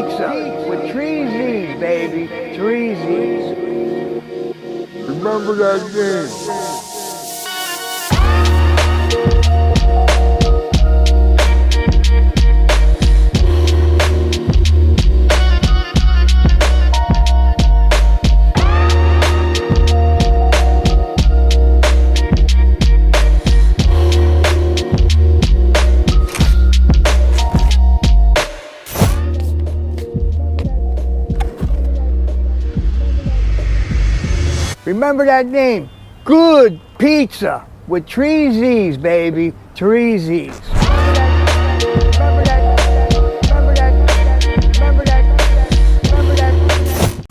pizza with 3 Z's, baby. 3 Z's. Remember that name. Remember that name. Good pizza with 3 Z's, baby. 3 Z's.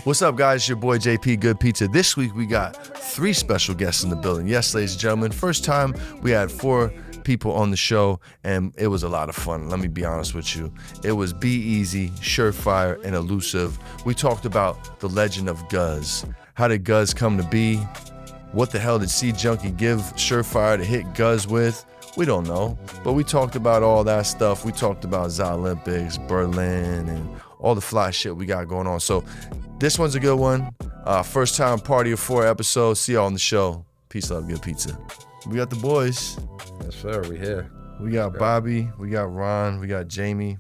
What's up, guys? Your boy JP, Good Pizza. This week we got 3 special guests in the building. Yes, ladies and gentlemen, first time we had 4 people on the show, and it was a lot of fun. Let me be honest with you. It was B Eazy, Surefire, and Elusive. We talked about the legend of GUZ. How did GUZ come to be? What the hell did C Junkie give Surefire to hit GUZ with? We don't know, but we talked about all that stuff. We talked about the Olympics, Berlin, and all the fly shit we got going on. So this one's a good one. First time party of 4 episodes. See y'all on the show. Peace, love, good pizza. We got the boys. Yes, sir. We here. We got Bobby. We got Ron. We got Jamie.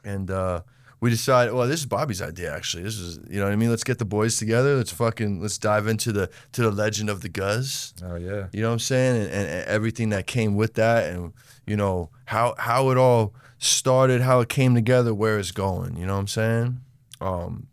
And we decided, well, this is Bobby's idea, actually. This is, you know what I mean? Let's get the boys together. Let's dive into the legend of the GUZ. Oh, yeah. You know what I'm saying? And everything that came with that, and, you know, how it all started, how it came together, where it's going. You know what I'm saying?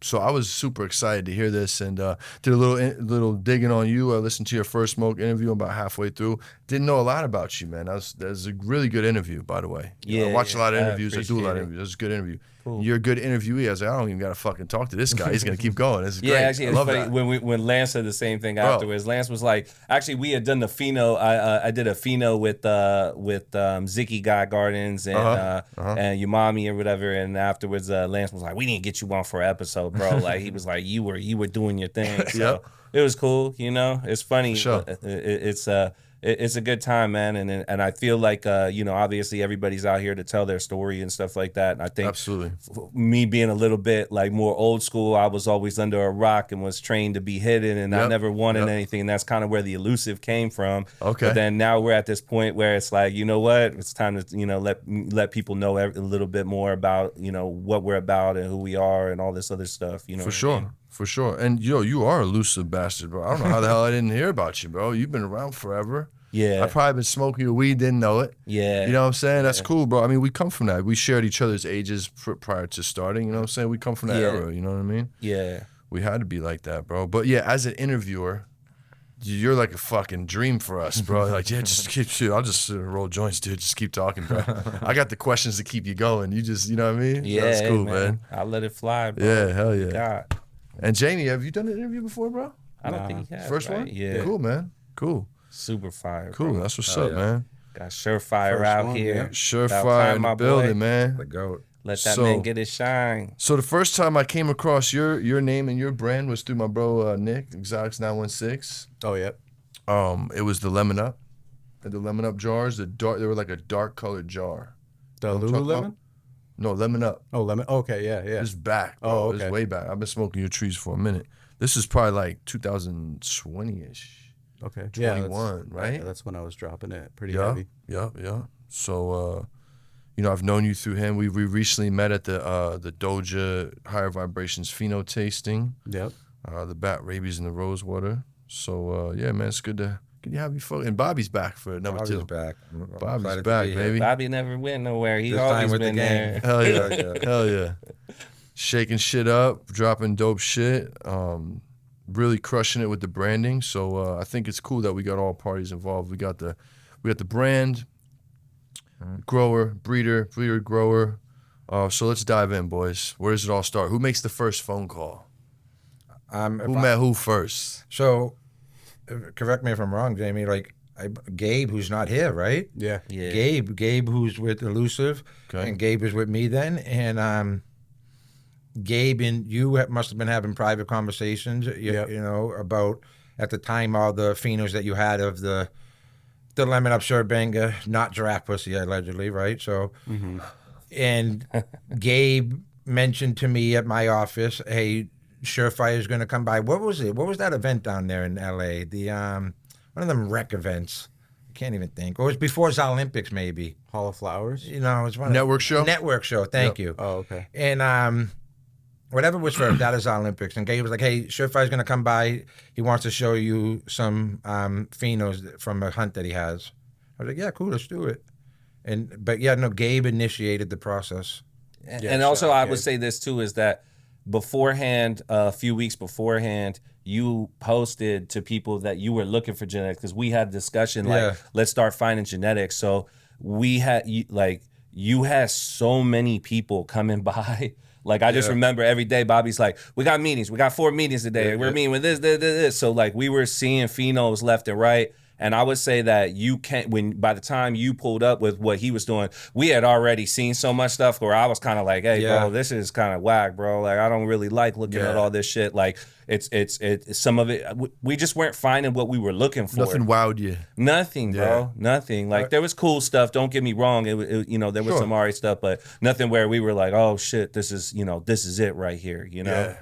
So I was super excited to hear this, and did a little digging on you. I listened to your First Smoke interview about halfway through. Didn't know a lot about you, man. That was a really good interview, by the way. I watch a lot of interviews. I do a lot of interviews. That was a good interview. Cool. You're a good interviewee. I was like, I don't even gotta fucking talk to this guy. He's gonna keep going. This is great. Actually, it's funny when Lance said the same thing afterwards. Lance was like, actually, we had done the Pheno. I did a Pheno with Zicky Guy Gardens and and your mommy or whatever. And afterwards, Lance was like, we didn't get you on for an episode, bro. Like he was like, you were doing your thing. So it was cool. You know, it's funny. Sure. It's a good time, man, and I feel like you know, obviously everybody's out here to tell their story and stuff like that. And I think absolutely, me being a little bit like more old school, I was always under a rock and was trained to be hidden, and I never wanted anything. And that's kind of where the Elusive came from. Okay. But then now we're at this point where it's like, you know what? It's time to, you know, let people know a little bit more about, you know, what we're about and who we are and all this other stuff. You know, for sure. I mean? For sure. And you are a elusive bastard, bro. I don't know how the hell I didn't hear about you, bro. You've been around forever. Yeah. I've probably been smoking your weed, didn't know it. Yeah. You know what I'm saying? That's cool, bro. I mean, we come from that. We shared each other's ages prior to starting. You know what I'm saying? We come from that era. You know what I mean? Yeah. We had to be like that, bro. But yeah, as an interviewer, you're like a fucking dream for us, bro. Like, yeah, just keep shit. I'll just roll joints, dude. Just keep talking, bro. I got the questions to keep you going. You just, you know what I mean? Yeah. That's cool, man. I'll let it fly, bro. Yeah, hell yeah. God. And Jamie, have you done an interview before, bro? I don't think you have. First right? one? Yeah. Cool, man. Cool. Super fire. Cool. Bro. That's what's up, man. Got Surefire First out one, here. yeah. Surefire in the building, man. The GOAT. Let that man get his shine. So the first time I came across your name and your brand was through my bro Nick, Exotics 916. Oh, yep. It was the Lemon Up. The Lemon Up jars. They were like a dark colored jar. The Lululemon? No, Lemon Up. Oh, lemon. Okay, yeah. It's back, bro. Oh, okay. It's way back. I've been smoking your trees for a minute. This is probably like 2020-ish. Okay. 21, right? Yeah, that's when I was dropping it. Pretty heavy. Yeah. So, you know, I've known you through him. We recently met at the Doja Higher Vibrations Pheno tasting. Yep. The Bat Rabies and the Rosewater. So, yeah, man, it's good to have you folks. And Bobby's back for number 2. Back. Bobby's back, baby. Bobby never went nowhere. He This always time with been the there. Hell yeah. Hell yeah. Shaking shit up, dropping dope shit. Really crushing it with the branding. So I think it's cool that we got all parties involved. We got the brand, grower, breeder, grower. So let's dive in, boys. Where does it all start? Who makes the first phone call? Who met who first? So, correct me if I'm wrong, Jamie. Like Gabe, who's not here, right? Yeah. Gabe, who's with Elusive, and Gabe is with me then, and Gabe and you must have been having private conversations, you know, about at the time all the phenos that you had of the Lemon Up Surbanger, not giraffe pussy, allegedly, right? So, and Gabe mentioned to me at my office, hey, Surefire is going to come by. What was it? What was that event down there in L.A.? The one of them rec events. I can't even think. Or it was before the Olympics, maybe. Hall of Flowers? You know, it was one Network show? Network show, thank you. Oh, okay. And whatever was first, that is Olympics. And Gabe was like, hey, Surefire's going to come by. He wants to show you some phenos from a hunt that he has. I was like, yeah, cool, let's do it. But yeah, no, Gabe initiated the process. And also, I would say this too, is that beforehand, a few weeks beforehand, you posted to people that you were looking for genetics, because we had a discussion like, let's start finding genetics. So we had you had so many people coming by. Like, I just remember every day Bobby's like, we got meetings. We got 4 meetings today. We're meeting with this. So like, we were seeing phenos left and right. And I would say that by the time you pulled up with what he was doing, we had already seen so much stuff where I was kind of like, hey, bro, this is kind of whack, bro. Like, I don't really like looking at all this shit. Like, it's some of it, we just weren't finding what we were looking for. Nothing wowed you. Nothing, bro. Nothing. Like, there was cool stuff. Don't get me wrong. There was some alright stuff, but nothing where we were like, oh shit, this is it right here, you know?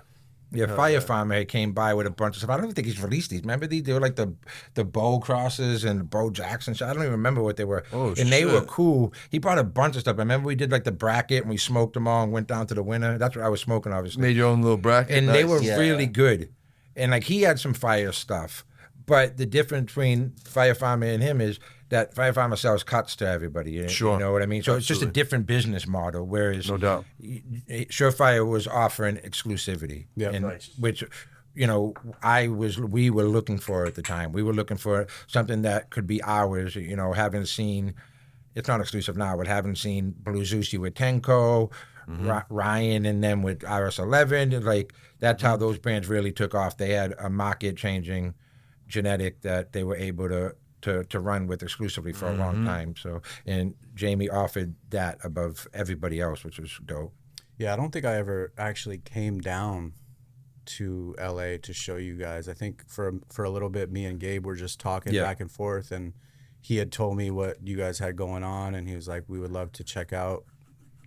Yeah, Fire Farmer came by with a bunch of stuff. I don't even think he's released these. Remember they were like the Bo crosses and Bo Jackson shit. I don't even remember what they were. Oh, and they were cool. He brought a bunch of stuff. I remember we did like the bracket and we smoked them all and went down to the winner. That's what I was smoking, obviously. Made your own little bracket. And they were really good. And like he had some fire stuff. But the difference between Fire Farmer and him is that Fire Farmer sells cuts to everybody. You know what I mean? So it's just a different business model. Whereas no doubt, Surefire was offering exclusivity. Yeah, which, we were looking for at the time. We were looking for something that could be ours. Having seen, it's not exclusive now, but having seen Blue Zusi with Tenko, Ryan and them with RS11, like that's how those brands really took off. They had a market-changing genetic that they were able to run with exclusively for a long time. So, and Jamie offered that above everybody else, which was dope. Yeah, I don't think I ever actually came down to LA to show you guys. I think for a little bit, me and Gabe were just talking back and forth, and he had told me what you guys had going on, and he was like, we would love to check out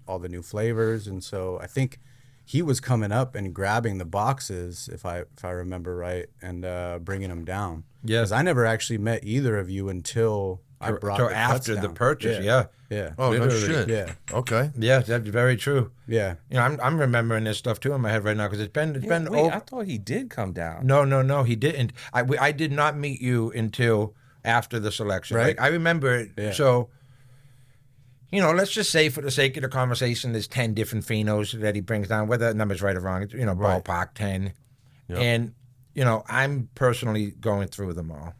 all the new flavors. And so I think he was coming up and grabbing the boxes, if I remember right, and bringing them down. Yeah, because I never actually met either of you until I brought the after the purchase. Yeah. Oh, no shit. Yeah. Okay. Yeah, that's very true. Yeah. I'm remembering this stuff too in my head right now because it's been. Wait, I thought he did come down. No, he didn't. I did not meet you until after the selection. Right. Like, I remember it. Yeah. So, let's just say for the sake of the conversation, there's 10 different phenos that he brings down, whether that number's right or wrong. It's, ballpark 10. Yep. And, I'm personally going through them all.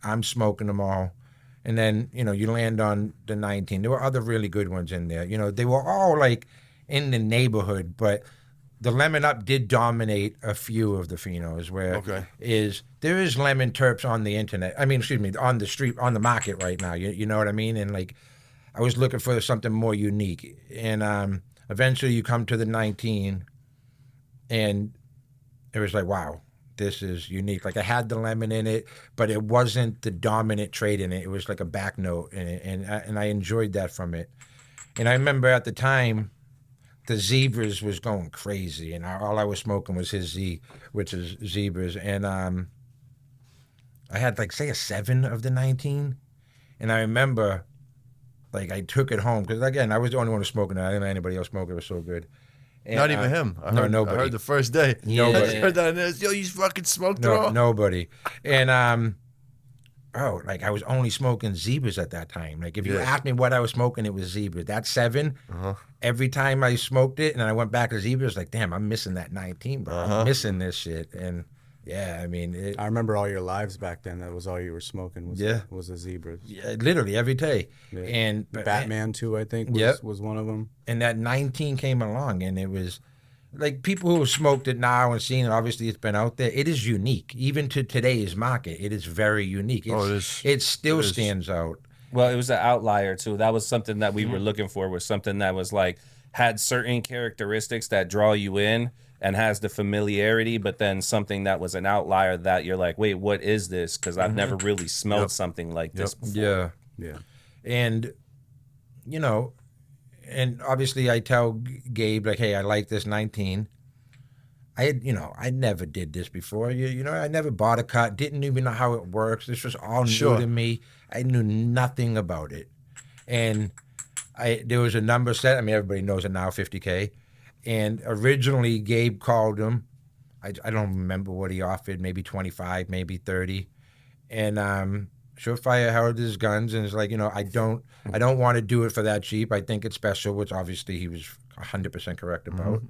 I'm smoking them all. And then, you land on the 19. There were other really good ones in there. They were all like in the neighborhood, but the lemon up did dominate a few of the phenos where there is lemon terps on the internet. I mean, excuse me, on the street, on the market right now. You know what I mean? And like, I was looking for something more unique. And eventually you come to the 19 and it was like, wow, this is unique. Like, I had the lemon in it, but it wasn't the dominant trait in it. It was like a back note in it. And I enjoyed that from it. And I remember at the time, the Zebras was going crazy. And all I was smoking was his Z, which is Zebras. And I had like, say, a 7 of the 19. And I remember, like, I took it home because, again, I was the only one who was smoking it. I didn't let anybody else smoke it. It was so good. And, not even him. Nobody. I heard the first day. Nobody. I heard that. And yo, you fucking smoked it all? Nobody. And, like, I was only smoking Zebras at that time. Like, if you asked me what I was smoking, it was Zebras. That 7, every time I smoked it and I went back to Zebras, like, damn, I'm missing that 19, bro. I'm missing this shit. And, yeah, I mean, I remember all your lives back then. That was all you were smoking was the Zebras. Yeah, literally every day. Yeah. And Batman too, I think, was one of them. And that 19 came along, and it was like, people who have smoked it now and seen it, obviously it's been out there. It is unique. Even to today's market, it is very unique. It still stands out. Well, it was an outlier too. That was something that we were looking for, was something that was like, had certain characteristics that draw you in and has the familiarity, but then something that was an outlier that you're like, wait, what is this? Because I've never really smelled something like this before. Yeah. And, and obviously I tell Gabe, like, hey, I like this 19. I never did this before. I never bought a cut, didn't even know how it works. This was all new to me. I knew nothing about it. And there was a number set. I mean, everybody knows it now, 50K. And originally, Gabe called him. I don't remember what he offered, maybe 25, maybe 30. And Surefire held his guns and is like, I don't want to do it for that cheap. I think it's special, which obviously he was 100% correct about.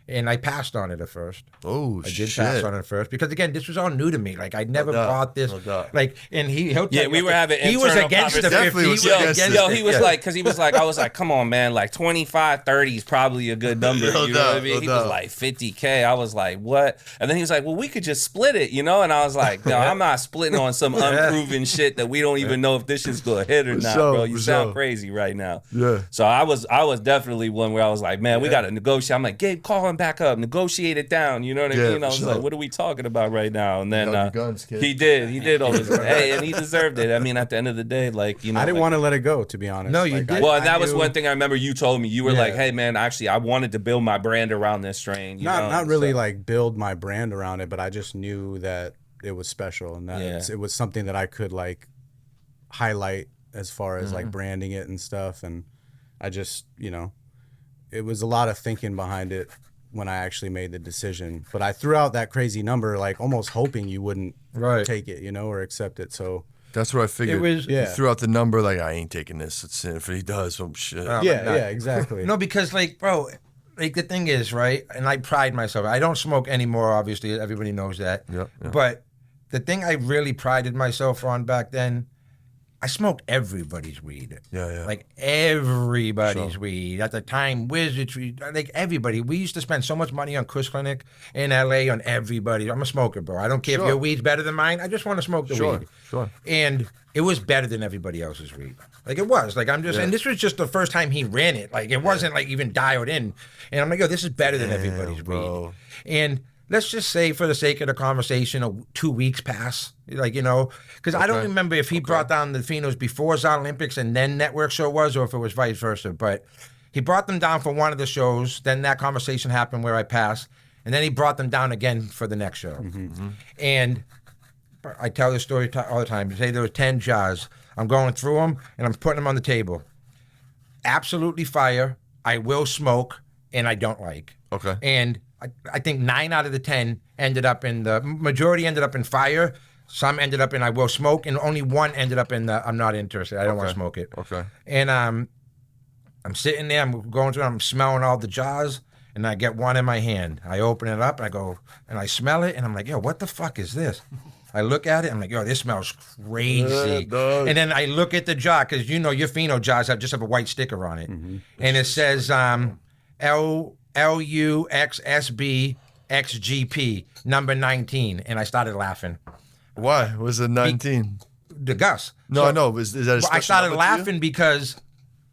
And I passed on it at first. Oh, I did pass on it at first because, again, this was all new to me. Like, I never bought this. Like, and he'll tell we were having he was against the 50. He was like, because he was like, I was like, come on, man, like 25, 30 is probably a good number. You know what I mean? He was like 50K. I was like, what? And then he was like, well, we could just split it, And I was like, no, I'm not splitting on some unproven shit that we don't even know if this shit's gonna hit or not, bro. You sound crazy right now. Yeah. So I was definitely one where I was like, man, we got to negotiate. I'm like, Gabe, call him back up, negotiate it down. You know what I mean? I was like, what are we talking about right now? And then he did all this. Hey, and he deserved it. I mean, at the end of the day, like, I didn't want to let it go, to be honest. No, you did. Well, that was one thing I remember you told me. You were like, hey, man, actually, I wanted to build my brand around this strain. Not really like build my brand around it, but I just knew that it was special and that it was something that I could like highlight as far as like branding it and stuff. And I just, it was a lot of thinking behind it when I actually made the decision. But I threw out that crazy number, like almost hoping you wouldn't take it, or accept it. So that's what I figured. It was, you threw out the number, like, I ain't taking this. If he does, some shit. Yeah, exactly. No, because, like, bro, like, the thing is, right, and I pride myself. I don't smoke anymore, obviously. Everybody knows that. Yeah. But the thing I really prided myself on back then, I smoked everybody's weed. Yeah. Like, everybody's weed. At the time, Wizardry, like, everybody. We used to spend so much money on Kush Clinic in LA on everybody. I'm a smoker, bro. I don't care if your weed's better than mine. I just want to smoke the weed. Sure. And it was better than everybody else's weed. Like, it was. Like, I'm just, and this was just the first time he ran it. Like, it wasn't, like, even dialed in. And I'm like, yo, this is better than everybody's weed. And let's just say, for the sake of the conversation, 2 weeks pass. Like, because I don't remember if he brought down the Phenos before ZA Olympics and then Network Show was, or if it was vice versa. But he brought them down for one of the shows. Then that conversation happened where I passed. And then he brought them down again for the next show. And I tell this story all the time. Say there were 10 jars. I'm going through them, and I'm putting them on the table. Absolutely fire. I will smoke, and I don't like. Okay. And I think 9 out of the 10 ended up in the majority ended up in fire. Some ended up in I will smoke, and only one ended up in the I'm not interested. I don't want to smoke it. Okay. And I'm sitting there. I'm going through. I'm smelling all the jars, and I get one in my hand. I open it up, and I go, and I smell it, and I'm like, yo, what the fuck is this? I look at it. I'm like, yo, this smells crazy. And then I look at the jar because your Pheno jars just have a white sticker on it, and it says LUXSB XGP number 19, and I started laughing. Why was it 19? The GUZ. No, So, I know. Is that a special I started number to you? laughing because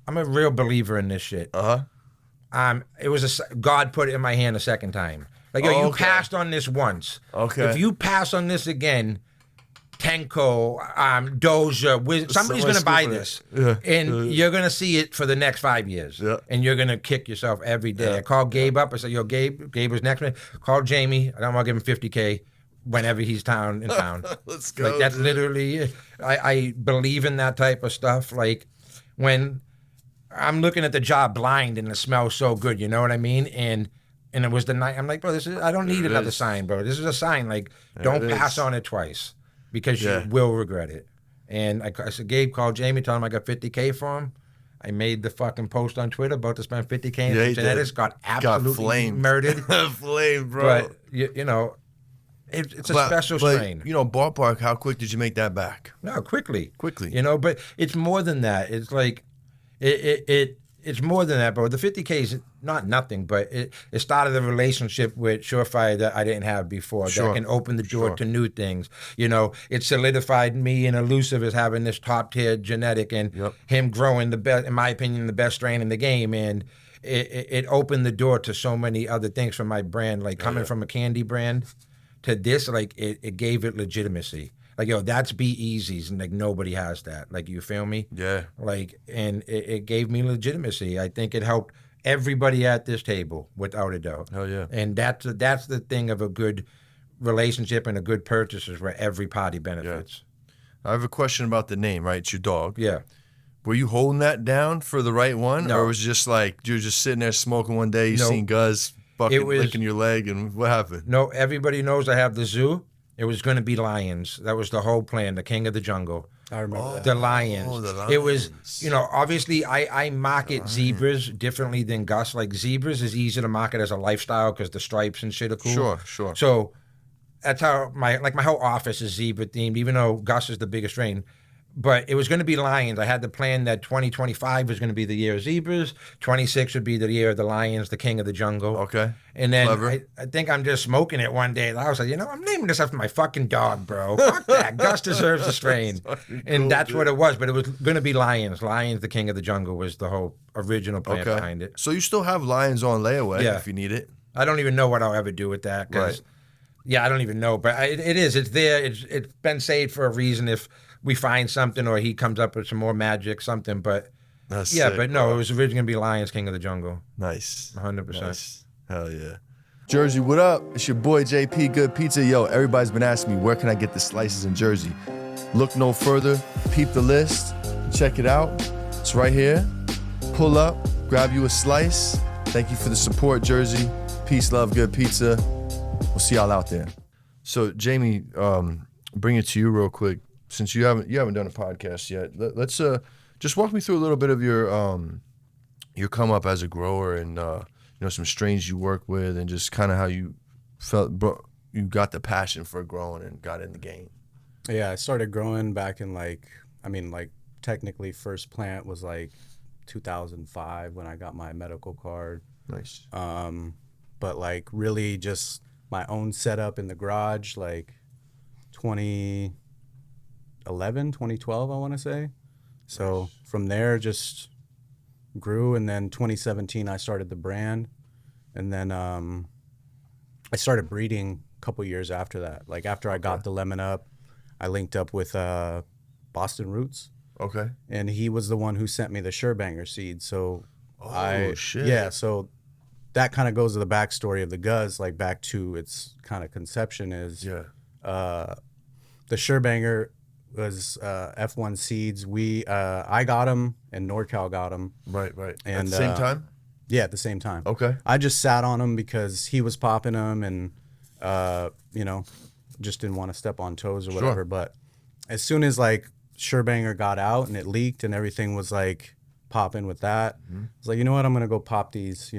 I'm a real believer in this shit. It was God put it in my hand a second time. Like, yo, you passed on this once. Okay. If you pass on this again, Tenko, Doja, somebody's going to buy this. And you're going to see it for the next 5 years. Yeah. And you're going to kick yourself every day. I called Gabe up. I said, yo, Gabe was next man. Call Jamie. I don't want to give him $50K whenever he's in town. Let's go. Like, that's literally, I believe in that type of stuff. Like, when I'm looking at the job blind and it smells so good, you know what I mean? And it was the night. I'm like, bro, I don't need another sign, bro. This is a sign. Like, don't pass on it twice because you will regret it. And I said, Gabe, called Jamie, told him I got $50K for him. I made the fucking post on Twitter about to spend $50K in genetics. Got absolutely murdered. Flamed, bro. But, it's a special strain. Ballpark, how quick did you make that back? No, quickly. Quickly. But it's more than that. It's like, it's more than that, bro. The 50K is not nothing, but it started a relationship with Surefire that I didn't have before. That can open the door to new things. It solidified me and Elusive as having this top tier genetic and him growing the best, in my opinion, the best strain in the game. And it opened the door to so many other things for my brand, like coming from a candy brand to this, like it gave it legitimacy. Like, yo, that's B Eazy's, and like nobody has that. Like, you feel me? Yeah. Like, and it gave me legitimacy. I think it helped everybody at this table, without a doubt. Hell yeah. And that's the thing of a good relationship and a good purchase is where every party benefits. I have a question about the name, right? It's your dog. Yeah. Were you holding that down for the right one? No. Or was it just like, you were just sitting there smoking one day, you No. seen GUZ licking your leg, and what happened? No, everybody knows I have the zoo. It was going to be lions. That was the whole plan, the king of the jungle. I remember that. The lions. The lions. It was, obviously I market zebras differently than GUZ. Like, zebras is easy to market as a lifestyle because the stripes and shit are cool. Sure. So that's how my whole office is zebra themed, even though GUZ is the biggest strain. But it was going to be lions. I had the plan that 2025 was going to be the year of zebras. 26 would be the year of the lions, the king of the jungle. Okay. And then I think I'm just smoking it one day. And I was like, I'm naming this after my fucking dog, bro. Fuck that. GUZ deserves the strain. And that's what it was. But it was going to be lions. Lions, the king of the jungle was the whole original plan behind it. So you still have lions on layaway if you need it? I don't even know what I'll ever do with that. Right. Yeah, I don't even know. But it is. It's there. It's been saved for a reason if we find something or he comes up with some more magic, something. But That's yeah, sick, but no, bro. it was originally going to be Lions, King of the Jungle. Nice. 100%. Nice. Hell yeah. Jersey, what up? It's your boy JP, Good Pizza. Yo, everybody's been asking me, where can I get the slices in Jersey? Look no further. Peep the list. Check it out. It's right here. Pull up. Grab you a slice. Thank you for the support, Jersey. Peace, love, good pizza. We'll see y'all out there. So, Jamie, bring it to you real quick. Since you haven't done a podcast yet, let's just walk me through a little bit of your come up as a grower and some strains you work with and just kind of how you felt you got the passion for growing and got in the game. Yeah, I started growing back in technically first plant was like 2005 when I got my medical card. Nice. But like really just my own setup in the garage like 2012, I want to say. So from there just grew, and then 2017 I started the brand, and then I started breeding a couple years after that. Like after I got the Lemon Up, I linked up with Boston Roots. Okay. And he was the one who sent me the Surebanger seed. So shit. Yeah, so that kind of goes to the backstory of the GUZ, like back to its kind of conception is the Surebanger was F1 seeds. I got them and NorCal got them. Right. And, at the same time? Yeah, at the same time. Okay. I just sat on them because he was popping them and, just didn't want to step on toes or whatever. Sure. But as soon as like Surebanger got out and it leaked and everything was like popping with that, I was like, you know what? I'm going to go pop these,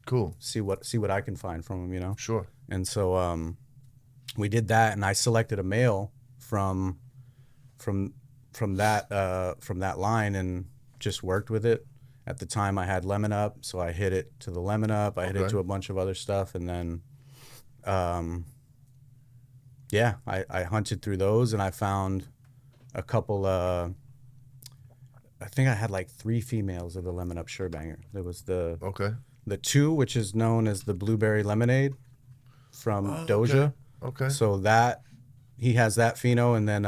Cool. See what I can find from them, Sure. And so we did that, and I selected a male from that line and just worked with it. At the time I had Lemon Up, so I hit it to the Lemon Up. I hit it to a bunch of other stuff, and then I hunted through those, and I found a couple I think I had like 3 females of the Lemon Up Surebanger. There was the 2, which is known as the Blueberry Lemonade from Doja. Okay. So that he has that pheno, and then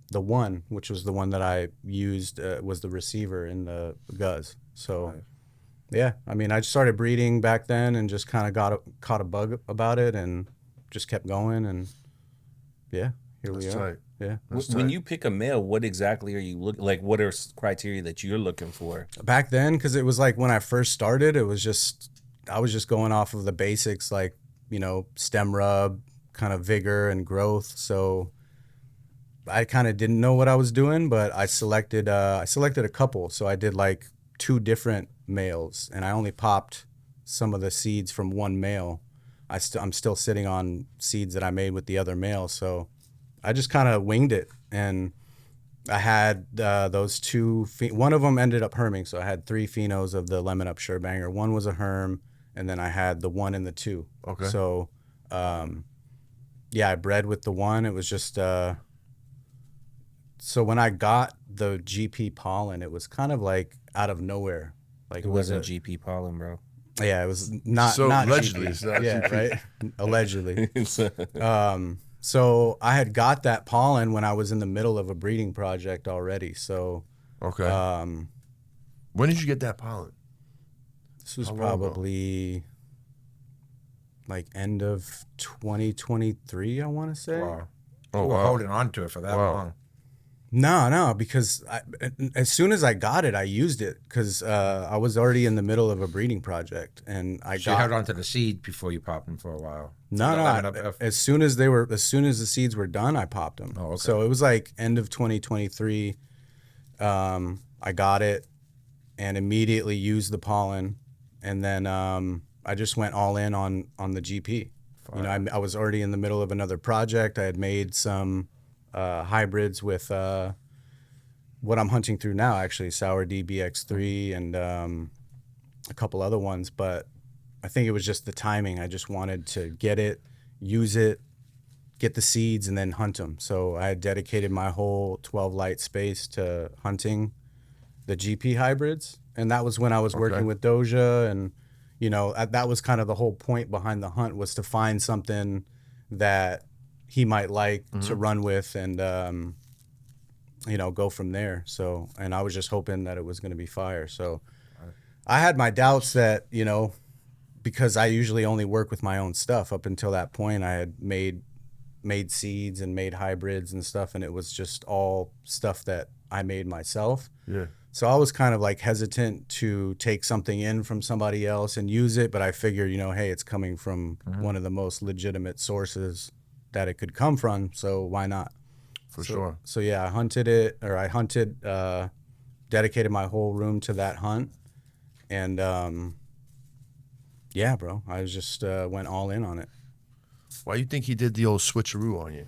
the 1, which was the one that I used, was the receiver in the GUZ. So yeah, I mean, I started breeding back then and just kind of caught a bug about it and just kept going, and yeah, here we are. Tight. Yeah. When you pick a male, what exactly are you looking like? What are criteria that you're looking for? Back then, because it was like when I first started, I was just going off of the basics, like, stem rub, kind of vigor and growth. So I kind of didn't know what I was doing, but I selected a couple. So I did like 2 different males, and I only popped some of the seeds from one male. I'm still sitting on seeds that I made with the other male. So I just kind of winged it, and I had those 2. One of them ended up herming, so I had 3 phenos of the Lemon Up Surebanger. 1 was a herm, and then I had the 1 and the 2. Okay. So, I bred with the 1. It was just so when I got the GP pollen, it was kind of like out of nowhere. Like It wasn't GP pollen, bro. Yeah, it was not. So not allegedly, GP. it's not Yeah, GP. right. Allegedly. So I had got that pollen when I was in the middle of a breeding project already. So Okay. When did you get that pollen? this was probably like end of 2023, I want to say. Wow. Oh, We're wow. holding on to it for that long. No, because as soon as I got it, I used it because I was already in the middle of a breeding project, and So you held on to the seed before you popped them for a while. No. As soon as the seeds were done, I popped them. Oh, okay. So it was like end of 2023. I got it and immediately used the pollen, and then I just went all in on the GP. Fire. You know, I was already in the middle of another project. I had made some hybrids with what I'm hunting through now, actually, Sour D BX3 and a couple other ones, but I think it was just the timing. I just wanted to get it, use it, get the seeds, and then hunt them. So I had dedicated my whole 12 light space to hunting the GP hybrids. And that was when I was working with Doja. And, you know, that was kind of the whole point behind the hunt, was to find something that he might like to run with and, you know, go from there. So, and I was just hoping that it was going to be fire. So I had my doubts that, you know, because I usually only work with my own stuff. Up until that point, I had made seeds and made hybrids and stuff, and it was just all stuff that I made myself. Yeah. So I was kind of like hesitant to take something in from somebody else and use it, but I figured, you know, hey, it's coming from one of the most legitimate sources that it could come from, so why not? For sure. So yeah, I hunted, dedicated my whole room to that hunt, and yeah, bro, I was just went all in on it. Why do you think he did the old switcheroo on you?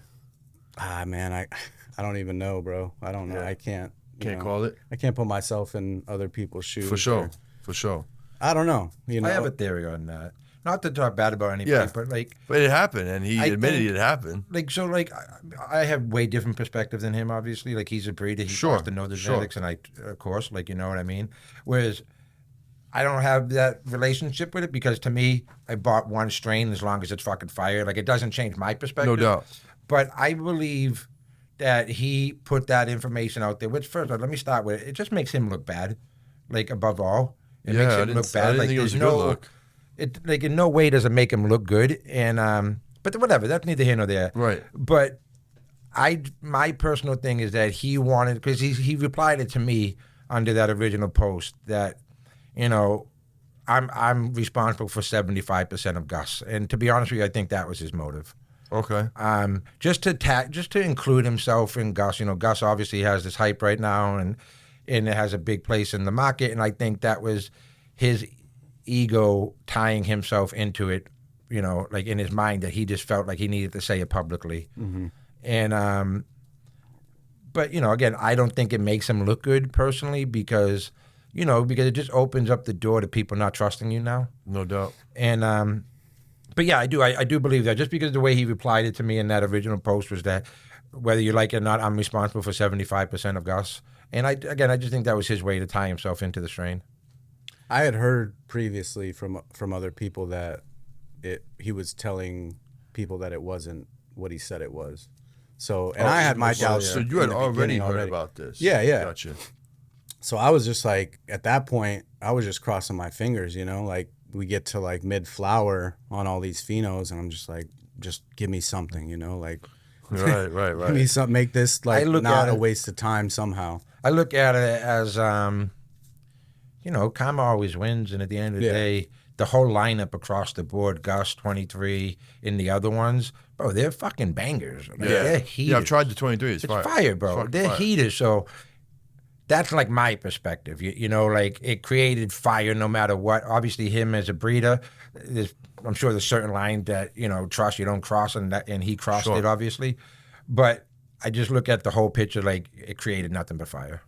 Ah, man, I don't even know, bro. I don't know. I can't. Can't call it? I can't put myself in other people's shoes. For sure. For sure. I don't know. You know, I have a theory on that. Not to talk bad about anybody, but like. But it happened, and he admitted it happened. Like, so, like, I have way different perspective than him, obviously. Like, he's a breeder. He has to know the genetics, and I, of course, like, you know what I mean? Whereas I don't have that relationship with it because, to me, I bought one strain as long as it's fucking fire. Like, it doesn't change my perspective. No doubt. But I believe that he put that information out there, which, first, let me start with it just makes him look bad, like, above all. It makes him look bad. I didn't think it was a good look. It, like, in no way does it make him look good. And, but whatever, that's neither here nor there. Right. But my personal thing is that he wanted, because he replied it to me under that original post that, you know, I'm responsible for 75% of GUZ. And to be honest with you, I think that was his motive. Okay. Just to include himself in GUZ. You know, GUZ obviously has this hype right now, and it has a big place in the market. And I think that was his ego tying himself into it, you know, like in his mind, that he just felt like he needed to say it publicly. Mm-hmm. And but, you know, again, I don't think it makes him look good personally because it just opens up the door to people not trusting you now. No doubt. And but yeah, I do believe that, just because the way he replied it to me in that original post was that whether you like it or not, I'm responsible for 75% of GUZ. And I just think that was his way to tie himself into the strain. I had heard previously from other people that he was telling people that it wasn't what he said it was. So, and I had my doubts. So you had already heard about this. Yeah. Gotcha. So I was just like, at that point, I was just crossing my fingers, you know, like we get to like mid-flower on all these phenos, and I'm just like, just give me something, you know, like. Right. Give me something, make this like not a waste of time somehow. I look at it as, you know, karma always wins, and at the end of the day, the whole lineup across the board, GUZ, 23, and the other ones, bro, they're fucking bangers. Like, they're heaters. Yeah, I've tried the 23. It's fire, bro. They're heaters. So that's like my perspective. You know, like it created fire no matter what. Obviously, him as a breeder, I'm sure there's certain line that, you know, trust you don't cross, and he crossed it, obviously. But I just look at the whole picture like it created nothing but fire.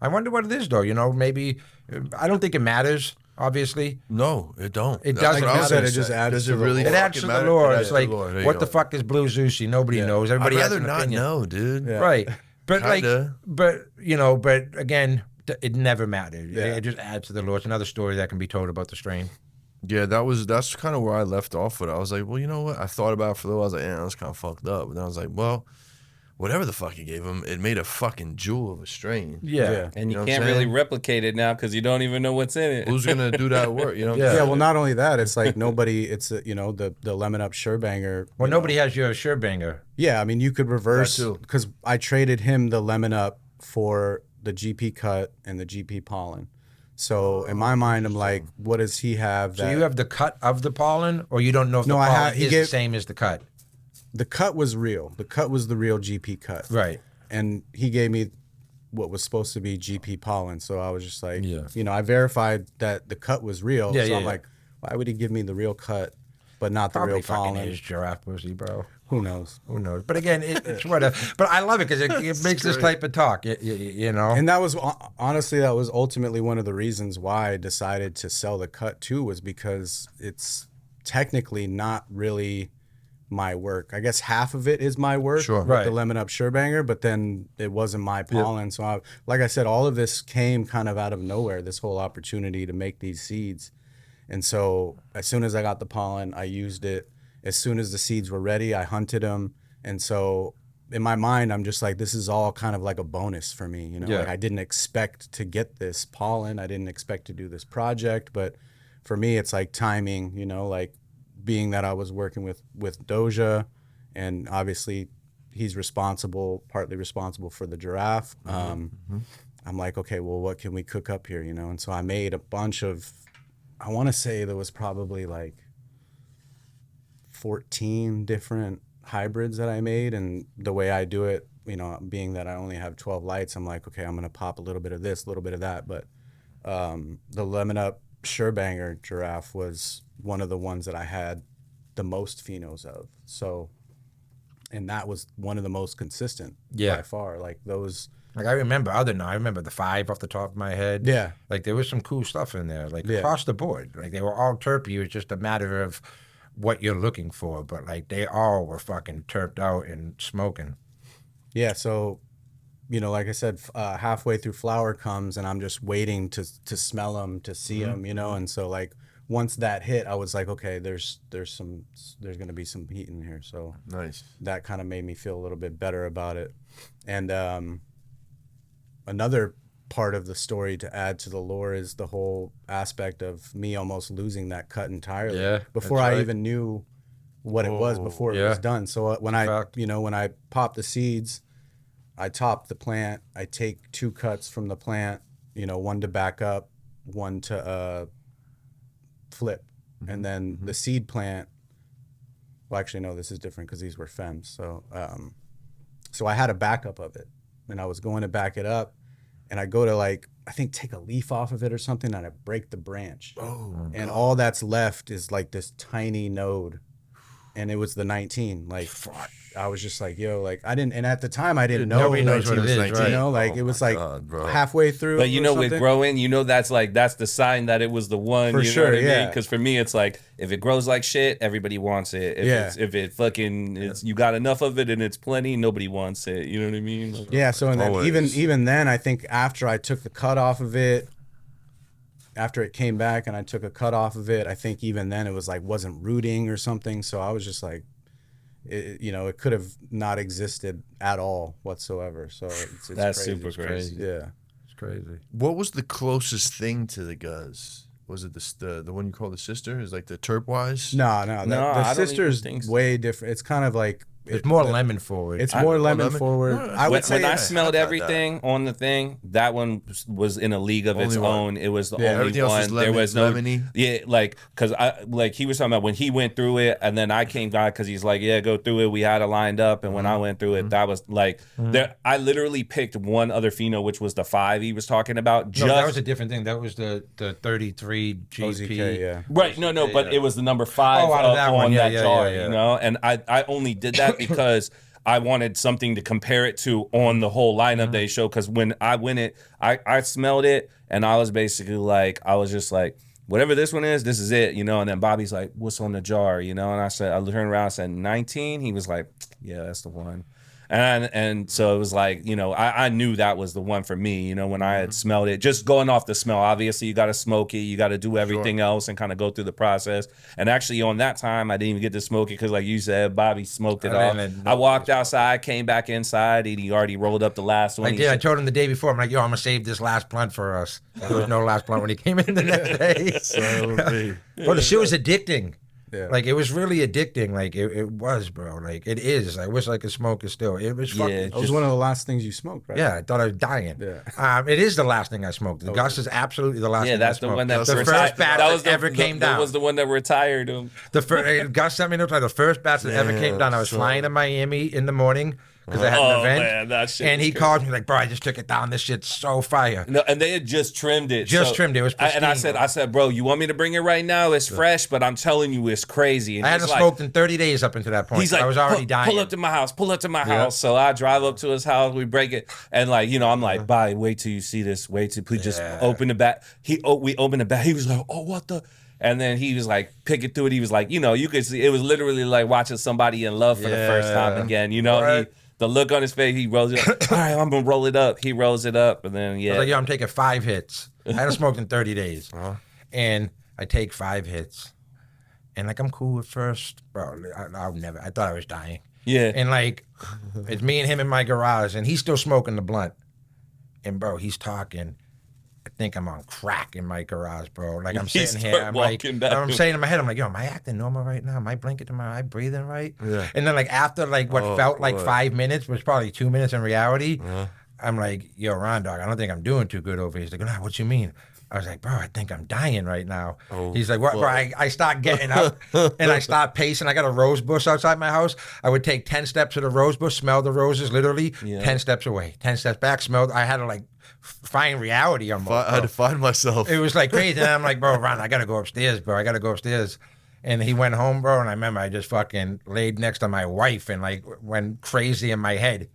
I wonder what it is, though. You know, maybe I don't think it matters. Obviously, no, it don't. It doesn't matter. It just adds. Does it really? It adds to the lore. It's like, what the fuck is blue sushi? Nobody knows. Everybody has an opinion. I'd rather not know, dude. Yeah. Right, but Kinda. but again, it never mattered. It just adds to the lore. It's another story that can be told about the strain. Yeah, that's kind of where I left off with it. I was like, well, you know what? I thought about it for a little. I was like, yeah, that's kind of fucked up. But then I was like, well, whatever the fuck he gave him, it made a fucking jewel of a strain. Yeah. And you know can't really replicate it now because you don't even know what's in it. Who's gonna do that work? You know? Yeah. Well, not only that, it's like nobody. It's you know, the lemon up Surebanger. Well, nobody has your Surebanger. Yeah, I mean, you could reverse because I traded him the lemon up for the GP cut and the GP pollen. So in my mind, I'm like, what does he have? So you have the cut of the pollen, or you don't know if the pollen is the same as the cut? The cut was real. The cut was the real GP cut. Right. And he gave me what was supposed to be GP pollen. So I was just like, Yeah. you know, I verified that the cut was real. Yeah, so yeah, I'm yeah. like, why would he give me the real cut, but not the Probably real fucking pollen? is giraffe pussy, bro. Who knows? Who knows? But again, it's whatever. But I love it because it makes this type of talk, you know? And that was, honestly, that was ultimately one of the reasons why I decided to sell the cut too, was because it's technically not really my work. I guess half of it is my work, Sure. with Right. the lemon up Surebanger, but then it wasn't my pollen. So like I said, all of this came kind of out of nowhere, this whole opportunity to make these seeds. And so as soon as I got the pollen, I used it. As soon as the seeds were ready, I hunted them. And so in my mind, I'm just like, this is all kind of like a bonus for me. You know, Yeah. like I didn't expect to get this pollen. I didn't expect to do this project, but for me, it's like timing, you know, like being that I was working with Doja, and obviously he's partly responsible for the giraffe. I'm like, okay, well, what can we cook up here, you know? And so I made a bunch of, I want to say there was probably like 14 different hybrids that I made. And the way I do it, you know, being that I only have 12 lights, I'm like, okay, I'm going to pop a little bit of this, a little bit of that. But the Lemon Up Surebanger giraffe was one of the ones that I had the most phenos of. So, and that was one of the most consistent by far. Like those. Like I remember I remember the 5 off the top of my head. Yeah. Like there was some cool stuff in there, like across the board. Like they were all terpy. It was just a matter of what you're looking for. But like they all were fucking terped out and smoking. Yeah. So, you know, like I said, halfway through flower comes and I'm just waiting to smell them, to see them, you know? And so like once that hit, I was like, okay, there's going to be some heat in here. So Nice. that kind of made me feel a little bit better about it. And, another part of the story to add to the lore is the whole aspect of me almost losing that cut entirely. Yeah, before that's I right. even knew what it was, before it was done. So when when I pop the seeds, I top the plant. I take 2 cuts from the plant, you know, one to back up, one to flip, and then the seed plant. Well, actually, no, this is different because these were femmes. So, so I had a backup of it, and I was going to back it up, and I go to like, I think take a leaf off of it or something, and I break the branch. And all that's left is like this tiny node, and it was the 19. Like, I was just like, yo, like I didn't, and at the time I didn't know. Nobody knows what it is, right? You know, like it was like halfway through. But you know, with growing, you know, that's the sign that it was the one. For you know sure, what I mean? yeah. Because for me, it's like if it grows like shit, everybody wants it. If it fucking, you got enough of it and it's plenty, nobody wants it. You know what I mean? Like, yeah. So and then even then, I think after I took the cut off of it, after it came back and I took a cut off of it, I think even then it was like wasn't rooting or something. So I was just like, you know, it could have not existed at all whatsoever. So it's that's crazy. super crazy. Yeah. It's crazy. What was the closest thing to the GUZ? Was it the one you call the sister? Is like the terpwise? No, I the don't sister's even think so. way different. It's kind of like It's more lemon forward. It's more lemon forward. No, I would say when I it's- smelled I've had everything on the thing, that one was in a league of its Only one. own. It was the Yeah, only everything else one. was There was no, lemony. yeah, like because he was talking about when he went through it, and then I came back because he's like, yeah, go through it. We had it lined up, and when I went through it, that was like, there. I literally picked one other pheno, which was the 5 he was talking about. no, Just that was a different thing. That was the 33 GP. OZK, yeah. right, no, but it was the number 5 Oh, out of that on one. Yeah, that yeah, jar, yeah, yeah. you know. And I only did that because I wanted something to compare it to on the whole lineup they show. Because when I went I smelled it and I was basically like, I was just like, whatever this one is, this is it, you know. And then Bobby's like, what's on the jar, you know? And I turned around and said 19. He was like, yeah, that's the one. And so it was like, you know, I knew that was the one for me, you know, when I had smelled it, just going off the smell. Obviously, you got to smoke it. You got to do everything else and kind of go through the process. And actually on that time, I didn't even get to smoke it because like you said, Bobby smoked it all. I walked outside, came back inside, and he already rolled up the last one. I told him the day before, I'm like, yo, I'm going to save this last blunt for us. There was no last blunt when he came in the next day. Well, the shit was addicting. Yeah. Like, it was really addicting. Like, it was, bro. Like, it is. I wish I could smoke it still. It was fucking... It was one of the last things you smoked, right? Yeah, I thought I was dying. Yeah. It is the last thing I smoked. The GUZ is absolutely the last thing I smoked. Yeah, that's the one that... The first batch that ever came down. That was the one that retired him. GUZ sent me no time. The first batch that ever came down. I was flying to Miami in the morning because I had an event. Man, that shit and he called me like, bro, I just took it down. This shit's so fire. No, and they had just trimmed it. Trimmed it. It was pristine, I said, bro, you want me to bring it right now? It's fresh, but I'm telling you, it's crazy. And I hadn't smoked in 30 days up until that point. He's like, I was already dying. Pull up to my house. So I drive up to his house. We break it. And like, you know, I'm like, bye, wait till you see this. Wait till, please just open the back. We opened the back. He was like, oh, what the... And then he was like picking through it. He was like, you know, you could see, it was literally like watching somebody in love for the first time again. You know, right. The look on his face, he rolls it up. All right, I'm going to roll it up. He rolls it up. And then, I was like, yo, I'm taking 5 hits. I hadn't smoked in 30 days. And I take 5 hits. And like, I'm cool at first. Bro, I thought I was dying. Yeah. And like, it's me and him in my garage. And he's still smoking the blunt. And bro, he's talking. I think I'm on crack in my garage, bro. Like, I'm sitting here, I'm like, I'm saying in my head, I'm like, yo, am I acting normal right now? Am I blinking? Am I breathing right? Yeah. And then like after like what felt like 5 minutes was probably 2 minutes in reality, I'm like, yo, Ron, dog, I don't think I'm doing too good over here. He's like, nah, what you mean? I was like, bro, I think I'm dying right now. He's like, what, bro? I start getting up and I start pacing. I got a rose bush outside my house. I would take 10 steps to the rose bush, smell the roses, literally 10 steps away, 10 steps back, smelled. I had to like find reality almost. I had to find myself. It was like crazy. And I'm like, bro, Ron, I got to go upstairs, bro. I got to go upstairs. And he went home, bro. And I remember I just fucking laid next to my wife and like went crazy in my head.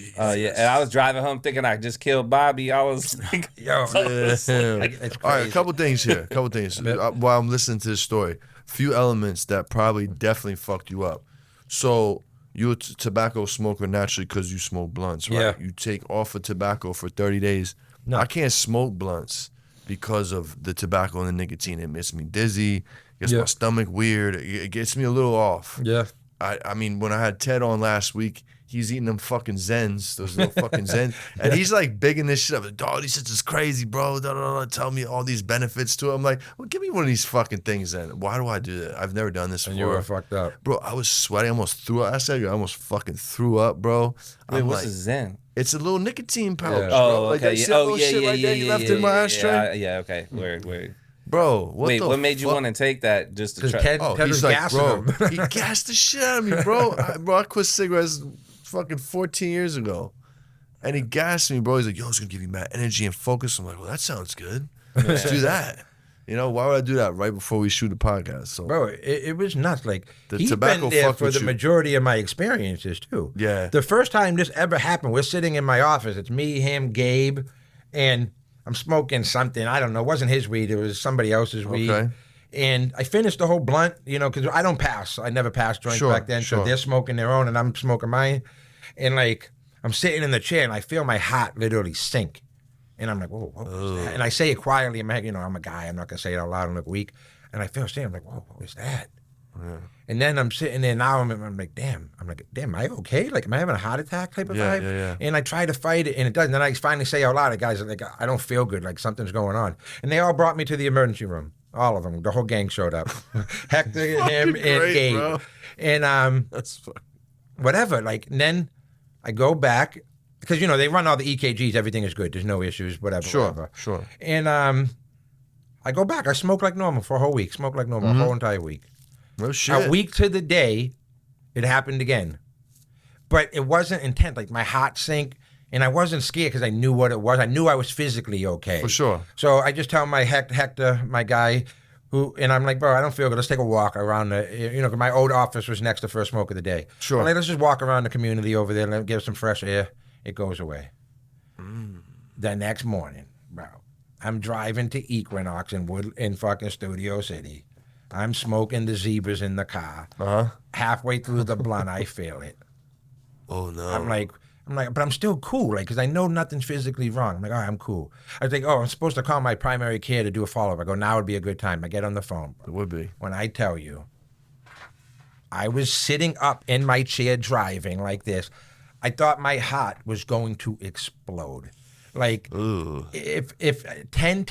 Yeah, and I was driving home thinking I just killed Bobby. I was like, yo, it's crazy. All right, a couple things here. While I'm listening to this story, few elements that probably definitely fucked you up. So you're a tobacco smoker naturally because you smoke blunts, right? Yeah. You take off of tobacco for 30 days. No. I can't smoke blunts because of the tobacco and the nicotine. It makes me dizzy. It gets my stomach weird. It gets me a little off. Yeah. I mean, when I had Ted on last week, he's eating them fucking Zens, those little fucking Zens. And he's like bigging this shit up. Like, dog, this shit is crazy, bro. Tell me all these benefits to it. I'm like, well, give me one of these fucking things then. Why do I do that? I've never done this before. And you were fucked up. Bro, I was sweating. I almost threw up. I said, I almost fucking threw up, bro. Wait, what's a Zen? It's a little nicotine pouch, yeah. bro. Oh, like okay. that shit right there you left in my ashtray. Yeah, okay. Word. Bro, what made you want to take that just to try? Ted he's was like, gassing bro, him. he gassed the shit out of me, bro. I quit cigarettes fucking 14 years ago. And he gassed me, bro. He's like, yo, it's going to give you mad energy and focus. I'm like, well, that sounds good. Let's do that. You know, why would I do that right before we shoot a podcast? So, bro, it was nuts. Like, he's been there for the majority of my experiences, too. Yeah. The first time this ever happened, we're sitting in my office. It's me, him, Gabe, and I'm smoking something. I don't know. It wasn't his weed. It was somebody else's weed. Okay. And I finished the whole blunt, you know, because I don't pass. I never passed joints back then. So they're smoking their own and I'm smoking mine. And like, I'm sitting in the chair and I feel my heart literally sink. And I'm like, whoa, what was that? And I say it quietly in my head, you know, I'm a guy. I'm not going to say it out loud and look weak. And I feel I'm like, whoa, what was that? Yeah. And then I'm sitting there now, I'm like, damn, am I okay? Like, am I having a heart attack type of vibe? Yeah. And I try to fight it, and it doesn't. Then I finally say out loud, the guys are like, I don't feel good, like something's going on. And they all brought me to the emergency room. All of them. The whole gang showed up. Hector, him, and Gabe. Bro. And that's fun. Whatever. Like, and then I go back, because, you know, they run all the EKGs, everything is good. There's no issues, whatever. Sure. And I go back. I smoke like normal for a whole week. Smoke like normal, a whole entire week. No shit. A week to the day, it happened again. But it wasn't intense. Like, my heart sank, and I wasn't scared because I knew what it was. I knew I was physically okay. For sure. So I just tell my Hector, my guy, and I'm like, bro, I don't feel good. Let's take a walk around you know, 'cause my old office was next to first smoke of the day. Sure. I'm like, let's just walk around the community over there and get some fresh air. It goes away. The next morning, bro, I'm driving to Equinox in fucking Studio City. I'm smoking the zebras in the car. Halfway through the blunt, I feel it. Oh no. I'm like, but I'm still cool, like, because I know nothing's physically wrong. I'm like, all right, I'm cool. I think, I'm supposed to call my primary care to do a follow-up. I go, now would be a good time. I get on the phone. It would be. When I tell you, I was sitting up in my chair driving like this. I thought my heart was going to explode. Like, if 10,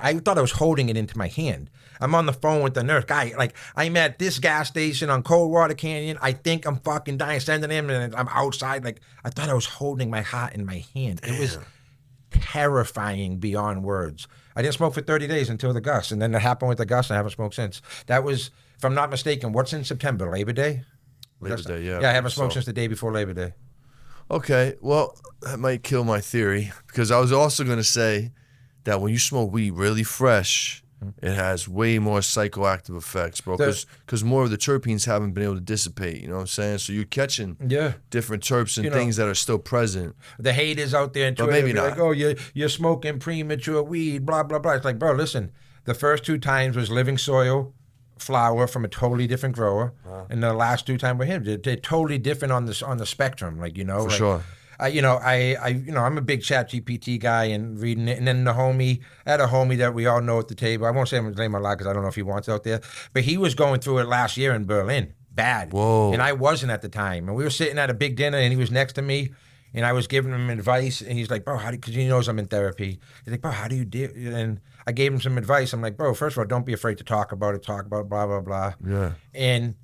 I thought I was holding it into my hand. I'm on the phone with the nurse. Guy, like, I'm at this gas station on Coldwater Canyon. I think I'm fucking dying. Sending him, and I'm outside. Like, I thought I was holding my heart in my hand. It was terrifying beyond words. I didn't smoke for 30 days until the GUZ, and then it happened with the GUZ, and I haven't smoked since. That was, if I'm not mistaken, what's in September? Labor Day? Labor Day, yeah. Yeah, I haven't smoked since the day before Labor Day. Okay, well, that might kill my theory, because I was also going to say that when you smoke weed really fresh, it has way more psychoactive effects, bro, because more of the terpenes haven't been able to dissipate, you know what I'm saying? So you're catching different terps and things that are still present. The haters out there, but maybe not. Like, oh, you're smoking premature weed, blah, blah, blah. It's like, bro, listen, the first 2 times was living soil, flower from a totally different grower, and the last 2 times were him. They're totally different on the spectrum, like, you know. For sure. I'm a big ChatGPT guy and reading it, and then I had a homie that we all know at the table. I won't say his name a lot because I don't know if he wants it out there, but he was going through it last year in Berlin, bad. Whoa. And I wasn't at the time, and we were sitting at a big dinner, and he was next to me, and I was giving him advice, and he's like, bro, because he knows I'm in therapy. He's like, bro, how do you deal? And I gave him some advice. I'm like, bro, first of all, don't be afraid to talk about it, blah, blah, blah. Yeah. And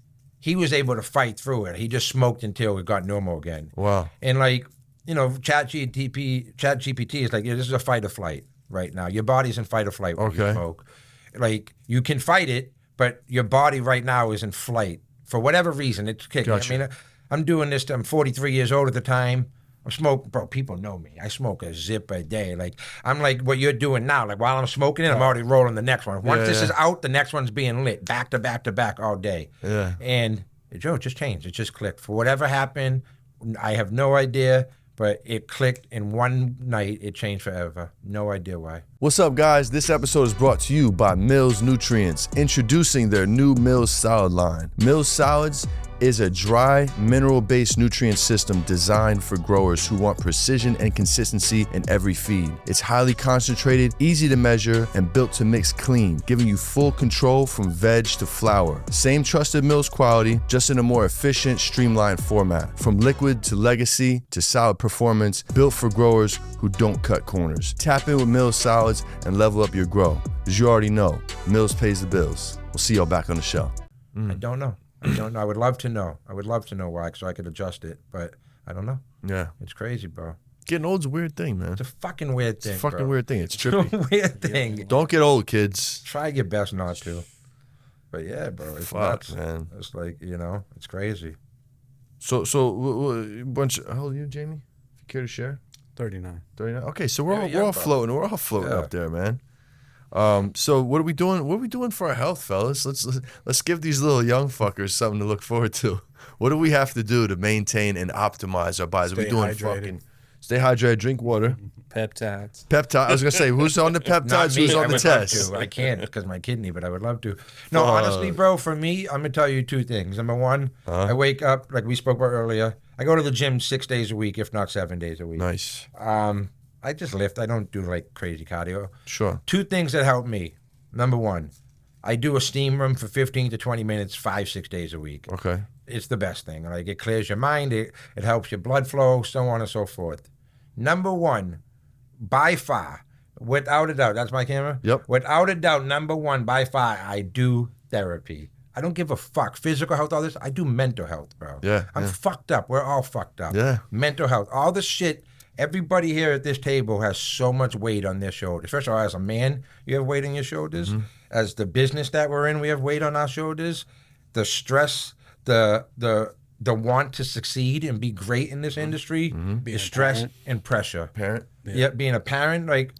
he was able to fight through it. He just smoked until it got normal again. Wow. And like, you know, ChatGPT is like, this is a fight or flight right now. Your body's in fight or flight when you smoke. Like, you can fight it, but your body right now is in flight. For whatever reason, it's kicking. Gotcha. I mean, I'm doing this, I'm 43 years old at the time. I'm smoking, bro, people know me. I smoke a zip a day. Like, I'm like what you're doing now. Like, while I'm smoking it, I'm already rolling the next one. Once this is out, the next one's being lit, back to back to back all day. Yeah. And, Joe, it just changed. It just clicked. For whatever happened, I have no idea. But it clicked in one night. It changed forever. No idea why. What's up, guys? This episode is brought to you by Mills Nutrients, introducing their new Mills Salad line. Mills Salads is a dry, mineral-based nutrient system designed for growers who want precision and consistency in every feed. It's highly concentrated, easy to measure, and built to mix clean, giving you full control from veg to flour. Same trusted Mills quality, just in a more efficient, streamlined format. From liquid to legacy to salad performance, built for growers who don't cut corners. Tap in with Mills Salads and level up your grow. As you already know, Mills pays the bills. We'll see y'all back on the show. I don't know. I would love to know. I would love to know why, so I could adjust it, but I don't know. Yeah. It's crazy, bro. Getting old's a weird thing, man. It's a fucking weird thing, It's a fucking bro. weird thing. It's trippy. It's a weird thing. Don't get old, kids. Try your best not to. But yeah, bro, it's Fuck, nuts. man. It's like, you know, it's crazy. So, bunch. How old are you, Jamie? If you care to share. 39. 39. Okay, so we're all bro. floating. We're all floating up there, man. So what are we doing? What are we doing for our health, fellas? Let's give these little young fuckers something to look forward to. What do we have to do to maintain and optimize our bodies? Stay hydrated. Stay hydrated, drink water. Peptides. I was gonna say, who's on the Not peptides? me. Who's I on the would love test? to. I can't because my kidney, but I would love to. No, honestly, bro, for me, I'm going to tell you 2 things. Number one, I wake up, like we spoke about earlier, I go to the gym 6 days a week, if not 7 days a week. Nice. I just lift. I don't do like crazy cardio. Sure. 2 things that help me. Number one, I do a steam room for 15 to 20 minutes, 5-6 days a week. Okay. It's the best thing. Like, it clears your mind. It helps your blood flow, so on and so forth. Number one, by far, without a doubt, that's my camera? Yep. Without a doubt, number one, by far, I do therapy. I don't give a fuck. Physical health, all this, I do mental health, bro. Yeah. I'm fucked up. We're all fucked up. Yeah. Mental health, all the shit. Everybody here at this table has so much weight on their shoulders. First of all, as a man, you have weight on your shoulders. Mm-hmm. As the business that we're in, we have weight on our shoulders. The stress, the want to succeed and be great in this industry is stress and pressure. Parent? Yeah, being a parent, like,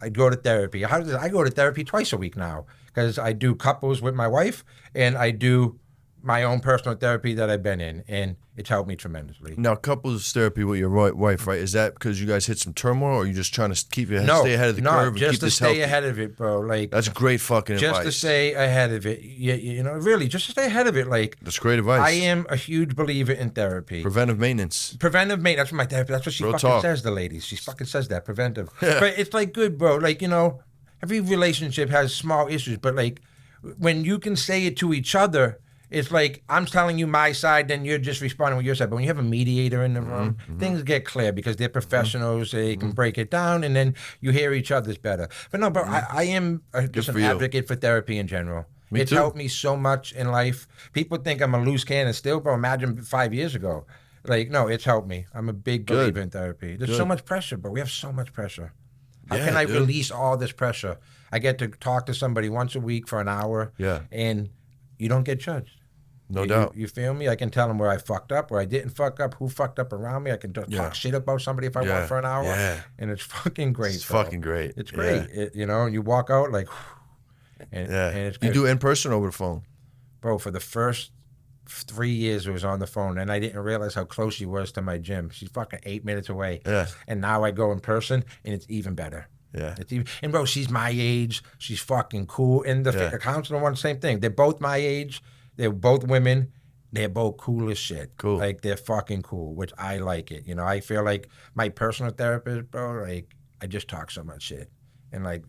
I go to therapy. I go to therapy twice a week now because I do couples with my wife and I do my own personal therapy that I've been in, and it's helped me tremendously. Now, couples therapy with your wife, right? Is that because you guys hit some turmoil, or are you just trying to stay ahead of the curve and just keep to this stay healthy? ahead of it, bro. Like That's great fucking just advice. to stay ahead of it. You know, really, just to stay ahead of it. Like That's great advice. I am a huge believer in therapy. Preventive maintenance. Preventive maintenance. That's what my therapist. That's what she Real fucking talk. says. The ladies, she fucking says that preventive. But it's like good, bro. Like, you know, every relationship has small issues, but like when you can say it to each other. It's like I'm telling you my side, then you're just responding with your side. But when you have a mediator in the room, things get clear because they're professionals. They can break it down, and then you hear each other's better. But no, but I am just an advocate for therapy in general. It's helped me so much in life. People think I'm a loose cannon still, but imagine 5 years ago. Like, no, it's helped me. I'm a big believer in therapy. There's so much pressure, but we have so much pressure. How can I release all this pressure? I get to talk to somebody once a week for an hour, and you don't get judged. No doubt. You feel me? I can tell them where I fucked up, where I didn't fuck up, who fucked up around me. I can talk shit about somebody if I want for an hour. Yeah. And it's fucking great. It's fucking great. It's great. It, you know, and you walk out like, and it's great. You do in person or over the phone? Bro, for the first 3 years it was on the phone, and I didn't realize how close she was to my gym. She's fucking 8 minutes away. Yeah. And now I go in person, and it's even better. Yeah. It's even, and bro, she's my age. She's fucking cool. And the counselor one, same thing. They're both my age. They're both women. They're both cool as shit. Cool. Like, they're fucking cool, which I like it. You know, I feel like my personal therapist, bro, like, I just talk so much shit. And, like,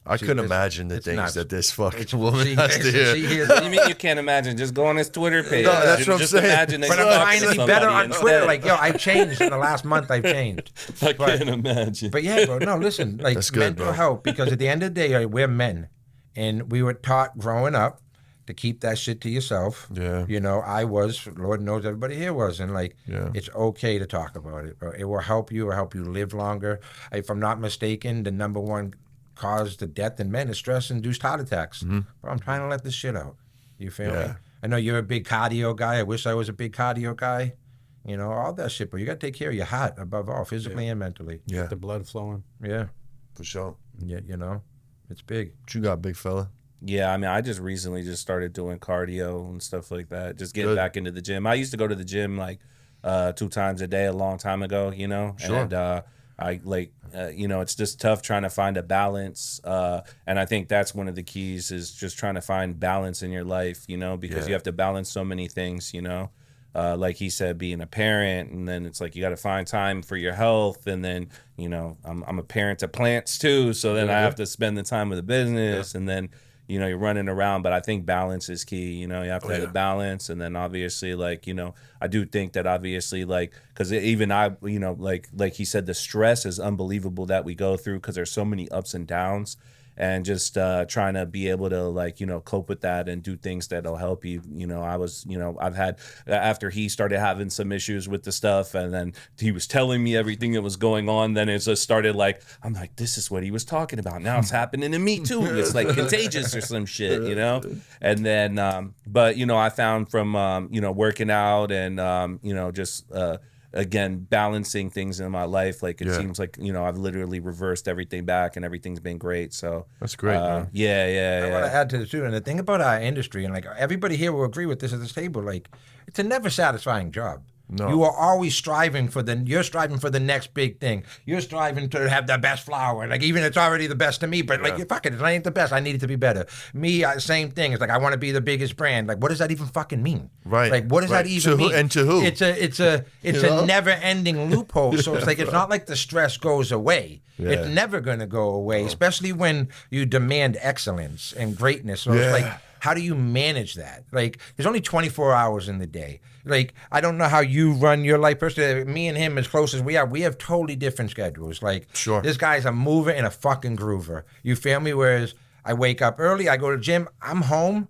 I couldn't imagine the things nuts. that this fucking woman has to hear. You mean you can't imagine? Just go on his Twitter page. No, that's what I'm just saying. Imagine that But you I'm talk trying to be somebody better on instead. Twitter. Like, yo, I've changed in the last month. I've changed. I can't imagine. But yeah, bro, no, listen, like, That's good, mental bro. health, because at the end of the day, like, we're men. And we were taught growing up to keep that shit to yourself. Yeah. You know, I was, Lord knows everybody here was. And like, Yeah. it's okay to talk about it, bro. It will help you. It will help you live longer. If I'm not mistaken, the number one cause to death in men is stress-induced heart attacks. Bro, I'm trying to let this shit out. You feel me? I know you're a big cardio guy. I wish I was a big cardio guy. You know, all that shit, but you got to take care of your heart above all, physically and mentally. Yeah. The blood flowing. Yeah. For sure. Yeah, you know, it's big. What you got, big fella? Yeah, I mean, I just recently just started doing cardio and stuff like that. Just getting back into the gym. I used to go to the gym like 2 times a day a long time ago, you know? Sure. And I like, you know, it's just tough trying to find a balance. And I think that's one of the keys is just trying to find balance in your life, you know, because you have to balance so many things, you know? Like he said, being a parent, and then it's like you got to find time for your health, and then you know I'm a parent to plants too, so then I have to spend the time with the business, and then you know you're running around. But I think balance is key. You know, you have to have a balance, and then obviously, like you know, I do think that obviously, like because even I, you know, like he said, the stress is unbelievable that we go through because there's so many ups and downs. And just trying to be able to like, you know, cope with that and do things that'll help you. You know, I was, you know, I've had, after he started having some issues with the stuff and then he was telling me everything that was going on, then it just started like, I'm like, this is what he was talking about. Now it's happening to me too. It's like contagious or some shit, you know? And then, but, you know, I found from, you know, working out and, you know, just, again, balancing things in my life, like it seems like, you know, I've literally reversed everything back and everything's been great. So that's great. Man. I want to add to this too. And the thing about our industry, and like everybody here will agree with this at this table, like it's a never satisfying job. No. You are always striving for you're striving for the next big thing. You're striving to have the best flower. Like even it's already the best to me, but like fuck it ain't the best. I need it to be better. Me, same thing. It's like I want to be the biggest brand. Like what does that even fucking mean? Right. Like what does that even mean? And to who? It's a never-ending loophole. So it's like it's not like the stress goes away. Yeah. It's never gonna go away, especially when you demand excellence and greatness. So it's like, how do you manage that? Like, there's only 24 hours in the day. Like, I don't know how you run your life personally. Me and him, as close as we have totally different schedules. Like, this guy's a mover and a fucking groover. You feel me? Whereas I wake up early, I go to the gym, I'm home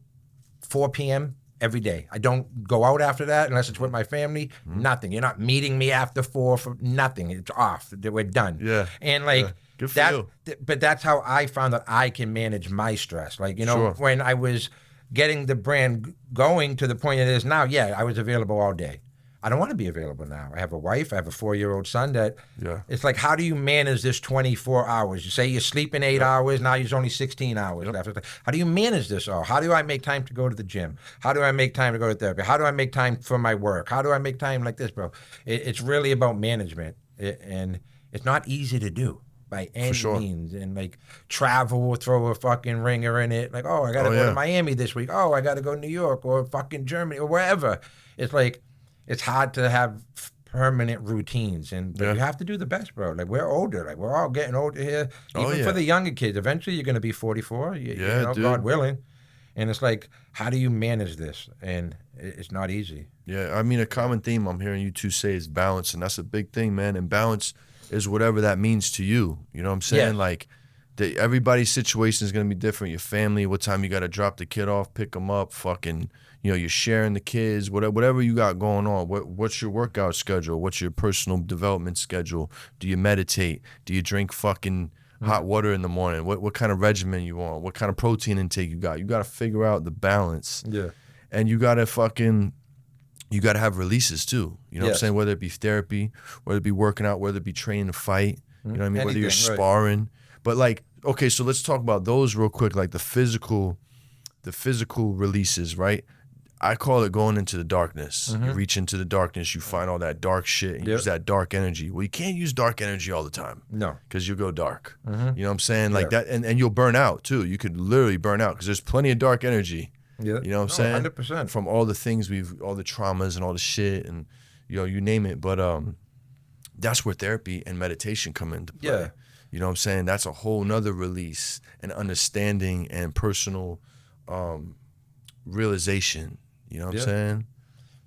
4 p.m. every day. I don't go out after that unless it's with my family. Nothing. You're not meeting me after 4 for nothing. It's off. We're done. Yeah. And like, Good for you. But that's how I found that I can manage my stress. Like, you know, when I was getting the brand going to the point it is now, I was available all day. I don't want to be available now. I have a wife. I have a 4-year-old son that Yeah. it's like, how do you manage this 24 hours? You say you're sleeping 8 hours. Now there's only 16 hours left. It's like, how do you manage this all? How do I make time to go to the gym? How do I make time to go to therapy? How do I make time for my work? How do I make time like this, bro? It's really about management. And it's not easy to do by any means. And like travel, throw a fucking ringer in it. Like, oh, I got to go to Miami this week. Oh, I got to go to New York or fucking Germany or wherever. It's like, it's hard to have permanent routines, and you have to do the best, bro. Like, we're older. Like, we're all getting older here. Even for the younger kids, eventually you're going to be 44, you know, God willing. And it's like, how do you manage this? And it's not easy. Yeah, I mean, a common theme I'm hearing you two say is balance, and that's a big thing, man. And balance is whatever that means to you. You know what I'm saying? Like, everybody's situation is going to be different. Your family, what time you got to drop the kid off, pick them up, fucking, you know, you're sharing the kids, whatever you got going on. What's your workout schedule? What's your personal development schedule? Do you meditate? Do you drink fucking hot water in the morning? What kind of regimen you want? What kind of protein intake you got? You got to figure out the balance. Yeah. And you got to have releases too. You know what I'm saying? Whether it be therapy, whether it be working out, whether it be training to fight, you know what I mean? Whether you're sparring. But like, okay, so let's talk about those real quick, like the physical releases, right? I call it going into the darkness. You reach into the darkness, you find all that dark shit, and use that dark energy. Well, you can't use dark energy all the time. No. Because you'll go dark. You know what I'm saying? Like that, and you'll burn out too. You could literally burn out because there's plenty of dark energy. Yeah. You know what I'm saying? 100%. From all the things all the traumas and all the shit and, you know, you name it. But that's where therapy and meditation come into play. Yeah. You know what I'm saying? That's a whole nother release and understanding and personal realization. You know what I'm saying?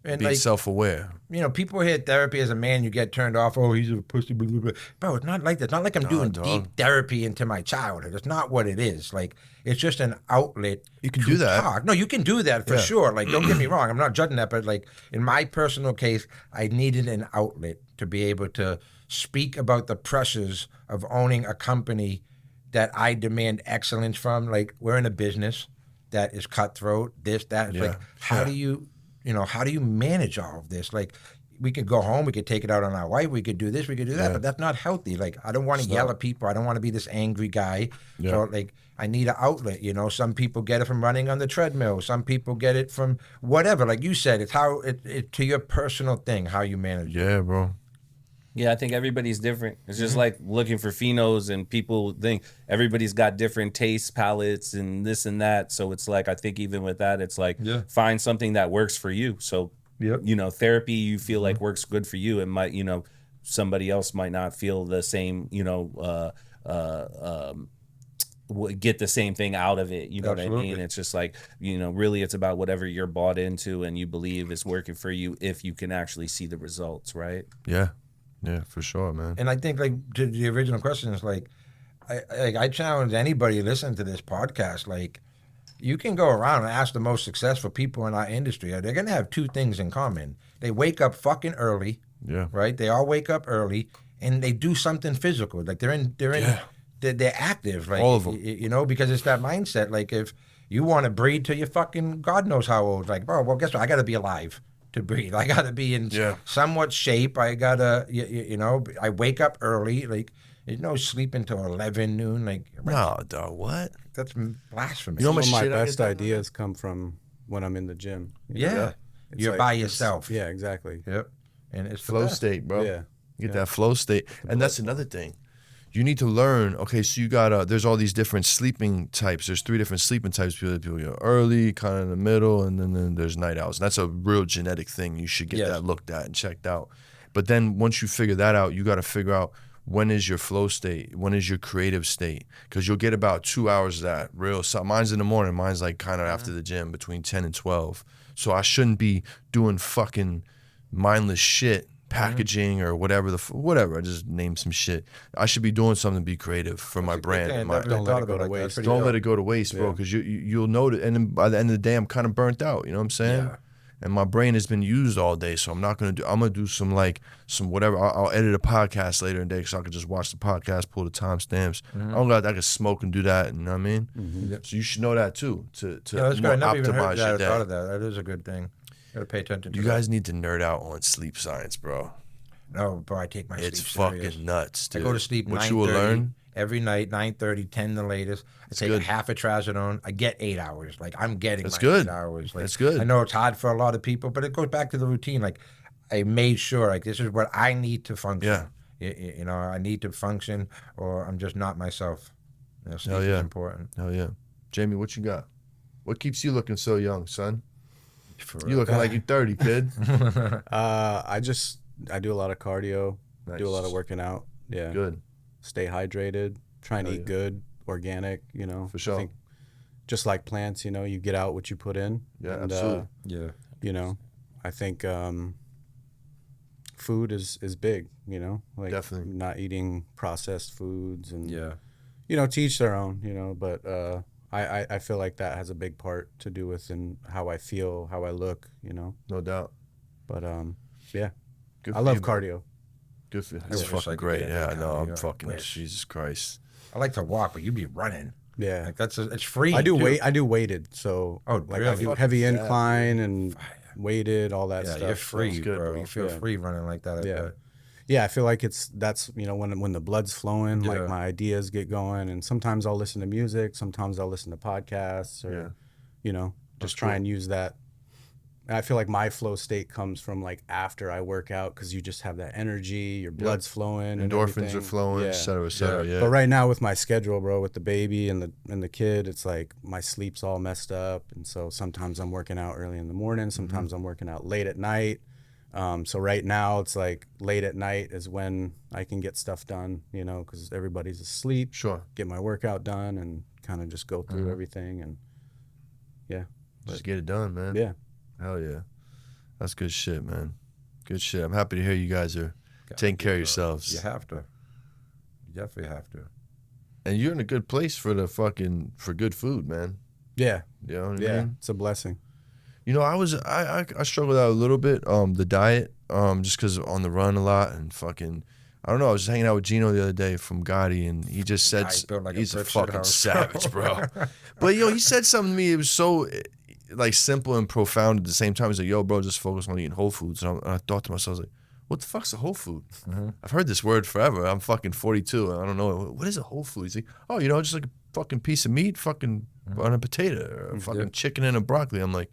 And be like, self-aware. You know, people hear therapy as a man, you get turned off. Oh, he's a pussy. Blah, blah, blah. Bro, it's not like that. It's not like I'm doing deep therapy into my childhood. It's not what it is. Like, it's just an outlet. You can do that. Talk. No, you can do that for sure. Like, don't get me wrong. I'm not judging that. But, like, in my personal case, I needed an outlet to be able to speak about the pressures of owning a company that I demand excellence from. Like, we're in a business that is cutthroat, this, that. It's like, how do you manage all of this? Like, we could go home, we could take it out on our wife, we could do this, we could do that, but that's not healthy. Like, I don't want to yell at people. I don't want to be this angry guy. So, like, I need an outlet, you know? Some people get it from running on the treadmill. Some people get it from whatever. Like you said, it's how, it to your personal thing, how you manage it. Yeah, bro. Yeah, I think everybody's different. It's just like looking for phenos, and people think everybody's got different taste palettes and this and that. So it's like, I think even with that, it's like find something that works for you. So, you know, therapy you feel like works good for you. It might, you know, somebody else might not feel the same, you know, get the same thing out of it. You know what I mean? It's just like, you know, really it's about whatever you're bought into and you believe is working for you if you can actually see the results, right? Yeah. Yeah, for sure, man. And I think, like, to the original question is, like, I challenge anybody listening to this podcast, like, you can go around and ask the most successful people in our industry. They're going to have two things in common. They wake up fucking early, right? They all wake up early, and they do something physical. Like, they're active. Like, all of them. You know, because it's that mindset. Like, if you want to breed till you're fucking God knows how old, like, bro, well, guess what? I got to be alive to breathe. I got to be in somewhat shape. I got to, you know, I wake up early. Like, there's no sleep until 11 noon. Like, no, dog, what? That's blasphemy. You know, some of my best ideas come from when I'm in the gym. You're like, by yourself. Yeah, exactly. Yep. And it's flow state, bro. Yeah. You get that flow state. And that's another thing. You need to learn, okay, so you got, there's all these different sleeping types. There's 3 different sleeping types. People go early, kind of in the middle, and then there's night owls. And that's a real genetic thing. You should get that looked at and checked out. But then once you figure that out, you got to figure out when is your flow state, when is your creative state. Because you'll get about 2 hours of that real. So mine's in the morning. Mine's like kind of after the gym between 10 and 12. So I shouldn't be doing fucking mindless shit. Packaging or whatever whatever. I just named some shit. I should be doing something to be creative for my brand. Don't let it go to waste. Don't let it go to waste, bro. Because you'll notice. And then by the end of the day, I'm kind of burnt out. You know what I'm saying? Yeah. And my brain has been used all day, so I'm gonna do some whatever. I'll edit a podcast later in the day, so I can just watch the podcast, pull the timestamps. I can smoke and do that. You know what I mean? So you should know that too. To that's good. I never even heard optimize that. your I day. thought of that. That is a good thing. Gotta pay attention to You that. guys need to nerd out on sleep science, bro. No, bro, I take my It's sleep fucking serious. nuts, dude. I go to sleep What you will 9:30 learn. every night, 9:30, 10 the latest. I take good. a half a trazodone. I get 8 hours. Like, I'm getting That's my good. 8 hours. Like, That's good. I know it's hard for a lot of people, but it goes back to the routine. Like, I made sure, like, this is what I need to function. Yeah. You know, I need to function or I'm just not myself. You know, sleep yeah. is important. Hell yeah. Jamie, what you got? What keeps you looking so young, son? For You looking like you're 30, kid. I do a lot of cardio, Nice. do a lot of working out. Yeah. Good. Stay hydrated, try and Hell eat yeah. good, organic, you know. For sure. I think just like plants, you know, you get out what you put in. Yeah, and, absolutely. Yeah. You know, I think food is big, you know, like Definitely. not eating processed foods and, Yeah. you know, to each their own, you know, but I feel like that has a big part to do with in how I feel, how I look, you know, No doubt. but yeah, Good I for love you, man. cardio. Good for you. I It's wish I fucking could great. get Yeah, I that know. I'm cardio. fucking, Wish. Jesus Christ. I like to walk, but you'd be running. Yeah. Like, it's free. I do too. I do weighted, so Oh, like really? I do heavy Fucking incline and weighted, all that Yeah, stuff. you're so- free, good, bro. bro. You feel Yeah. free running like that. I Yeah. bet. Yeah, I feel like that's you know when the blood's flowing, Yeah. like my ideas get going, and sometimes I'll listen to music, sometimes I'll listen to podcasts, or Yeah. you know, That's just try cool. and use that. And I feel like my flow state comes from like after I work out because you just have that energy, your blood's flowing, and Endorphins everything. are flowing, Yeah. et cetera, et cetera. Yeah. But right now with my schedule, bro, with the baby and the kid, it's like my sleep's all messed up, and so sometimes I'm working out early in the morning, sometimes I'm working out late at night. So right now it's like late at night is when I can get stuff done, you know, because everybody's asleep. Sure. Get my workout done and kind of just go through everything, and yeah, Just get it done, man. yeah. Hell yeah. That's good shit, man. Good shit. I'm happy to hear you guys are taking care of yourselves. You have to. You definitely have to. And you're in a good place for good food, man. Yeah, You know what I yeah, mean? it's a blessing. You know, I struggled out a little bit, the diet, just because on the run a lot and fucking, I don't know. I was just hanging out with Gino the other day from Gotti, and he just said Guy built like a he's a brick fucking shithouse. savage, bro. But yo, he said something to me. It was so like simple and profound at the same time. He's like, "Yo, bro, just focus on eating whole foods." And I thought to myself, I was like, "What the fuck's a whole food?" I've heard this word forever. I'm fucking 42. And I don't know what is a whole food. He's like, "Oh, you know, just like a fucking piece of meat, fucking on a potato, or a fucking chicken and a broccoli." I'm like,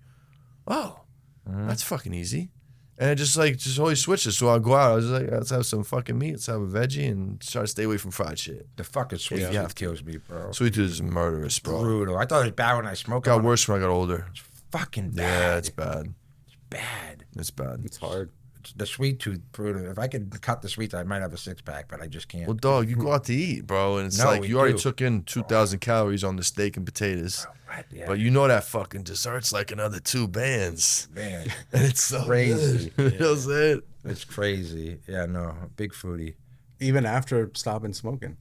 "Oh, that's fucking easy." And it just always switches. So I'll go out. I was like, let's have some fucking meat. Let's have a veggie and try to stay away from fried shit. The fucking sweet Yeah. tooth kills me, bro. Sweet tooth is murderous, bro. Brutal. I thought it was bad when I smoked. Got worse when I got older. Fucking bad. Yeah, it's bad. bad. It's bad. It's hard. The sweet tooth, brutal. If I could cut the sweets, I might have a 6-pack, but I just can't. Well, dog, you go out to eat, bro, and it's No, like we you already do. took in 2,000 calories on the steak and potatoes. Right, yeah. But you know that fucking dessert's like another 2 bands. Man, And it's so Crazy. good. You know what I'm saying? it's crazy. Yeah, no, big foodie. Even after stopping smoking.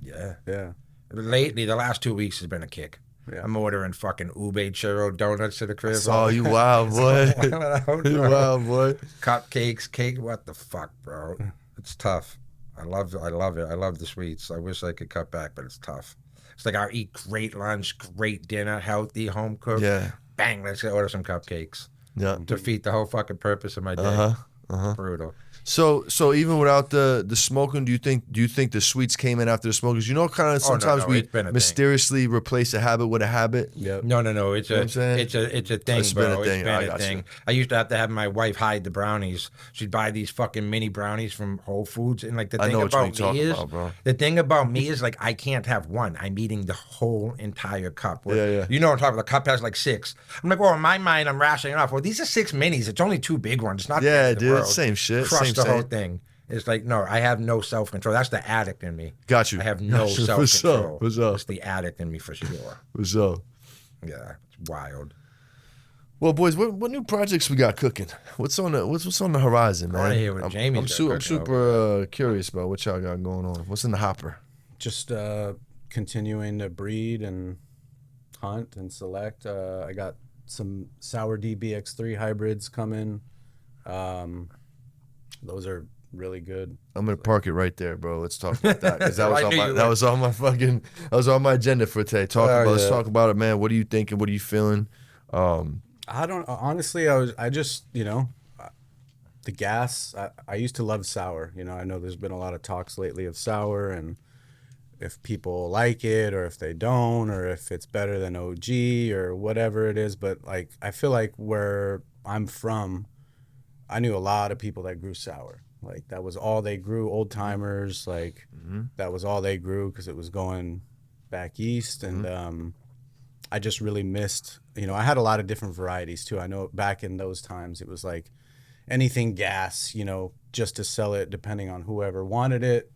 Yeah. Yeah. Lately, the last 2 weeks has been a kick. Yeah. I'm ordering fucking ube churro donuts to the crib. Oh, you wild boy. You wild boy. Cupcakes, cake. What the fuck, bro? It's tough. I love it. I love the sweets. I wish I could cut back, but it's tough. It's like I'll eat great lunch, great dinner, healthy, home cooked. Yeah. Bang, let's go order some cupcakes. Yeah. Defeat the whole fucking purpose of my day. Uh-huh. Brutal. So even without the smoking, do you think the sweets came in after the smoking? 'Cause you know, kind of sometimes no, we it's been a thing. mysteriously replace a habit with a habit. Yep. No. It's know what I'm a saying? it's a thing, It's been bro. a thing. It's I been a got you. thing. I used to have to have my wife hide the brownies. She'd buy these fucking mini brownies from Whole Foods, and like the I thing know what you're about me talking is, about, bro. the thing about me is like I can't have one. I'm eating the whole entire cup. Yeah. You know what I'm talking about? The cup has like 6. I'm like, well, in my mind, I'm rationing off. Well, these are 6 minis. It's only 2 big ones. It's not the Yeah, end of the dude. world. Same shit. Crush Same. the whole thing. It's like, no, I have no self-control. That's the addict in me. Got you. I have no Got you. self-control. For sure. It's the addict in me for sure. So, Yeah, it's wild. well, boys, what new projects we got cooking? What's on the horizon, man? wanna hear what Jamie's got I'm cooking super curious about what y'all got going on. What's in the hopper? Just continuing to breed and hunt and select. I got some Sour D BX3 hybrids coming. Those are really good. I'm gonna park it right there, bro. Let's talk about that because that was I on knew my you that would. was on my fucking that was on my agenda for today. Let's talk about it, man. What are you thinking? What are you feeling? I don't honestly. I just the gas. I used to love sour. I know there's been a lot of talks lately of sour and if people like it or if they don't or if it's better than OG or whatever it is. But like I feel like where I'm from, I knew a lot of people that grew sour. Like that was all they grew. Old timers, like that was all they grew because it was going back east. And I just really missed. I had a lot of different varieties too. I know back in those times it was like anything gas, just to sell it depending on whoever wanted it.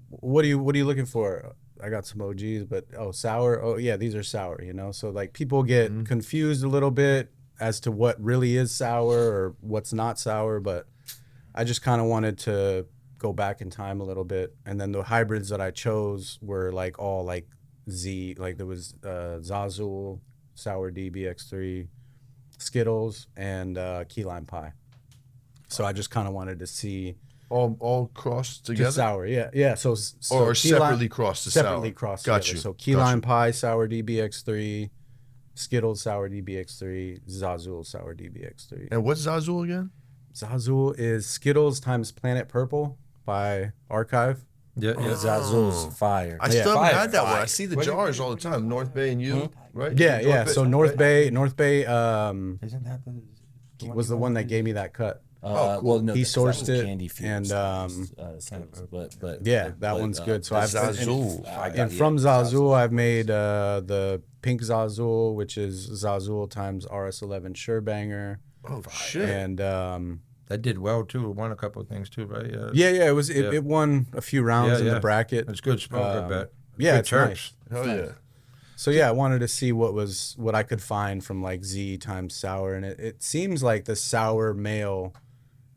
What are you looking for? I got some OGs, but sour. Oh yeah, these are sour, So like people get confused a little bit as to what really is sour or what's not sour, but I just kind of wanted to go back in time a little bit. And then the hybrids that I chose were like all like Z, like there was Zazul, Sour D, BX3, Skittles, and Key Lime Pie. So I just kind of wanted to see all crossed together. Just sour, yeah. So or separately crossed to separately sour. crossed. Got together. you. So Key Lime Pie, Sour D, BX3, Skittles, Sour D, BX3, Zazul, Sour D, BX3. And what's Zazul again? Zazul is Skittles times Planet Purple by Archive. Yeah. Zazul's fire. I still haven't had that one. I see the jars all the time. North Bay and you, right? Yeah. So North Bay, Isn't that was the one that gave me that cut. cool. Well, no, He that sourced was it, Candy and but yeah, that one's good. So I've Zazul. and from Zazul, I've made the pink Zazul, which is Zazul times RS11 Surebanger. Oh shit! And that did well too. It won a couple of things too, right? It won a few rounds in the bracket. It's good smoke, I bet. Yeah, Good it's terps. nice. Hell yeah! So yeah, I wanted to see what I could find from like Z times sour, and it seems like the sour male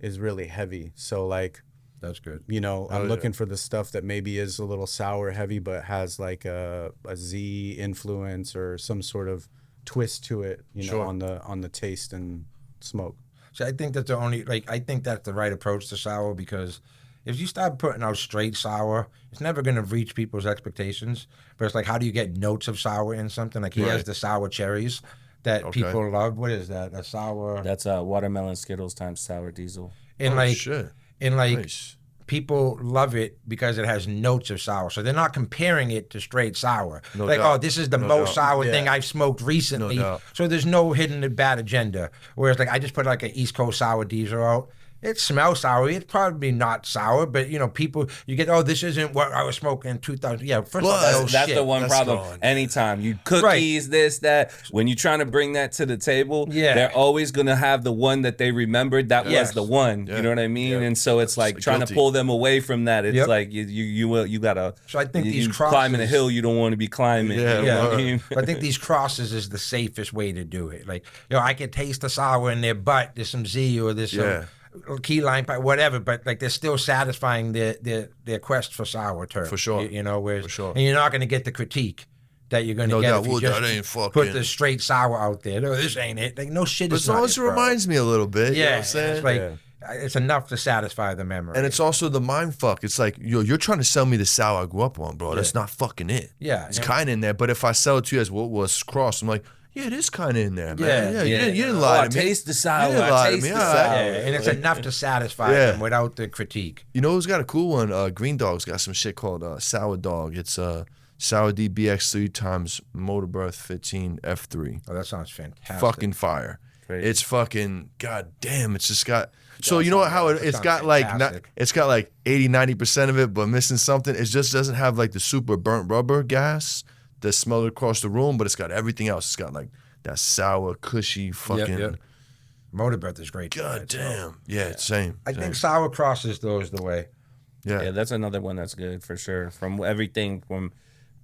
is really heavy. So like, That's good. I'm looking for the stuff that maybe is a little sour heavy, but has like a Z influence or some sort of twist to it, on the taste and smoke. So I think that's I think that's the right approach to sour, because if you start putting out straight sour, it's never going to reach people's expectations. But it's like, how do you get notes of sour in something? Like he has the sour cherries that people love. What is that? A sour? That's watermelon Skittles times sour diesel. And shit. Nice. People love it because it has notes of sour. So they're not comparing it to straight sour. No doubt. This is the most sour thing I've smoked recently. doubt. So there's no hidden bad agenda. Whereas like I just put like an East Coast sour diesel out. It smells sour. It's probably not sour, but people, you get, this isn't what I was smoking in 2000. Yeah, first of all, that's the one problem. gone. Anytime you cookies, this, that, when you're trying to bring that to the table, they're always gonna have the one that they remembered that was the one. You know what I mean? Yeah. And so it's like trying to pull them away from that. It's like you gotta. So I think you these crosses, climbing a hill you don't want to be climbing. Yeah, you know what I mean? I think these crosses is the safest way to do it. Like, I can taste the sour in there, but there's some Z or there's some key lime pie, whatever, but like they're still satisfying their quest for sour turf. For sure. Whereas, For sure. And you're not going to get the critique that you're going to get if you that just ain't fucking put the straight sour out there. No, this ain't it. Like, no shit. But it also reminds me a little bit. You know what I'm it's saying? like it's enough to satisfy the memory. And it's also the mind fuck. It's like, you're trying to sell me the sour I grew up on, bro. That's not fucking it. Yeah. It's kind of in there. But if I sell it to you as what was crossed, I'm like, yeah, it is kind of in there, man. Yeah. You didn't lie to me. Taste the sour. You didn't lie to Taste me. the All right. sour. and it's enough to satisfy them without the critique. You know who's got a cool one? Green Dog's got some shit called Sour Dog. It's Sour D BX3 times Motor Birth 15 F3. Oh, that sounds fantastic. Fucking fire. Great. It's fucking goddamn. It's just got. So you know how it's got fantastic. it's got like 80-90% of it, but missing something. It just doesn't have like the super burnt rubber gas that smelled across the room, but it's got everything else. It's got like that sour, cushy fucking. Motor Birth is great. God damn. Yeah, same. I think sour crosses though is the way. Yeah, that's another one that's good for sure. From everything from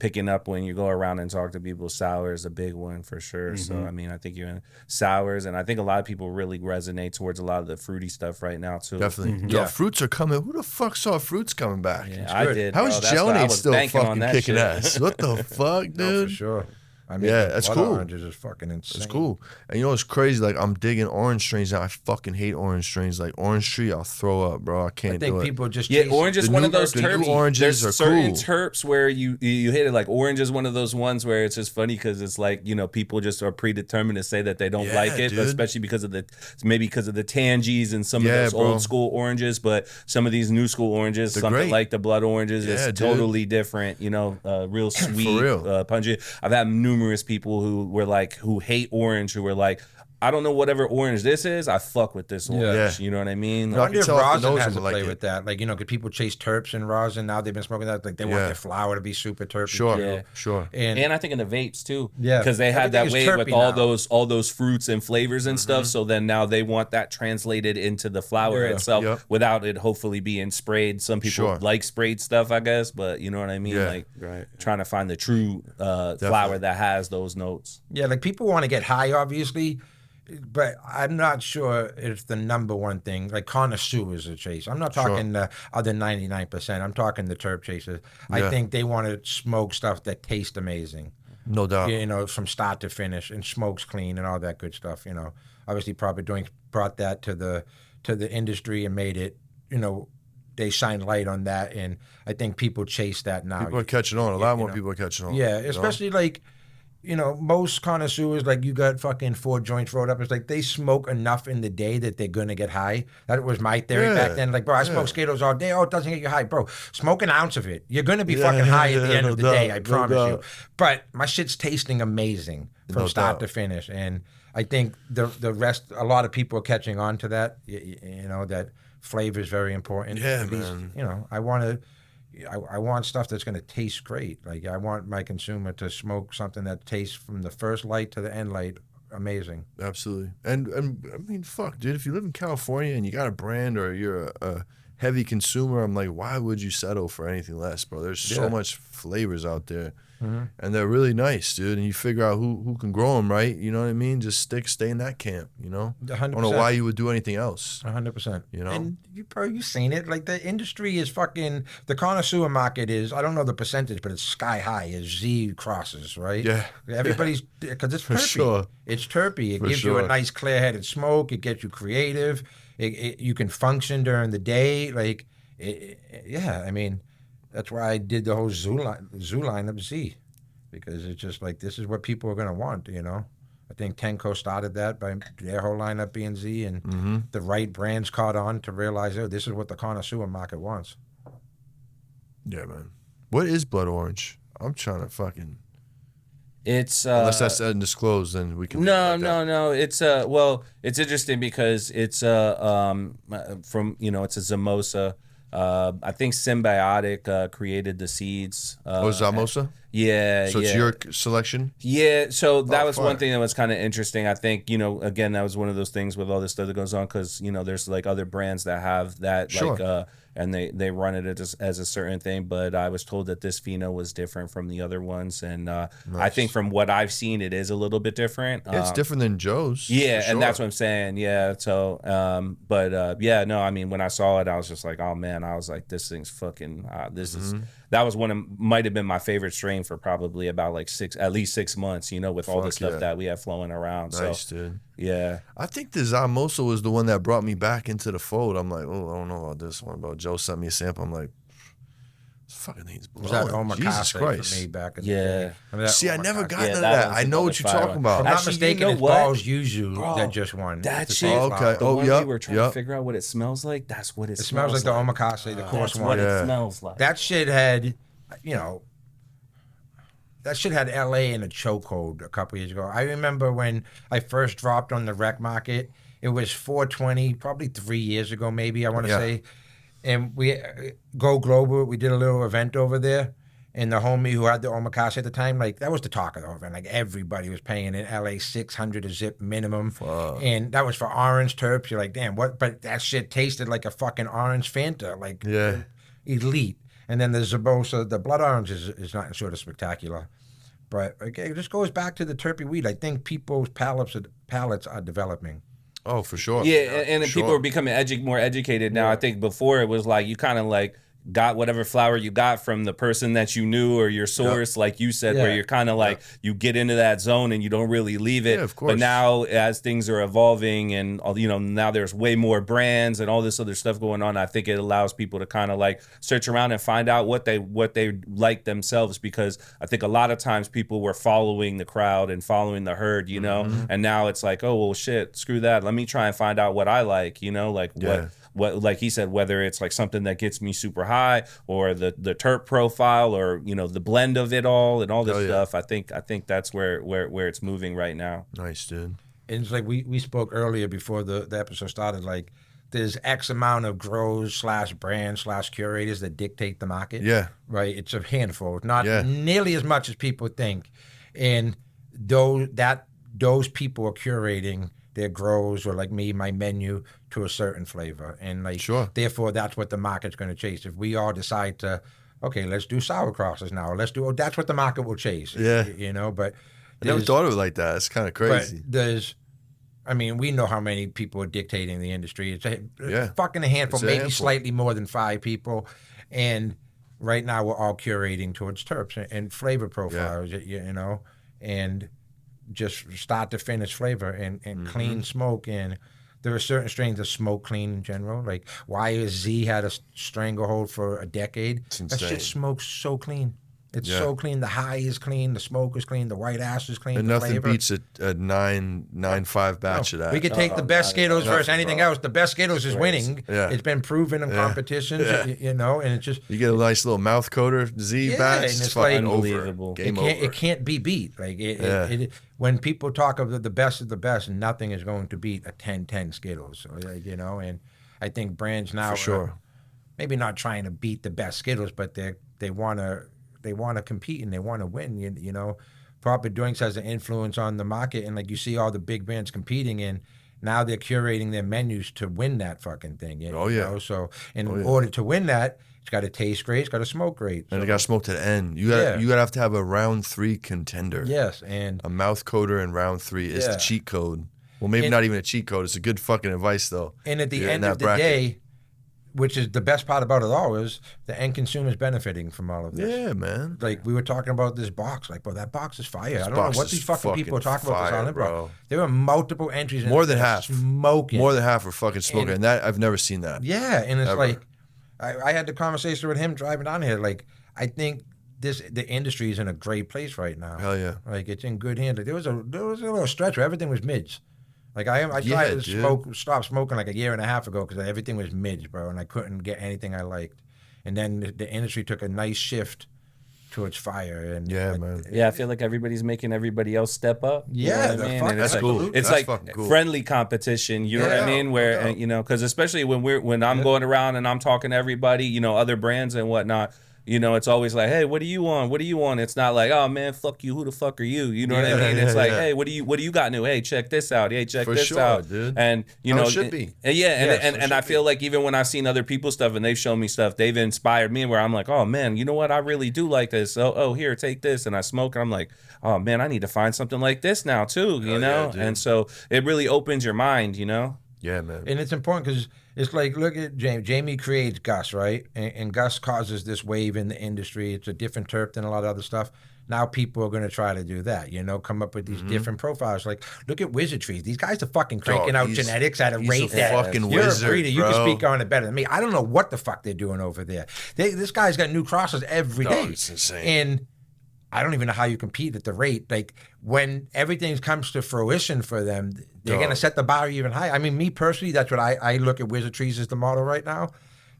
picking up when you go around and talk to people, sour is a big one for sure. So I mean, I think you're in sours, and I think a lot of people really resonate towards a lot of the fruity stuff right now too. Definitely. Yo, fruits are coming. Who the fuck saw fruits coming back? Yeah, I did. How bro. is That's why I Gelnade was still banking on fucking that kicking shit. ass? What the fuck, dude? No, for sure. I mean, Yeah, that's cool. Oranges is fucking insane. It's cool. And you know what's crazy? Like, I'm digging orange strains now. I fucking hate orange strains. Like, Orange Tree, I'll throw up, bro. I can't do it. I think people just orange is one of those terps. Oranges There's are certain cool. terps where you hit it. Like, orange is one of those ones where it's just funny because it's like, you know, people just are predetermined to say that they don't like it, especially because of the tangies and some of those old school oranges. But some of these new school oranges, something like the blood oranges, is totally different. You know, real sweet, pungent. I've had numerous people who hate orange, who were like, I don't know whatever orange this is, I fuck with this orange. You know what I mean? Like, I wonder if rosin has to play with that. Like, you know, because people chase terps in rosin. Now they've been smoking that. Like, they want their flower to be super terpy. Sure. And I think in the vapes too. Yeah. Because they had that way with all those fruits and flavors and stuff. So then now they want that translated into the flower itself without it hopefully being sprayed. Some people like sprayed stuff, I guess, but you know what I mean? Like trying to find the true flower that has those notes. Yeah, like people want to get high, obviously. But I'm not sure it's the number one thing. Like connoisseurs are chase. I'm not talking the other 99%. I'm talking the terp chasers. I think they want to smoke stuff that tastes amazing. No doubt. You know, from start to finish, and smokes clean and all that good stuff. You know, obviously, brought that to the industry and made it. You know, they shine light on that, and I think people chase that now. People are catching on. A lot more people are catching on. Yeah, especially like. You know, most connoisseurs, like you got fucking 4 joints rolled up. It's like they smoke enough in the day that they're going to get high. That was my theory back then. Like, bro, I smoke Skittles all day. Oh, it doesn't get you high. Bro, smoke an ounce of it. You're going to be fucking high at the end of the day, I promise you. But my shit's tasting amazing from start to finish. And I think the rest, a lot of people are catching on to that. You know, that flavor is very important. Yeah, man. You know, I want stuff that's going to taste great. Like, I want my consumer to smoke something that tastes from the first light to the end light amazing. Absolutely. And I mean, fuck, dude, if you live in California and you got a brand or you're a heavy consumer, I'm like, why would you settle for anything less, bro? There's so much flavors out there. And they're really nice, dude. And you figure out who can grow them, right? You know what I mean? Just stay in that camp, you know? 100%. I don't know why you would do anything else. 100%. You know? And you've seen it. Like, the industry is fucking, the connoisseur market is, I don't know the percentage, but it's sky high as Z crosses, right? Yeah. Everybody's, because it's terpy. Sure. It's terpy. It gives you a nice clear-headed smoke. It gets you creative. You can function during the day. Like, I mean, that's why I did the whole zoo lineup Z, because it's just like, this is what people are going to want, you know? I think Tenko started that by their whole lineup being Z, and the right brands caught on to realize, oh, this is what the connoisseur market wants. Yeah, man. What is blood orange? I'm trying to fucking... It's unless that's undisclosed, then we can. No. It's it's interesting because it's from it's a Zamosa. I think Symbiotic created the seeds. Zamosa? Yeah. So it's your selection? Yeah. So that was one thing that was kind of interesting. I think, again, that was one of those things with all this stuff that goes on, because, there's like other brands that have that, like, and they run it as a certain thing. But I was told that this Pheno was different from the other ones. And I think from what I've seen, it is a little bit different. It's different than Joe's. Yeah. And that's what I'm saying. Yeah. So, I mean, when I saw it, I was just like, oh man, I was like, this thing's fucking, that was might have been my favorite strain for probably about like at least 6 months, with all the stuff that we have flowing around. Nice, dude. Yeah. I think the Zamosa was the one that brought me back into the fold. I'm like, oh, I don't know about this one. But Joe sent me a sample. I'm like, this fucking thing's blowing. Was that Omakase Jesus Christ. For me back in the day? See, I never got into that. I know what you're talking about. If I'm not mistaken, it's Balls GUZ that just won. That shit. Okay. The one we were trying to figure out what it smells like. That's what it smells like. It smells like the Omakase, the coarse one. That's what it smells like. That shit had, that shit had LA in a chokehold a couple years ago. I remember when I first dropped on the rec market, it was 420, probably 3 years ago, maybe, I want to say. And we go global. We did a little event over there. And the homie who had the Omakase at the time, like, that was the talk of the event. Like, everybody was paying in LA $600 a zip minimum. Fuck. And that was for orange terps. You're like, damn, what? But that shit tasted like a fucking orange Fanta. Like, elite. And then the Zamosa, the blood orange is not sort of spectacular. But again, it just goes back to the terpy weed. I think people's palates are developing. Oh, for sure. Yeah, and people are becoming more educated now. I think before it was like, you kind of like, got whatever flower you got from the person that you knew or your source, like you said, where you're kind of like, you get into that zone and you don't really leave it. Yeah, of course. But now as things are evolving and, you know, now there's way more brands and all this other stuff going on, I think it allows people to kind of like search around and find out what they like themselves, because I think a lot of times people were following the crowd and following the herd, you know, and now it's like, oh, well, shit, screw that. Let me try and find out what I like, you know, like what, like he said, whether it's like something that gets me super high or the terp profile or, you know, the blend of it all and all this stuff. I think that's where it's moving right now. Nice, dude. And it's like we spoke earlier before the episode started, like there's X amount of grows / brands / curators that dictate the market. Yeah. Right. It's a handful, not nearly as much as people think. And those people are curating their grows, or like me, my menu to a certain flavor. And like, therefore that's what the market's going to chase. If we all decide to, okay, let's do sour crosses now. That's what the market will chase. Yeah. You know, but I never thought of it like that. It's kind of crazy. But we know how many people are dictating the industry. It's fucking a handful, maybe slightly more than 5 people. And right now we're all curating towards terps and flavor profiles, you know, and just start to finish flavor and clean smoke. And there are certain strains that smoke clean in general. Like YZ had a stranglehold for a decade. That shit smokes so clean. It's so clean. The high is clean. The smoke is clean. The white ash is clean. And the nothing flavor. beats a 9.5 batch of that. We could take the best Skittles versus anything else. The best Skittles is winning. Yeah. It's been proven in competitions, you know, and it's just... You get a nice little mouth coater Z batch, and it's fucking unbelievable. Over. Game It over. can't be beat. Like when people talk of the best of the best, nothing is going to beat a 10-10 Skittles. So, you know, and I think brands now are maybe not trying to beat the best Skittles, but they want to compete and they want to win. You know, proper drinks has an influence on the market, and like you see all the big brands competing, and now they're curating their menus to win that fucking thing. You know? So in order to win that, it's got to taste great, it's got to smoke great, and it got to smoke to the end. You got to have to have a round 3 contender. Yes, and a mouth coater in round 3 is the cheat code. Well, maybe not even a cheat code. It's a good fucking advice though. And at the end of the day, which is the best part about it all, is the end consumer is benefiting from all of this. Yeah, man. Like, we were talking about this box. Like, bro, that box is fire. I don't know what these fucking people are talking about this on, bro. There were multiple entries. More than half. Smoking. More than half were fucking smoking. And that, I've never seen that. Yeah, and it's like, I had the conversation with him driving down here. Like, I think the industry is in a great place right now. Hell yeah. Like, it's in good hands. Like, there was a little stretch where everything was mids. Like, I tried to stop smoking like a year and a half ago because everything was mids, bro, and I couldn't get anything I liked. And then the industry took a nice shift towards fire. And man. I feel like everybody's making everybody else step up. Yeah, you know what I mean? that's cool. It's that's like cool. friendly competition. You know what I mean? Where you know, because especially when I'm going around and I'm talking to everybody, you know, other brands and whatnot. You know, it's always like, hey, what do you want? What do you want? It's not like, oh man, fuck you. Who the fuck are you? You know what I mean? It's like, hey, what do you got new? Hey, check this out. Hey, check this out. Dude. And you know, it should be. And I feel like even when I've seen other people's stuff and they've shown me stuff, they've inspired me where I'm like, oh man, you know what? I really do like this. Oh, here, take this. And I smoke and I'm like, oh man, I need to find something like this now too. You know? And so it really opens your mind, you know? Yeah, man. And it's important because it's like, look at Jamie. Jamie creates GUZ, right? And GUZ causes this wave in the industry. It's a different terp than a lot of other stuff. Now people are going to try to do that, you know, come up with these different profiles. Like, look at Wizardry. These guys are fucking cranking out genetics at a rate that fucking you're wizard, a breeder. You bro. can speak on it better than me. I don't know what the fuck they're doing over there. This guy's got new crosses every day. It's insane. And I don't even know how you compete at the rate. Like, when everything comes to fruition for them, they're going to set the bar even higher. I mean, me personally, that's what I look at Wizardries as the model right now,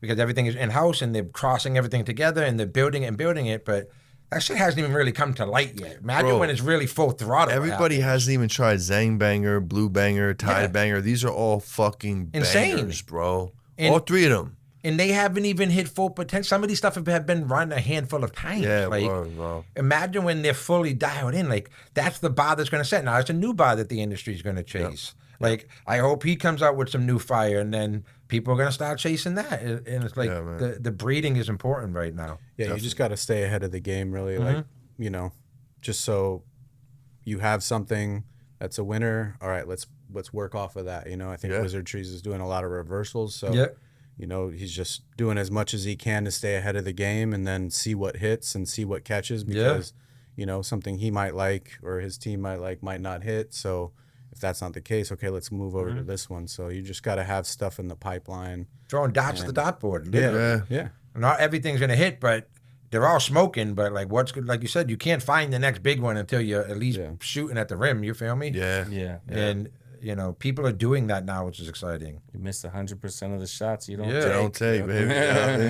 because everything is in-house and they're crossing everything together and they're building it and building it, but that shit hasn't even really come to light yet. Imagine when it's really full throttle. Everybody hasn't even tried Zang Banger, Blue Banger, Tide Banger. These are all fucking insane, bangers, bro. All 3 of them. And they haven't even hit full potential. Some of these stuff have been run a handful of times. Yeah, like, bro. Imagine when they're fully dialed in. Like, that's the bar that's going to set. Now, it's a new bar that the industry is going to chase. Yep. Like, I hope he comes out with some new fire, and then people are going to start chasing that. And it's like, the breeding is important right now. Yeah, you just got to stay ahead of the game, really. Like, you know, just so you have something that's a winner. All right, let's work off of that. You know, I think Wizard Trees is doing a lot of reversals. So, You know, he's just doing as much as he can to stay ahead of the game and then see what hits and see what catches because, you know, something he might like or his team might like might not hit. So if that's not the case, okay, let's move over to this one. So you just got to have stuff in the pipeline. Throwing dots at the dartboard. Yeah. Not everything's going to hit, but they're all smoking. But like what's good, like you said, you can't find the next big one until you're at least shooting at the rim. You feel me? Yeah. And, you know, people are doing that now, which is exciting. You missed 100% of the shots you don't They take. don't take, baby.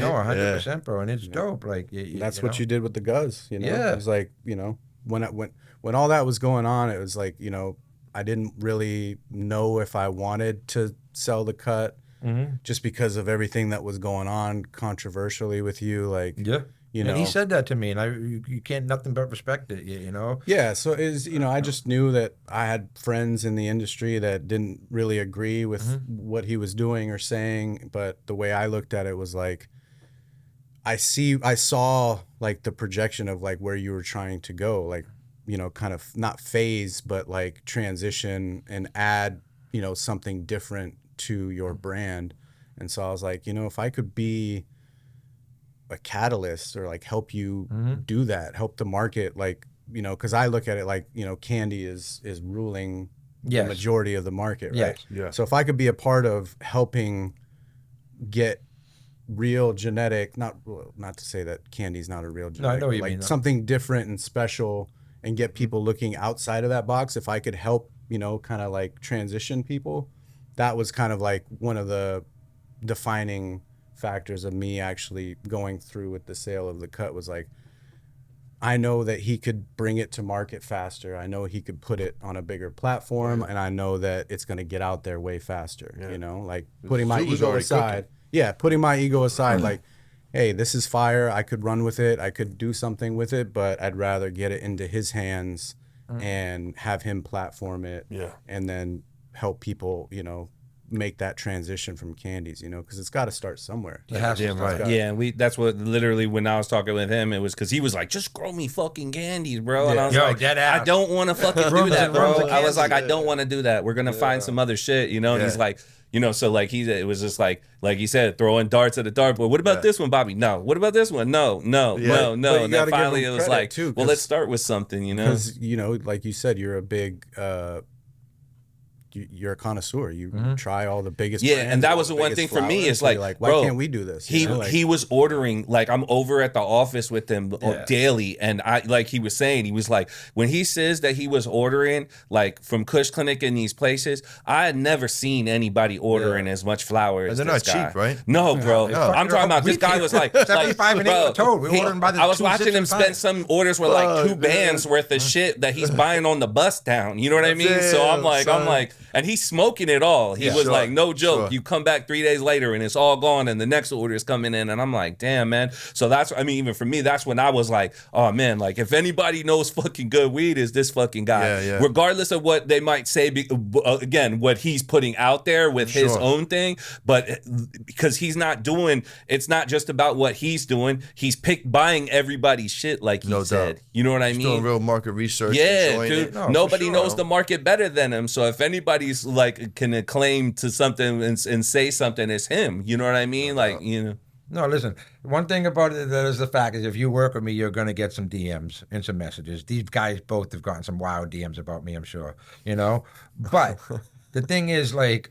No, 100%, bro. And it's dope. Like That's you what know? you did with the GUZ, you know? Yeah. It was like, you know, when all that was going on, it was like, you know, I didn't really know if I wanted to sell the cut just because of everything that was going on controversially with you. Like, you know, and he said that to me, and you can't nothing but respect it, you know? Yeah, so is you know, I just knew that I had friends in the industry that didn't really agree with what he was doing or saying, but the way I looked at it was like I saw like the projection of like where you were trying to go, like, you know, kind of not phase, but like transition and add, you know, something different to your brand. And so I was like, you know, if I could be a catalyst or like help you do that, help the market, like, you know, because I look at it like, you know, candy is ruling the majority of the market, right? Yeah. So if I could be a part of helping get real genetic, not to say that candy's not a real genetic, I know what you like mean, though. something different and special and get people looking outside of that box, if I could help, you know, kind of like transition people, that was kind of like one of the defining factors of me actually going through with the sale of the cut was like, I know that he could bring it to market faster. I know he could put it on a bigger platform, and I know that it's going to get out there way faster, you know, like putting my ego aside. Yeah, putting my ego aside, like, hey, this is fire. I could run with it. I could do something with it, but I'd rather get it into his hands and have him platform it and then help people, you know, make that transition from candies, you know, because it's got to start somewhere. Yeah, right. Yeah, and that's what literally when I was talking with him, it was because he was like, just grow me fucking candies, bro. And I was like, I don't want to fucking do that, bro. I was like, I don't want to do that. We're going to find some other shit, you know? And he's like, you know, so like it was just like he said, throwing darts at a dartboard. What about this one, Bobby? No. What about this one? No. And then finally it was like, too, well, let's start with something, you know? Because, you know, like you said, you're a big... you're a connoisseur. You try all the biggest brands, and that was the one thing for me. It's like, why bro, can't we do this? He was ordering, like, I'm over at the office with him daily, and I, like he was saying, he was like, when he says that he was ordering like from Kush Clinic in these places, I had never seen anybody ordering as much flour as they're not this guy. cheap, right? No, bro. I'm talking about this guy was like 75 and 8 total. We ordering by the I was 2, watching 6, him and spend 5. some orders with like 2 bands worth of shit that he's buying on the bus down. You know what I mean? So I'm like, and he's smoking it all. He was like, no joke. You come back 3 days later and it's all gone, and the next order is coming in, and I'm like, damn, man. So that's, I mean, even for me, that's when I was like, oh man, like if anybody knows fucking good weed, is this fucking guy. Regardless of what they might say, again, what he's putting out there with his own thing, but because he's not doing, it's not just about what he's doing. He's buying everybody's shit, like he said. You know what I mean? Doing real market research. Yeah, dude. Nobody knows the market better than him. So if anybody's like can claim to something and say something, it's him. You know what I mean? Like, you know. No, listen. One thing about it that is the fact is if you work with me, you're going to get some DMs and some messages. These guys both have gotten some wild DMs about me, I'm sure. You know? But the thing is, like,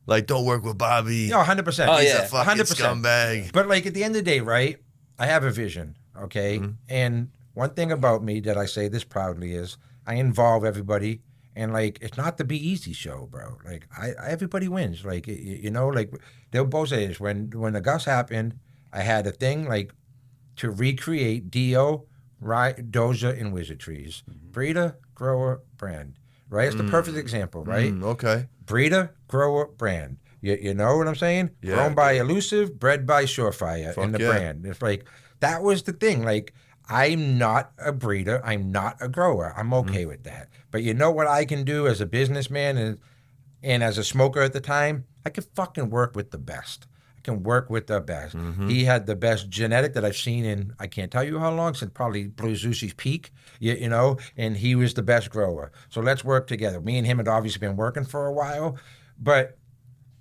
don't work with Bobby. No, 100%. Oh, he's a fucking scumbag. But, like, at the end of the day, right, I have a vision, okay? And one thing about me that I say this proudly is I involve everybody. And, like, it's not the B Eazy show, bro. Like, everybody wins. Like, you know, like, they'll both say this. When the GUZ happened, I had a thing, like, to recreate Dio, Doja, and Wizard Trees. Breeder, grower, brand. Right? It's the perfect example, right? Okay. Breeder, grower, brand. You know what I'm saying? Yeah. Grown by Elusive, bred by Surefire, and the brand. It's like, that was the thing. Like, I'm not a breeder. I'm not a grower. I'm okay with that. But you know what I can do as a businessman and as a smoker at the time? I can fucking work with the best. I can work with the best. He had the best genetic that I've seen in, I can't tell you how long, since probably Blue Zushi's peak, you know, and he was the best grower. So let's work together. Me and him had obviously been working for a while, but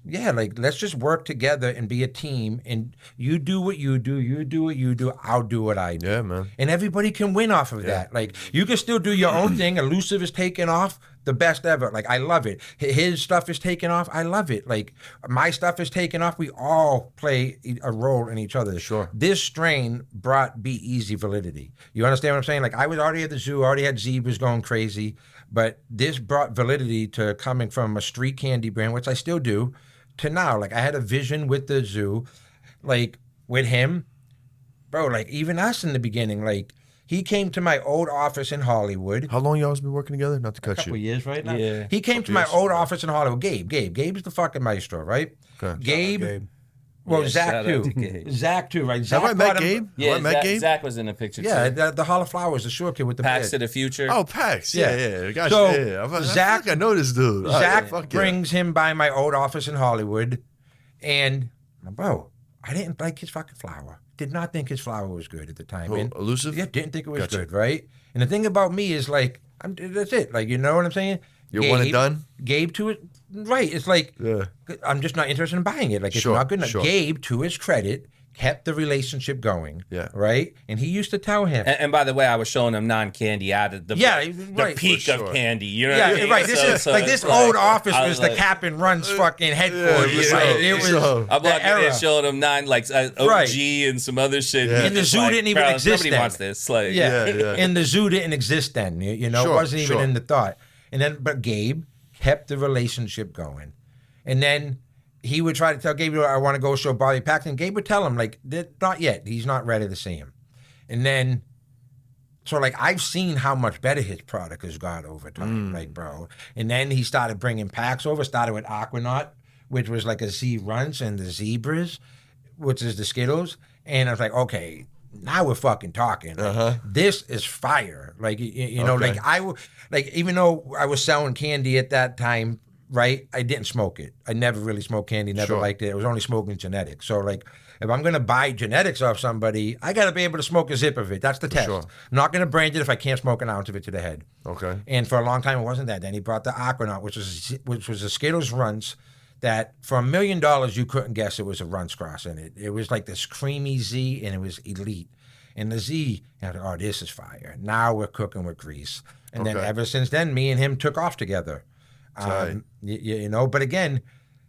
yeah, like let's just work together and be a team. And you do what you do, you do what you do, I'll do what I do. Yeah, man. And everybody can win off of that. Like you can still do your own thing. Elusive is taking off, the best ever. Like I love it. His stuff is taking off. I love it. Like my stuff is taking off. We all play a role in each other. Sure. This strain brought B Eazy validity. You understand what I'm saying? Like I was already at the zoo, already had zebras going crazy, but this brought validity to coming from a street candy brand, which I still do, to now. Like I had a vision with the zoo, like with him, bro, like even us in the beginning, like he came to my old office in Hollywood. How long y'all been working together? Not to cut A couple you. years, right? Now. Yeah. He came to my old office in Hollywood. Gabe's the fucking maestro, right? Okay. Gabe. Well, Yeah, Zach shout out too. to Gabe. Zach too, right? Have Zach I met brought him- Gabe? Yeah, Have I met Gabe? Zach was in the picture Yeah, too. the Hall of Flowers, the short kid with the Packs beard. to the Future. Oh, Pax. Yeah, Yeah. yeah. Gosh, So, yeah. I Zach- think I know this dude. All right, Zach fuck yeah. brings him by my old office in Hollywood, and bro, I didn't like his fucking flower. Did not think his flower was good at the time. Who, And- Elusive? Yeah, didn't think it was Gotcha. good, right? And the thing about me is like, that's it. Like, you know what I'm saying? You're one and done? Gabe to it, right? It's like, Yeah. I'm just not interested in buying it. Like, it's Sure, not good enough. sure. Gabe, to his credit, kept the relationship going. Yeah. Right? And he used to tell him, And by the way, I was showing him non-candy out of the right, peak for of sure. candy. You know yeah, what I mean? right. This is So like it's this old office I was the like- Cap and Runs fucking headquarters. Yeah, right? so- It was so- I'm the walking in era. and showing him OG Right. and some other shit. Yeah. He's And the just zoo like, didn't even "Bro, exist Nobody then." wants this. Like, Yeah. Yeah. And the zoo didn't exist then. You know, Sure, it wasn't even sure. in the thought. And then, but Gabe kept the relationship going. And then he would try to tell Gabe, I want to go show Bobby Paxton. Gabe would tell him, like, not yet. He's not ready to see him. And then, so like, I've seen how much better his product has got over time, like, bro. And then he started bringing packs over, started with Aquanaut, which was like a Z Runts, and the Zebras, which is the Skittles. And I was like, okay, now we're fucking talking. Like, this is fire. Like, you know, Okay. like even though I was selling candy at that time, right? I didn't smoke it. I never really smoked candy, never Sure. liked it. I was only smoking genetics. So like, if I'm going to buy genetics off somebody, I got to be able to smoke a zip of it. That's the test. sure. I'm not going to brand it if I can't smoke an ounce of it to the head. Okay. And for a long time, it wasn't that. Then he brought the Aquanaut, which was a Skittles Runts that for $1 million, you couldn't guess it was a Runts cross in it. It was like this creamy Z, and it was elite. And the Z, oh, this is fire. Now we're cooking with grease. And then Okay. ever since then, me and him took off together. Tight. You know, but again,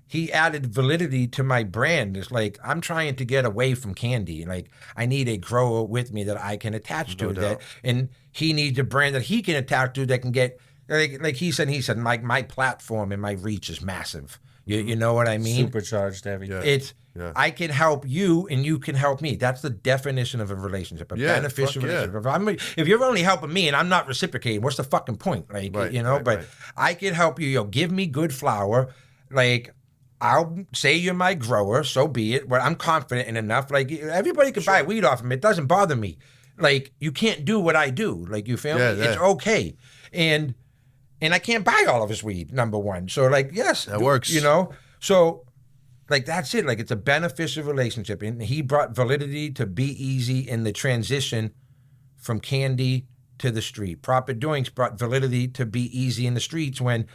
he added validity to my brand. It's like, I'm trying to get away from candy. Like, I need a grower with me that I can attach to. No That, doubt. and he needs a brand that he can attach to that can get, like he said, my platform and my reach is massive. You know what I mean? Supercharged everything. Yeah. It's, Yeah. I can help you and you can help me. That's the definition of a relationship, a Yeah, beneficial fuck yeah. relationship. If you're only helping me and I'm not reciprocating, what's the fucking point? Like, Right, you know, right, but right. I can help you. Give me good flour. Like, I'll say you're my grower, so be it. But I'm confident in enough. Like, everybody can buy weed off of me. It doesn't bother me. Like, you can't do what I do. Like, you feel Yeah, me? yeah. It's okay. And I can't buy all of his weed, number one. So, like, yes. That works. You know? So, like, that's it. Like, it's a beneficial relationship. And he brought validity to B Eazy in the transition from candy to the street. Proper Doings brought validity to B Eazy in the streets when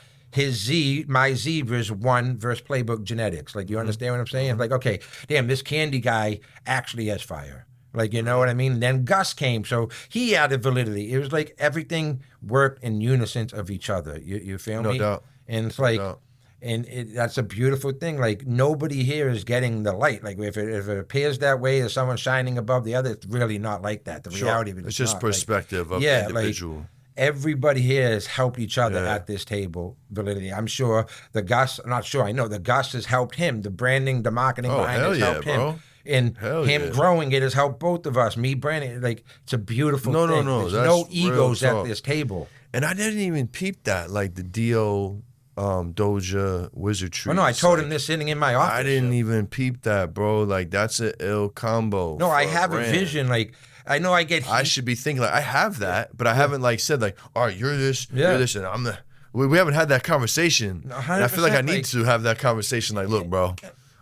my zebras won versus Playbook Genetics. Like, you understand what I'm saying? Like, okay, damn, this candy guy actually has fire. Like, you know what I mean? And then Gus came, so he added validity. It was like everything worked in unison of each other. You feel No me? doubt. And it's like, doubt. and that's a beautiful thing. Like, nobody here is getting the light. Like, if it appears that way, as someone shining above the other, it's really not like that. The reality of it is It's just not. perspective of yeah, the individual. Like, everybody here has helped each other Yeah. at this table. Validity. I'm sure the Gus. I'm not sure. I know the Gus has helped him. The branding, the marketing Oh, behind it hell has yeah, helped bro. him. And Hell him yeah. growing it has helped both of us. Me branding, like, it's a beautiful No, thing. no, There's that's no real egos at talk. this table. And I didn't even peep that, like the Dio Doja Wizardry. Oh, no, I told him this sitting in my office. I didn't even peep that, bro. Like, that's an ill combo. No, for I a have a brand. vision. Like, I know I get. I should be thinking like I have that, but I haven't like said like, all right, you're this, Yeah. you're this, and I'm the. We haven't had that conversation. No, And I feel like I 100%, need like- to have that conversation. Like, look, bro,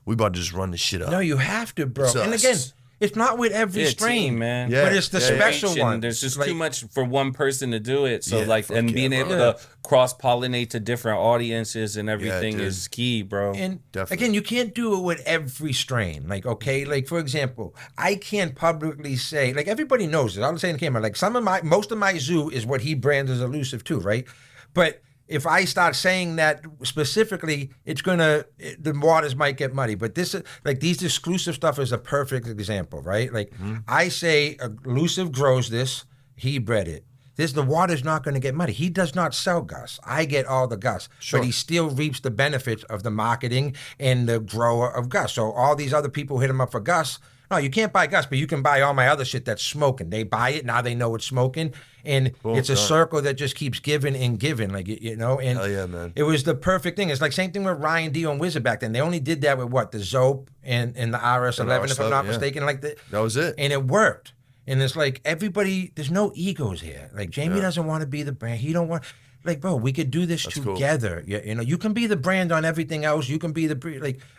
we about to just run this shit up. No, you have to, bro. It's And us. again, It's not with every strain, team, man. But it's the special one. There's just too much for one person to do it. So and being able to cross pollinate to different audiences and everything is key, bro. And again, you can't do it with every strain. Like, okay, like for example, I can't publicly say, like everybody knows this. I'll say in camera, like most of my zoo is what he brands as elusive too, right? But if I start saying that specifically, the waters might get muddy. But this, like these exclusive stuff is a perfect example, right? Like I say Elusive grows this, he bred it. The water's not going to get muddy. He does not sell GUZ. I get all the GUZ. Sure. But he still reaps the benefits of the marketing and the grower of GUZ. So all these other people hit him up for GUZ. No, you can't buy GUZ, but you can buy all my other shit that's smoking. They buy it, now they know it's smoking. And it's a circle that just keeps giving and giving, like, you know. And hell yeah, man. It was the perfect thing. It's like same thing with Ryan D on Wizard back then. They only did that with what? The Zope and the RS11, if I'm not mistaken. Like that was it. And it worked. And it's like everybody, there's no egos here. Like Jamie doesn't want to be the brand. He don't want, like, bro, we could do this together. Cool. You know, you can be the brand on everything else. You can be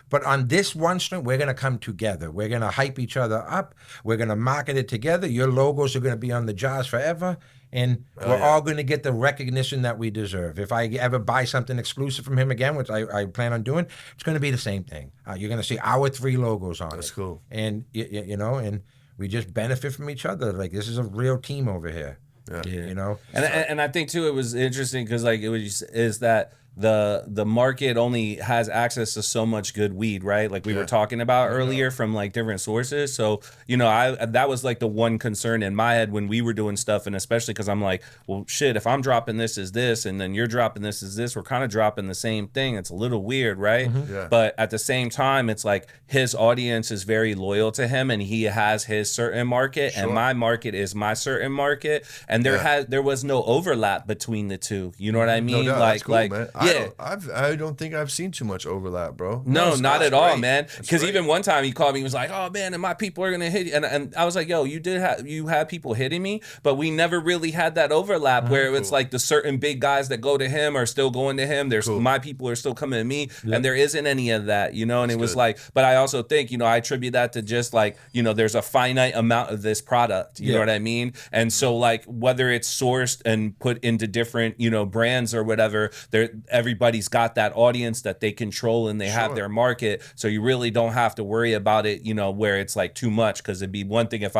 but on this one string, we're going to come together. We're going to hype each other up. We're going to market it together. Your logos are going to be on the jars forever. And we're all going to get the recognition that we deserve. If I ever buy something exclusive from him again, which I plan on doing, it's going to be the same thing. You're going to see our 3 logos on it. That's cool. And, you know, and we just benefit from each other. Like, this is a real team over here. Yeah. You know? And I think, too, it was interesting because, like, is that the market only has access to so much good weed, right? Like we were talking about earlier from like different sources. So, you know, that was like the one concern in my head when we were doing stuff, and especially because I'm like, well, shit, if I'm dropping this as this and then you're dropping this as this, we're kind of dropping the same thing. It's a little weird, right? But at the same time, it's like his audience is very loyal to him and he has his certain market and my market is my certain market. And there was no overlap between the two. You know what I mean? No, that's cool, man. Yeah, I don't think I've seen too much overlap, bro. No, not at all, man. Because even one time he called me, he was like, "Oh man, and my people are gonna hit you," and I was like, "Yo, you had people hitting me, but we never really had that overlap where it's like the certain big guys that go to him are still going to him. There's my people are still coming to me, and there isn't any of that, you know." And it was like, but I also think, you know, I attribute that to just like, you know, there's a finite amount of this product, you know what I mean? And so like whether it's sourced and put into different, you know, brands or whatever, everybody's got that audience that they control and they have their market. So you really don't have to worry about it, you know, where it's like too much. Cause it'd be one thing if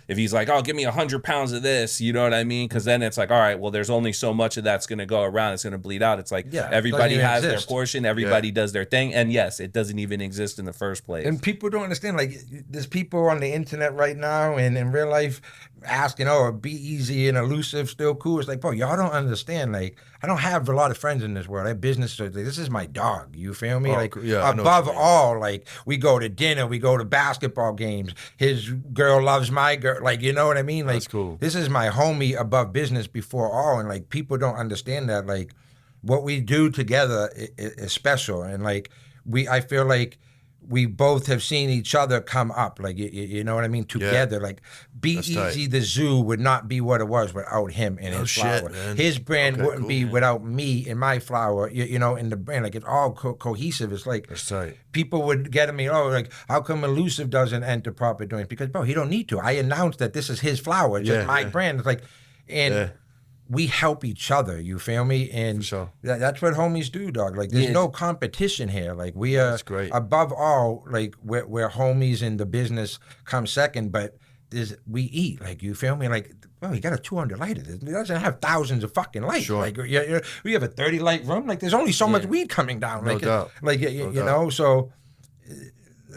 he's like, "Oh, give me 100 pounds of this," you know what I mean? Cause then it's like, all right, well, there's only so much of that's going to go around. It's going to bleed out. It's like everybody has their portion. Everybody does their thing. And yes, it doesn't even exist in the first place. And people don't understand, like there's people on the internet right now and in real life asking, "Oh, B Eazy and Elusive still cool?" It's like, bro, y'all don't understand. Like, I don't have a lot of friends in this world. I have business. So this is my dog. You feel me? Above all, like we go to dinner, we go to basketball games. His girl loves my girl. Like, you know what I mean? Like, that's cool. This is my homie above business before all. And like, people don't understand that. Like, what we do together is special. And like, I feel like we both have seen each other come up, like, you know what I mean, together. Like, B Eazy, the zoo would not be what it was without him and his flower. His brand wouldn't be without me and my flower, you know, and the brand. Like, it's all cohesive. It's like, people would get at me, "Oh, like, how come Elusive doesn't enter proper doing?" Because, bro, he don't need to. I announced that this is his flower. It's just my brand. It's like, we help each other, you feel me? And that's what homies do, dog. Like, there's no competition here. Like, we are, above all, like, we're homies and the business comes second, but we eat, like, you feel me? Like, well, you got a 200 lighter. It doesn't have thousands of fucking lights. Like, we have a 30 light room. Like, there's only so much weed coming down. Like, you know, so,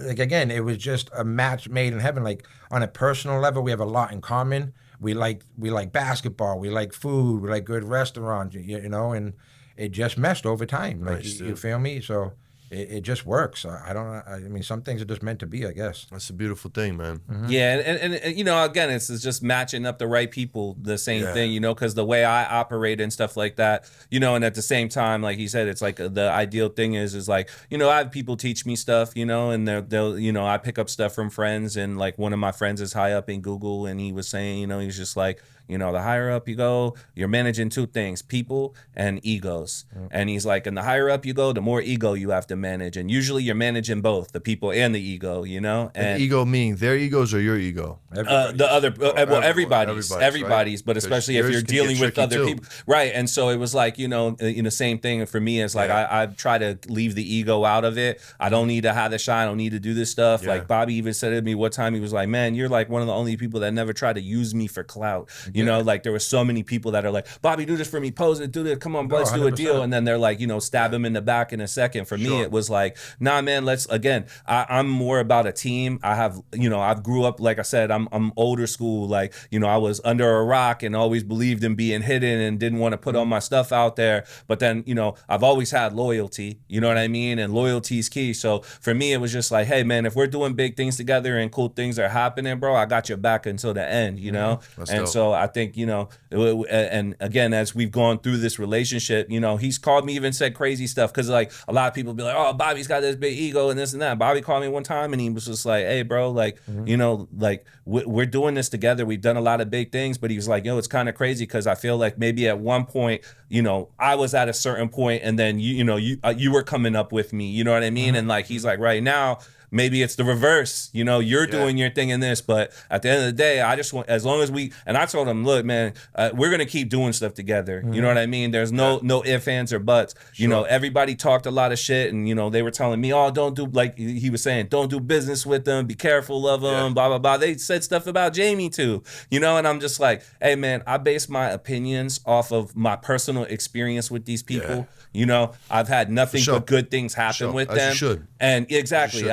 like, again, it was just a match made in heaven. Like, on a personal level, we have a lot in common. We like basketball. We like food. We like good restaurants. You know, and it just meshed over time. Like, you feel me? So it just works. I mean, some things are just meant to be, I guess. That's a beautiful thing, man. Yeah, and you know, again, it's just matching up the right people, the same thing, you know, because the way I operate and stuff like that, you know, and at the same time, like he said, it's like the ideal thing is like, you know, I have people teach me stuff, you know, and they'll, you know, I pick up stuff from friends, and like one of my friends is high up in Google, and he was saying, you know, he's just like, you know, the higher up you go, you're managing two things, people and egos. And he's like, and the higher up you go, the more ego you have to manage. And usually you're managing both, the people and the ego, you know? And ego meaning their egos or your ego? Everybody's, right? But especially if you're dealing with other people. Right. And so it was like, you know, same thing for me. It's like, I try to leave the ego out of it. I don't need to have the shine. I don't need to do this stuff. Like Bobby even said to me one time, he was like, man, you're like one of the only people that never tried to use me for clout. You know, like there were so many people that are like, Bobby, do this for me, pose it, do this, come on, let's do a deal. And then they're like, you know, stab him in the back in a second. For me, it was like, nah, man, I'm more about a team. I have, you know, I've grew up, like I said, I'm older school. Like, you know, I was under a rock and always believed in being hidden and didn't want to put all my stuff out there. But then, you know, I've always had loyalty, you know what I mean? And loyalty is key. So for me, it was just like, hey, man, if we're doing big things together and cool things are happening, bro, I got your back until the end, you know? And dope. So I think, you know, and again, as we've gone through this relationship, you know, he's called me, even said crazy stuff. Cause like a lot of people be like, oh, Bobby's got this big ego and this and that. Bobby called me one time and he was just like, hey, bro, like, you know, like we're doing this together. We've done a lot of big things, but he was like, yo, it's kind of crazy. Cause I feel like maybe at one point, you know, I was at a certain point and then you were coming up with me, you know what I mean? And like, he's like, right now, maybe it's the reverse, you know, you're doing your thing in this, but at the end of the day, I just want, as long as and I told him, look, man, we're going to keep doing stuff together. You know what I mean? There's no ifs, ands, or buts. You know, everybody talked a lot of shit and, you know, they were telling me, oh, don't do, like he was saying, don't do business with them, be careful of them, blah, blah, blah. They said stuff about Jamie too, you know, and I'm just like, hey, man, I base my opinions off of my personal experience with these people. You know, I've had nothing but good things happen with them. And exactly.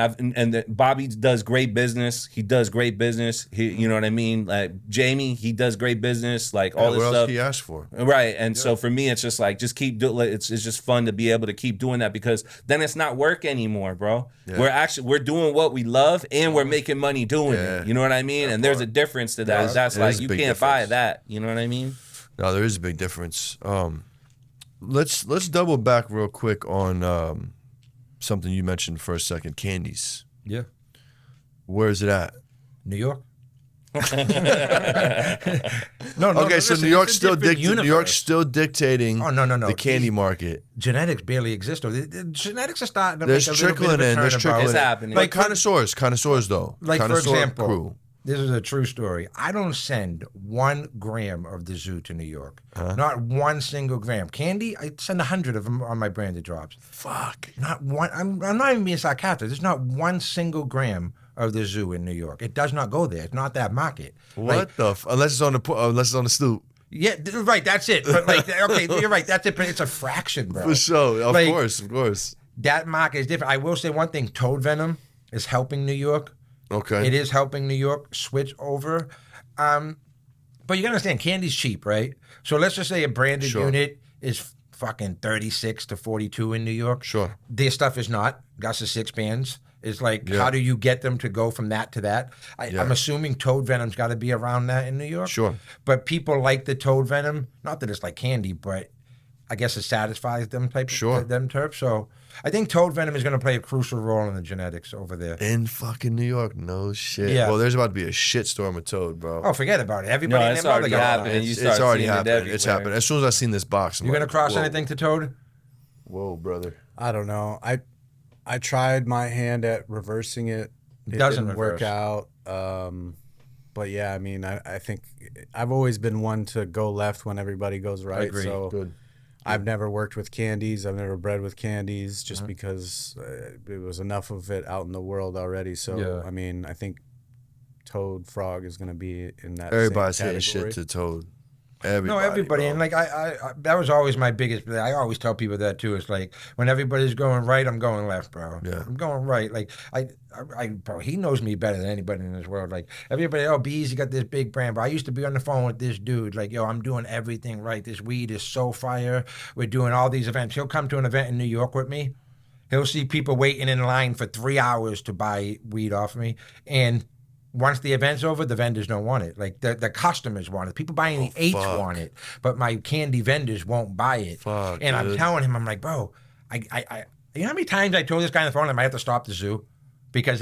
Bobby does great business. He does great business. You know what I mean? Like Jamie, he does great business. Like all this stuff. What else he asked for? Right. And so for me, it's just like, just keep doing. It's just fun to be able to keep doing that because then it's not work anymore, bro. We're doing what we love and we're making money doing it. You know what I mean? And there's a difference to that. That's like you can't buy that. You know what I mean? No, there is a big difference. Let's double back real quick on something you mentioned for a second. Candies. Yeah. Where is it at? New York. No. Okay, so New York's still dictating. Oh no. The candy market. Genetics barely exist. The genetics are starting to There's make a little bit of a There's trickling. It's happening. Like connoisseurs though. Like Connoisseur for example, crew. This is a true story. I don't send 1 gram of the zoo to New York. Not one single gram. Candy, I send 100 of them on my branded drops. Fuck. Not one. I'm not even being sarcastic. There's not one single gram of the zoo in New York. It does not go there. It's not that market. What unless it's on the stoop. Yeah, right. That's it. But like, okay, you're right. That's it. But it's a fraction, bro. For sure. Of course. That market is different. I will say one thing. Toad venom is helping New York. Okay. It is helping New York switch over. But you gotta understand, candy's cheap, right? So let's just say a branded unit is fucking 36 to 42 in New York. Sure. Their stuff is not. Got the 6 bands. It's like, how do you get them to go from that to that? I'm assuming toad venom's got to be around that in New York. Sure. But people like the toad venom. Not that it's like candy, but I guess it satisfies them them terps. So I think toad venom is going to play a crucial role in the genetics over there. In fucking New York, no shit. Yeah. Well, there's about to be a shitstorm of toad, bro. Oh, forget about it. Everybody it's already happening. It's already happening. It's happening. As soon as I seen this box, you going to cross anything to toad? Whoa, brother. I don't know. I tried my hand at reversing it. It didn't work out. But yeah, I mean, I think I've always been one to go left when everybody goes right. I agree. So Good. I've never worked with candies. I've never bred with candies just because it was enough of it out in the world already. So, I mean, I think toad frog is going to be in that Everybody's same hitting category. shit to toad. Everybody. Bro. And like I that was always my biggest. I always tell people that too. It's like when everybody's going right, I'm going left, bro. Yeah. I'm going right. Like bro, he knows me better than anybody in this world. Like everybody, B Eazy got this big brand, but I used to be on the phone with this dude. Like, yo, I'm doing everything right. This weed is so fire. We're doing all these events. He'll come to an event in New York with me. He'll see people waiting in line for 3 hours to buy weed off me, and once the event's over, the vendors don't want it. Like the customers want it. People buying the eights want it, but my candy vendors won't buy it. Fuck, and dude. I'm telling him, I'm like, bro, I you know how many times I told this guy on the phone I might have to stop the zoo because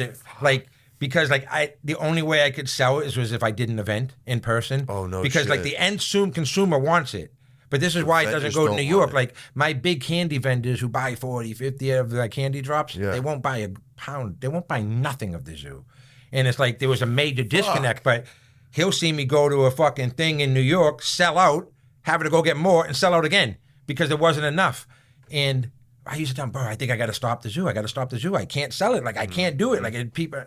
because like the only way I could sell it was if I did an event in person. Oh, no because shit. like the end consumer wants it. But this is why it doesn't vendors go to don't New York. want it. Like my big candy vendors who buy 40, 50 of the candy drops, Yeah. they won't buy a pound. They won't buy nothing of the zoo. And it's like there was a major disconnect. But he'll see me go to a fucking thing in New York, sell out, have to go get more, and sell out again because there wasn't enough. And I used to tell him, bro, I think I got to stop the zoo. I can't sell it. Like I can't do it. Like people,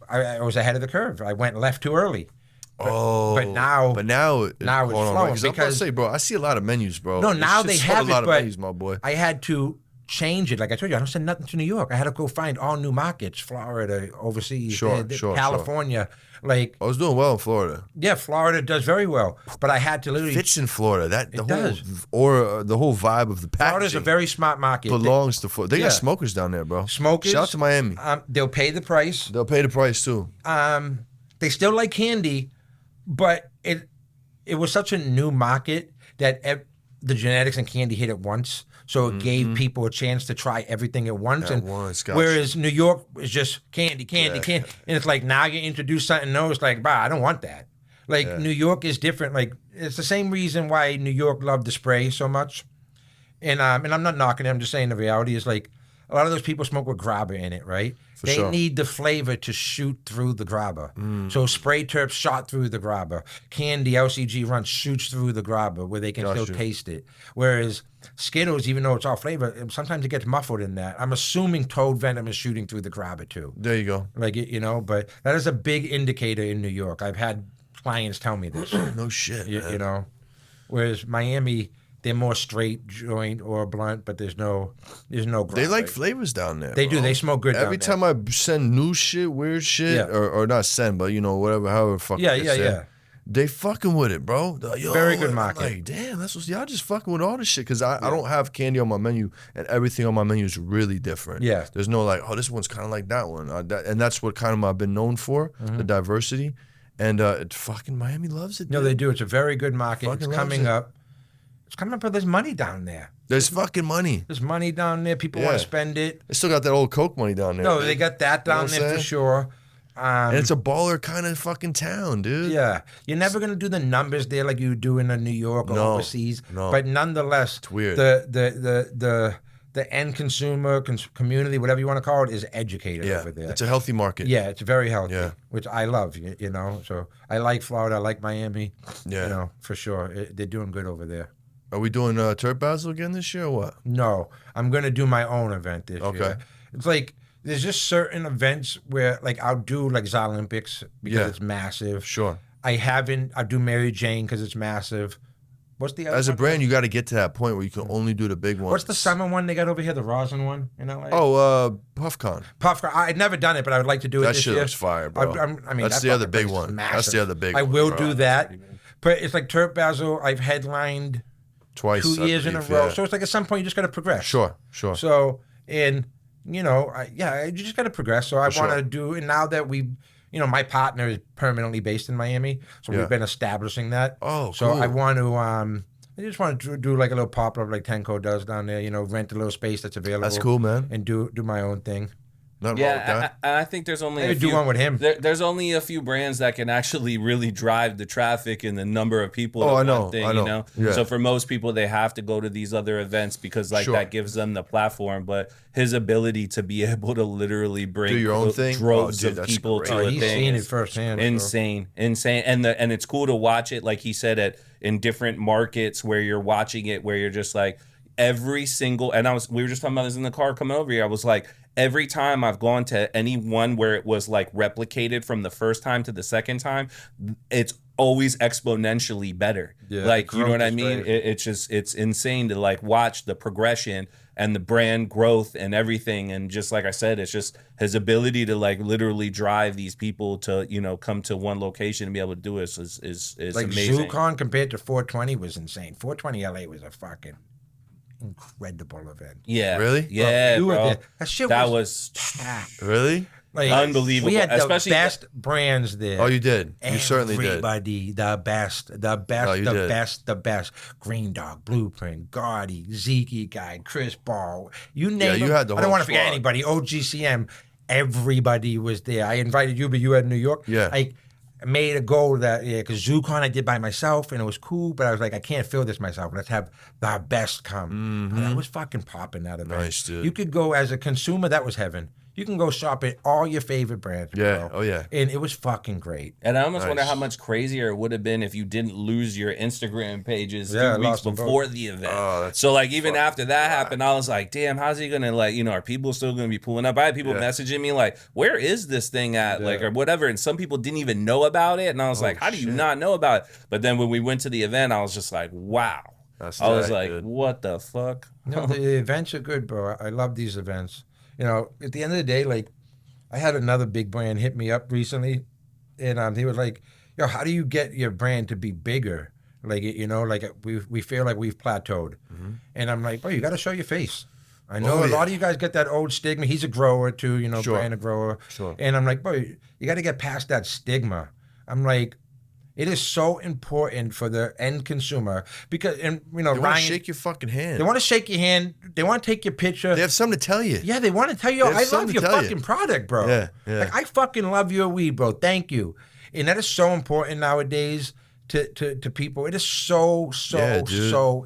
I was ahead of the curve. I went left too early. But now it's flowing because I'm about to because say, bro, I see a lot of menus, bro. no, It's now just they so have a lot it, of but menus, my boy. I had to change it. Like I told you, I don't send nothing to New York. I had to go find all new markets, Florida, overseas, Sure, California. Like I was doing well in Florida. yeah, Florida does very well, but I had to literally. Fits in Florida. The does. whole vibe of the packaging. Florida's a very smart market. belongs to Florida. They Yeah. got smokers down there, bro. Smokers. Shout out to Miami. They'll pay the price. They'll pay the price too. They still like candy, but it was such a new market that the genetics and candy hit at once. So it gave people a chance to try everything at once. Whereas New York is just candy. And it's like now you introduce something new, it's like, I don't want that. Like New York is different. Like it's the same reason why New York loved the spray so much. And I'm not knocking it, I'm just saying the reality is like a lot of those people smoke with grabber in it, right? They sure. need the flavor to shoot through the grabber. So spray terp shot through the grabber. Candy LCG run shoots through the grabber where they can still taste it. Whereas Skittles, even though it's all flavor, sometimes it gets muffled in that. I'm assuming Toad Venom is shooting through the grabber too. There you go. Like, but that is a big indicator in New York. I've had clients tell me this. No shit. You know, whereas Miami, they're more straight joint or blunt, but there's no grabber. They like flavors down there. They do. They smoke good Every down time I send new shit, weird shit, or not send, but whatever, however fucking Yeah. They fucking with it, bro. Like, Very good market. I'm like, damn, that's what y'all just fucking with all this shit because I don't have candy on my menu and everything on my menu is really different. Yeah. There's no like, this one's kind of like that one. And that's what kind of I've been known for, the diversity. And fucking Miami loves it. No, dude. they do. It's a very good market. Fucking It's loves coming it. up. It's coming up, but there's money down there. There's fucking money. There's money down there. People want to spend it. They still got that old Coke money down there. No, dude. they got that You know down what I'm there for saying? sure. And it's a baller kind of fucking town, dude. Yeah, you're never gonna do the numbers there like you do in New York or overseas. No. But nonetheless, It's weird. The end consumer community, whatever you want to call it, is educated over there. It's a healthy market. Yeah, it's very healthy, Yeah. which I love. You know, so I like Florida, I like Miami. Yeah. You know, for sure, they're doing good over there. Are we doing Turp Basil again this year or what? No, I'm gonna do my own event this year. It's like there's just certain events where like I'll do like Zolympics because it's massive. Sure. I'll do Mary Jane because it's massive. What's the other As a one? brand, you got to get to that point where you can only do the big ones. What's the summer one they got over here? The rosin one in LA? Oh, PuffCon. Puff. I'd never done it, but I would like to do it That this shit year. looks fire, bro. I mean, That's that the other fucking big place is one. That's massive. the other big I one, will bro. do that, but it's like Turp Basil. I've headlined Twice. 2 I years in a believe, row, yeah. so it's like at some point you just got to progress. Sure. So, and you just got to progress. So I want to do, and now that my partner is permanently based in Miami, so we've been establishing that. Oh, so cool. I want to, I just want to do like a little pop-up like Tenko does down there, rent a little space that's available. That's cool, man. And do my own thing. Nothing wrong with that. I think there's only Maybe do one with him. There's only a few brands that can actually really drive the traffic and the number of people. Oh, to I know, one thing, I know. Yeah. So for most people, they have to go to these other events because that gives them the platform. But his ability to be able to literally bring Do your own thing? droves Oh, dude, of that's people great. to a He's thing seen it is firsthand. insane, and it's cool to watch it. Like he said, in different markets where you're watching it, where you're just like every single. And we were just talking about this in the car coming over here. I was like, every time I've gone to any one where it was like replicated from the first time to the second time, it's always exponentially better. Yeah, like, you know what I growth is mean? great. It's insane to like watch the progression and the brand growth and everything. And just like I said, it's just his ability to like literally drive these people to, come to one location and be able to do it is Like amazing. ZooCon compared to 420 was insane. 420 LA was a fucking incredible event. Yeah. Really? Yeah, You were bro. there. That shit That was was packed. Really? Like, unbelievable. We had the Especially best brands there. Oh, you did. You certainly did. Everybody, the best, Oh, you did. the best. Green Dog, Blueprint, Gotti, Zeke Guy, Chris Ball. You name you them. had the I don't whole want to forget squad. anybody. OGCM. everybody was there. I invited you, but you were in New York. Yeah. I made a goal that, because ZooCon I did by myself, and it was cool, but I was like, I can't fill this myself. Let's have the best come. And I was fucking popping that event. Nice, dude. You could go as a consumer, that was heaven. You can go shop at all your favorite brands. Yeah. Bro. Oh, yeah. And it was fucking great. And I almost wonder how much crazier it would have been if you didn't lose your Instagram pages 2 weeks before the event. Oh, so like even after that happened, I was like, damn, how's he gonna like, are people still gonna be pulling up? I had people messaging me like, where is this thing at? Like, or whatever. And some people didn't even know about it. And I was like, how do you not know about it? But then when we went to the event, I was just like, wow. I was like, what the fuck? No, the events are good, bro. I love these events. At the end of the day, like, I had another big brand hit me up recently, and he was like, "Yo, how do you get your brand to be bigger? Like, we feel like we've plateaued." And I'm like, "Bro, you got to show your face." I know a lot of you guys get that old stigma. He's a grower too, brand a grower. Sure. And I'm like, "Bro, you got to get past that stigma." I'm like, it is so important for the end consumer because, they want to shake your fucking hand. They want to shake your hand. They want to take your picture. They have something to tell you. Yeah, they want to tell you, I love your fucking product, bro. Yeah. Like, I fucking love your weed, bro. Thank you. And that is so important nowadays to people. It is so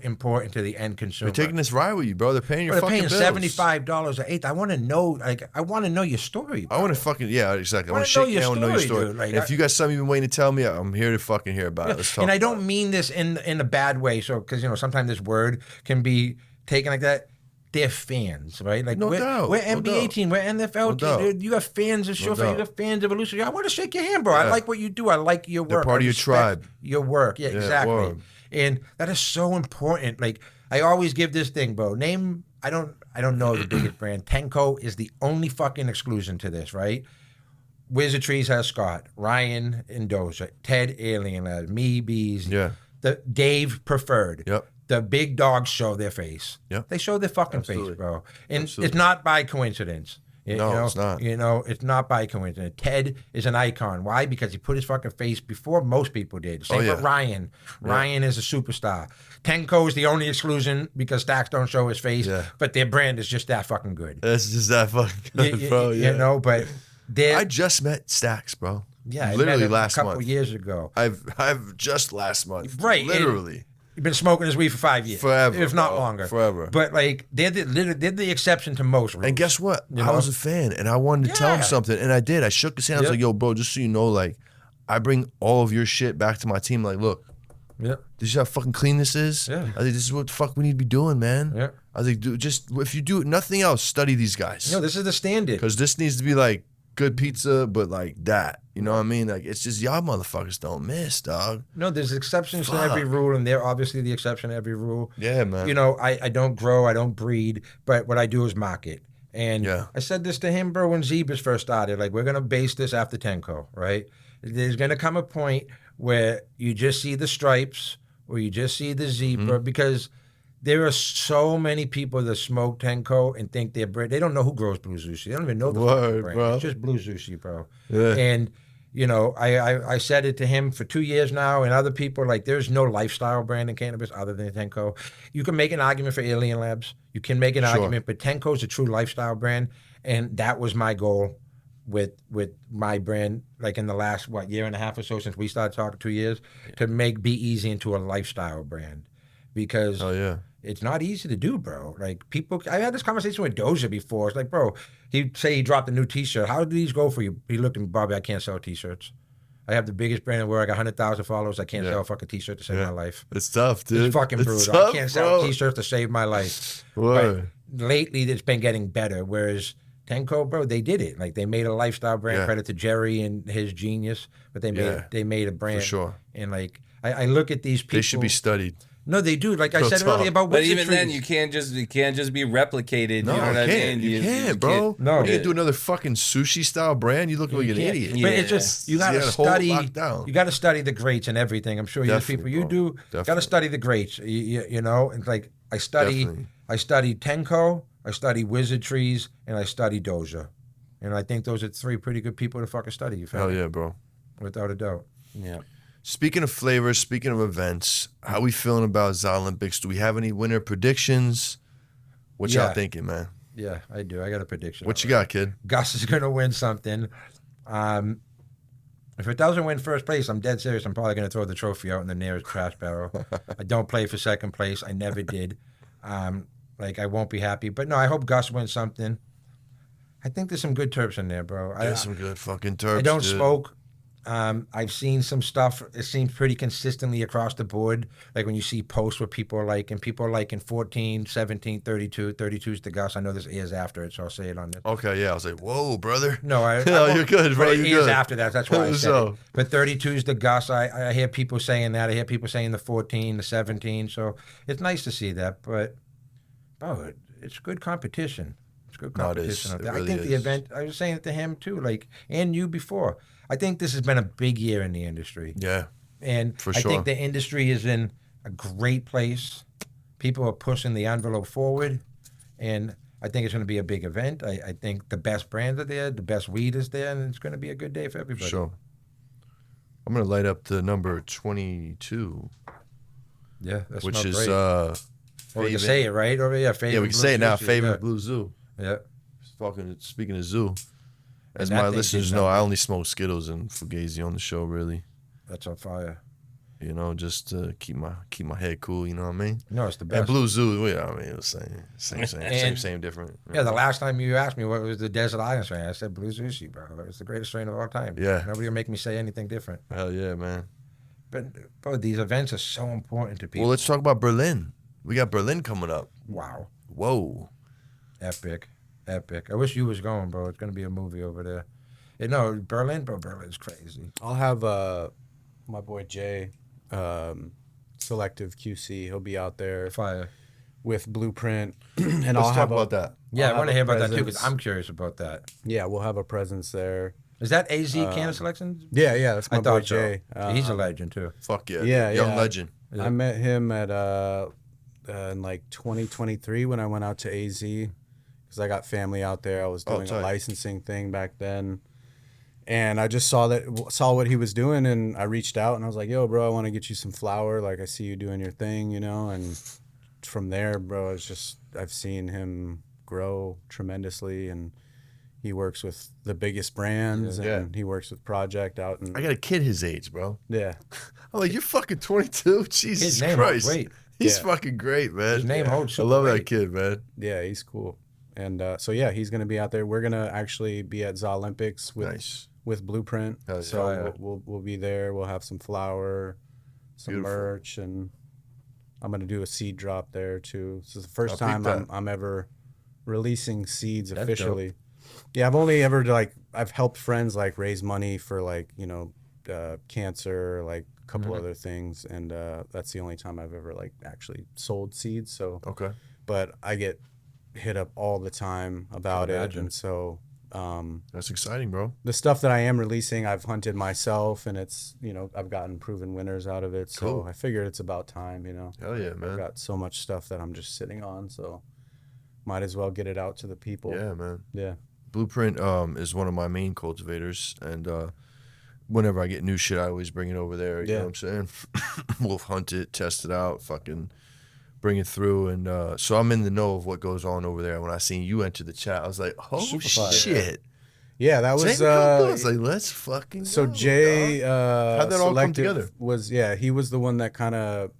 important to the end consumer. They're taking this ride with you, bro. They're paying your fucking bills. They're paying $75 an eighth. I want to know, I want to know your story, bro. I want to fucking, exactly. I want to shake your hand, I want to know your story. Dude. Like, if you got something you've been waiting to tell me, I'm here to fucking hear about it. Let's talk. And I don't mean this in a bad way, because sometimes this word can be taken like that. They're fans, right? Like, we're NBA team, we're NFL team. You got fans of Surefire, you got fans of Elusive. I want to shake your hand, bro. I like what you do. I like your work. They're part of your tribe. Your work, exactly. And that is so important. Like, I always give this thing, bro. I don't know the biggest brand. Tenko is the only fucking exclusion to this, right? Wizard Trees has Scott, Ryan and Doja, Ted Alien Labs, me, B Eazy, the Dave Preferred. Yep. The big dogs show their face. Yep. They show their fucking face, bro. And it's not by coincidence. It's not. It's not by coincidence. Ted is an icon. Why? Because he put his fucking face before most people did. Same with Ryan. Ryan is a superstar. Tenko is the only exclusion because Stacks don't show his face, but their brand is just that fucking good. It's just that fucking good, bro. But I just met Stacks, bro. Yeah, literally last month. A couple years ago. I've just last month. Right. Literally. You've been smoking his weed for 5 years. Forever. If not longer. Forever. But, like, they're the exception to most rules. And guess what? I was a fan, and I wanted to tell him something, and I did. I shook his hand. I was like, yo, bro, just so you know, like, I bring all of your shit back to my team. Like, look, did you see how fucking clean this is? Yeah. I was like, this is what the fuck we need to be doing, man. Yeah. I was like, dude, just, if you do nothing else, study these guys. This is the standard. Because this needs to be, like, good pizza, but like that. You know what I mean? Like, it's just y'all motherfuckers don't miss, dog. No, there's exceptions to every rule, and they're obviously the exception to every rule. Yeah, man. I don't grow, I don't breed, but what I do is market. And I said this to him, bro, when Zebras first started. Like, we're going to base this after Tenko, right? There's going to come a point where you just see the stripes or you just see the zebra because there are so many people that smoke Tenko and think they're brand. They don't know who grows Blue Zushi. They don't even know the fucking brand. Bro. It's just Blue Zushi, bro. Yeah. And, I said it to him for 2 years now, and other people, like, there's no lifestyle brand in cannabis other than Tenko. You can make an argument for Alien Labs. You can make an argument, but Tenko is a true lifestyle brand, and that was my goal with my brand, like, in the last, year and a half or so since we started talking, 2 years, to make B Eazy into a lifestyle brand. Because it's not easy to do, bro. Like, people, I had this conversation with Doja before. It's like, bro, he'd say he dropped a new T-shirt. How do these go for you? He looked at me, Bobby, I can't sell T-shirts. I have the biggest brand in the world. I got 100,000 followers. I can't sell a fucking T-shirt to save my life. It's tough, dude. It's fucking brutal. Tough, I can't sell T-shirts to save my life. But lately, it's been getting better. Whereas Tenko, bro, they did it. Like, they made a lifestyle brand. Credit to Jerry and his genius. But they made a brand. For sure. And, like, I look at these people. They should be studied. No, they do. Like I said earlier about but even then, you can't just be replicated. No, you know what I mean? You can't, bro. No, you do another fucking sushi style brand. You look like an idiot. But it's just you got to study. You got to study the greats and everything. I'm sure you people you do got to study the greats. You know, it's like I study Tenko, I study Wizard Trees, and I study Doja, and I think those are three pretty good people to fucking study. You Hell yeah, bro. Without a doubt. Yeah. Speaking of flavors, speaking of events, how we feeling about ZA Olympics? Do we have any winner predictions? What y'all thinking, man? Yeah, I do. I got a prediction. What you got, kid? Gus is going to win something. If it doesn't win first place, I'm dead serious. I'm probably going to throw the trophy out in the nearest trash barrel. I don't play for second place. I never did. Like, I won't be happy. But no, I hope Gus wins something. I think there's some good terps in there, bro. There's some good fucking terps. I don't dude. smoke. I've seen some stuff. It seems pretty consistently across the board. Like when you see posts where people are liking 14, 17, 32. 32 is the Gus. I know there's ears after it, so I'll say it on this. Okay, yeah. I was like, whoa, brother. No, no, you're good, bro. You're ears good. after that. That's why I said So. it. But 32 is the Gus. I hear people saying that. I hear people saying the 14, the 17. So it's nice to see that. But, bro, it's good competition. It's good competition. No, it is. It really I think is. the event, I was saying it to him too, like, and you before. I think this has been a big year in the industry. Yeah. And For I sure. think the industry is in a great place. People are pushing the envelope forward. And I think it's going to be a big event. I think the best brands are there, the best weed is there, and it's going to be a good day for everybody. Sure. I'm going to light up the number 22. Yeah, that which smells is great. Or we can say it, right? Or yeah, favorite. Yeah, we can Blue say it now. Sushi, Favorite yeah. Blue Zoo. Yeah. Fucking speaking of Zoo, as And that my thing listeners did know, nothing. I only smoke Skittles and Fugazi on the show. Really, That's on fire. you know, just to keep my head cool. You know what I mean? No, it's the And best. Blue Zoo, yeah, I mean, it was same, different. Yeah, the last time you asked me what was the Desert Island strain, I said Blue Sushi, bro. It's the greatest strain of all time. Yeah. Nobody will make me say anything different. Hell yeah, man. But, bro, these events are so important to people. Well, let's talk about Berlin. We got Berlin coming up. Wow. Whoa. Epic. I wish you was going, bro. It's going to be a movie over there. You know, Berlin, bro, Berlin's crazy. I'll have my boy Jay, Selective QC. He'll be out there Fire. with Blueprint, and Let's I'll talk have about that. Yeah, I I'll want to have hear a about that too, because presence. I'm curious about that. Yeah, we'll have a presence there. Is that AZ Canada Selections? Yeah, that's my I boy thought so. Jay. He's a legend too. Fuck yeah. Yeah, Young yeah. legend. I met him at in like 2023 when I went out to AZ because I got family out there. I was doing tight. a licensing thing back then, and I just saw what he was doing, and I reached out and I was like, "Yo, bro, I want to get you some flour. Like, I see you doing your thing, you know." And from there, bro, it's just I've seen him grow tremendously, and he works with the biggest brands, Yeah. and he works with Project out in I got a kid his age, bro. yeah. I'm like, you're fucking 22? Jesus His name Christ. holds weight. He's Yeah. fucking great, man. His name holds I super love that weight. kid, man. Yeah, he's cool. And so yeah, he's gonna be out there. We're gonna actually be at ZA Olympics with Nice. with Blueprint. Hell yeah. So we'll be there. We'll have some flour, some Beautiful. merch, and I'm gonna do a seed drop there too. This is the first I'll peep time that. I'm ever releasing seeds That's officially. Yeah, I've only ever I've helped friends like raise money for like cancer, like a couple Mm-hmm. other things, and that's the only time I've ever like actually sold seeds. So Okay. but I get hit up all the time about it, imagine. and so That's exciting, bro. the stuff that I am releasing, I've hunted myself, and it's I've gotten proven winners out of it. So Cool. I figured it's about time. Hell yeah, I've man. got so much stuff that I'm just sitting on, so might as well get it out to the people. Yeah, man. Yeah. Blueprint is one of my main cultivators, and whenever I get new shit, I always bring it over there. You Yeah. know what I'm saying? We'll hunt it, test it out, fucking bring it through, and so I'm in the know of what goes on over there. When I seen you enter the chat, I was like, "Oh Super fire. shit!" Yeah, that was Jamie come through. I was like, "Let's fucking." so go, Jay dog." How'd that all come Selective together? he was the one that kind of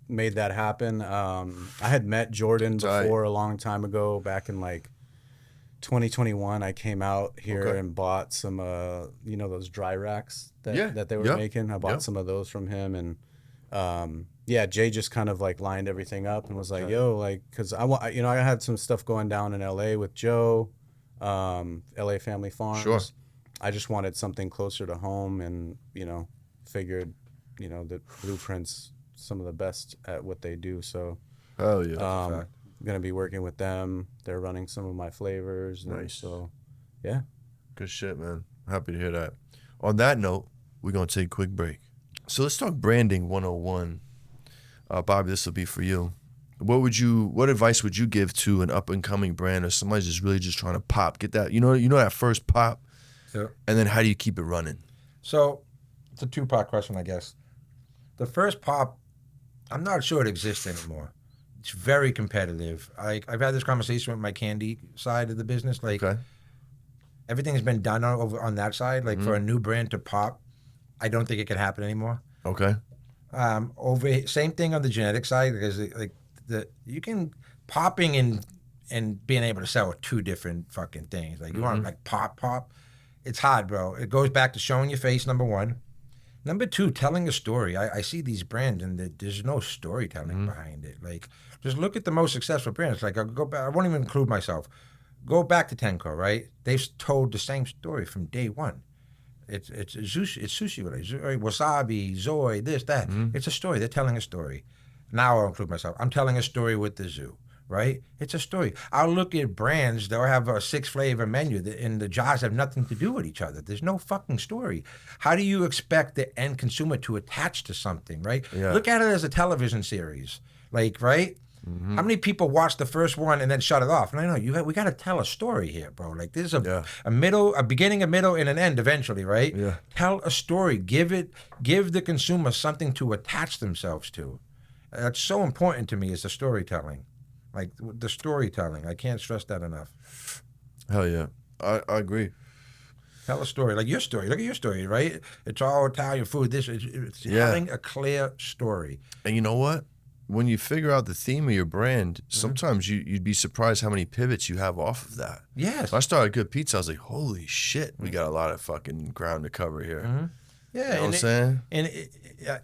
made that happen. I had met Jordan Tight. before a long time ago, back in like 2021. I came out here Okay. and bought some those dry racks that they were Yeah. making. I bought Yeah. some of those from him, and Jay just kind of like lined everything up and was like, "Yo, like," because I had some stuff going down in LA with Joe, LA Family Farms. Sure. I just wanted something closer to home, and figured that Blueprint's some of the best at what they do. So Hell yeah! I'm gonna be working with them. They're running some of my flavors. And Nice. So yeah. Good shit, man. Happy to hear that. On that note, we're going to take a quick break. So let's talk branding 101. Bobby, this will be for you. What advice would you give to an up-and-coming brand or somebody just really just trying to pop, get that, that first pop, Yeah. and then how do you keep it running? So it's a two-part question, I guess. The first pop, I'm not sure it exists anymore. It's very competitive. I've had this conversation with my candy side of the business. Like, everything has been done over on that side. Like, for a new brand to pop, I don't think it can happen anymore. Okay. Same thing on the genetic side, because you can popping and being able to sell are two different fucking things. Like, you want like pop. It's hard, bro. It goes back to showing your face, number one. Number two, telling a story. I see these brands and there's no storytelling behind it. Like, just look at the most successful brands. Like, I'll go back. I won't even include myself. Go back to Tenko, right? They've told the same story from day one. It's sushi related. Wasabi, Zoe, this, that. It's a story. They're telling a story. Now I'll include myself. I'm telling a story with the zoo, right? It's a story. I'll look at brands that have a 6-flavor menu and the jars have nothing to do with each other. There's no fucking story. How do you expect the end consumer to attach to something, right? Yeah. Look at it as a television series, like, right? How many people watch the first one and then shut it off? No, we got to tell a story here, bro. Like, there's a middle, a beginning, a middle, and an end eventually, right? Yeah. Tell a story. Give the consumer something to attach themselves to. That's so important to me, is the storytelling. Like, the storytelling. I can't stress that enough. Hell yeah. I agree. Tell a story. Like your story. Look at your story, right? It's all Italian food. It's telling a clear story. And you know what? When you figure out the theme of your brand, sometimes you'd be surprised how many pivots you have off of that. Yes. When I started Good Pizza, I was like, holy shit, we got a lot of fucking ground to cover here. Yeah. You know what I'm saying? And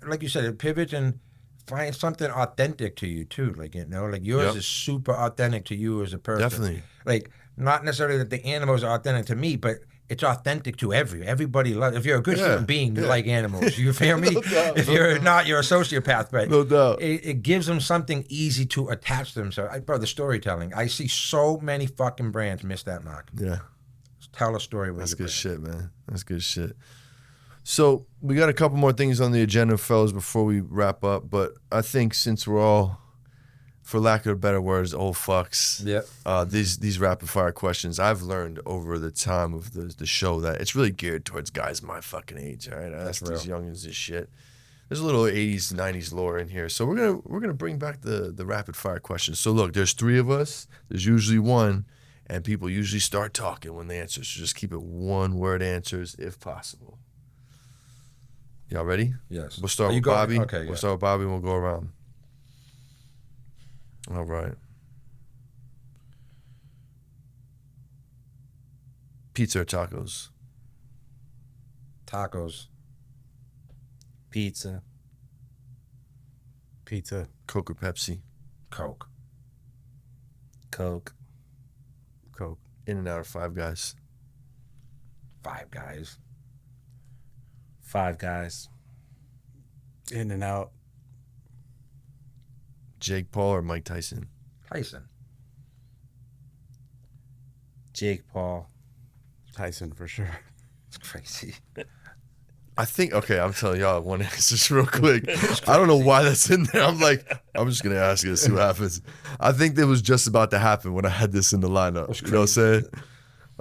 like you said, it pivots and find something authentic to you too. Like, like yours is super authentic to you as a person. Definitely. Like, not necessarily that the animals are authentic to me, but it's authentic to everybody. If you're a good human being, you like animals. You feel me? No doubt, if you're not, you're a sociopath. But no doubt. It gives them something easy to attach themselves. Bro, the storytelling. I see so many fucking brands miss that mark. Yeah. Tell a story with That's your good brand. shit, man. That's good shit. So we got a couple more things on the agenda, fellas, before we wrap up. But I think since we're all, for lack of better words, old fucks. Yep. These rapid fire questions, I've learned over the time of the show that it's really geared towards guys my fucking age. All right, that's these youngins this shit. There's a little 80s, 90s lore in here, so we're gonna bring back the rapid fire questions. So look, there's 3 of us. There's usually one, and people usually start talking when they answer. So just keep it 1-word answers if possible. Y'all ready? Yes. We'll start with Bobby. Okay. We'll start with Bobby and we'll go around. All right. Pizza or tacos? Tacos. Pizza. Pizza. Coke or Pepsi? Coke. Coke. Coke. In-N-Out or Five Guys? Five Guys. Five Guys. In-N-Out. Jake Paul or Mike Tyson? Tyson. Jake Paul. Tyson for sure. It's crazy. I think, okay, I'm telling y'all one answer just real quick. I don't know why that's in there. I'm just going to ask it and see what happens. I think it was just about to happen when I had this in the lineup. You know what I'm saying?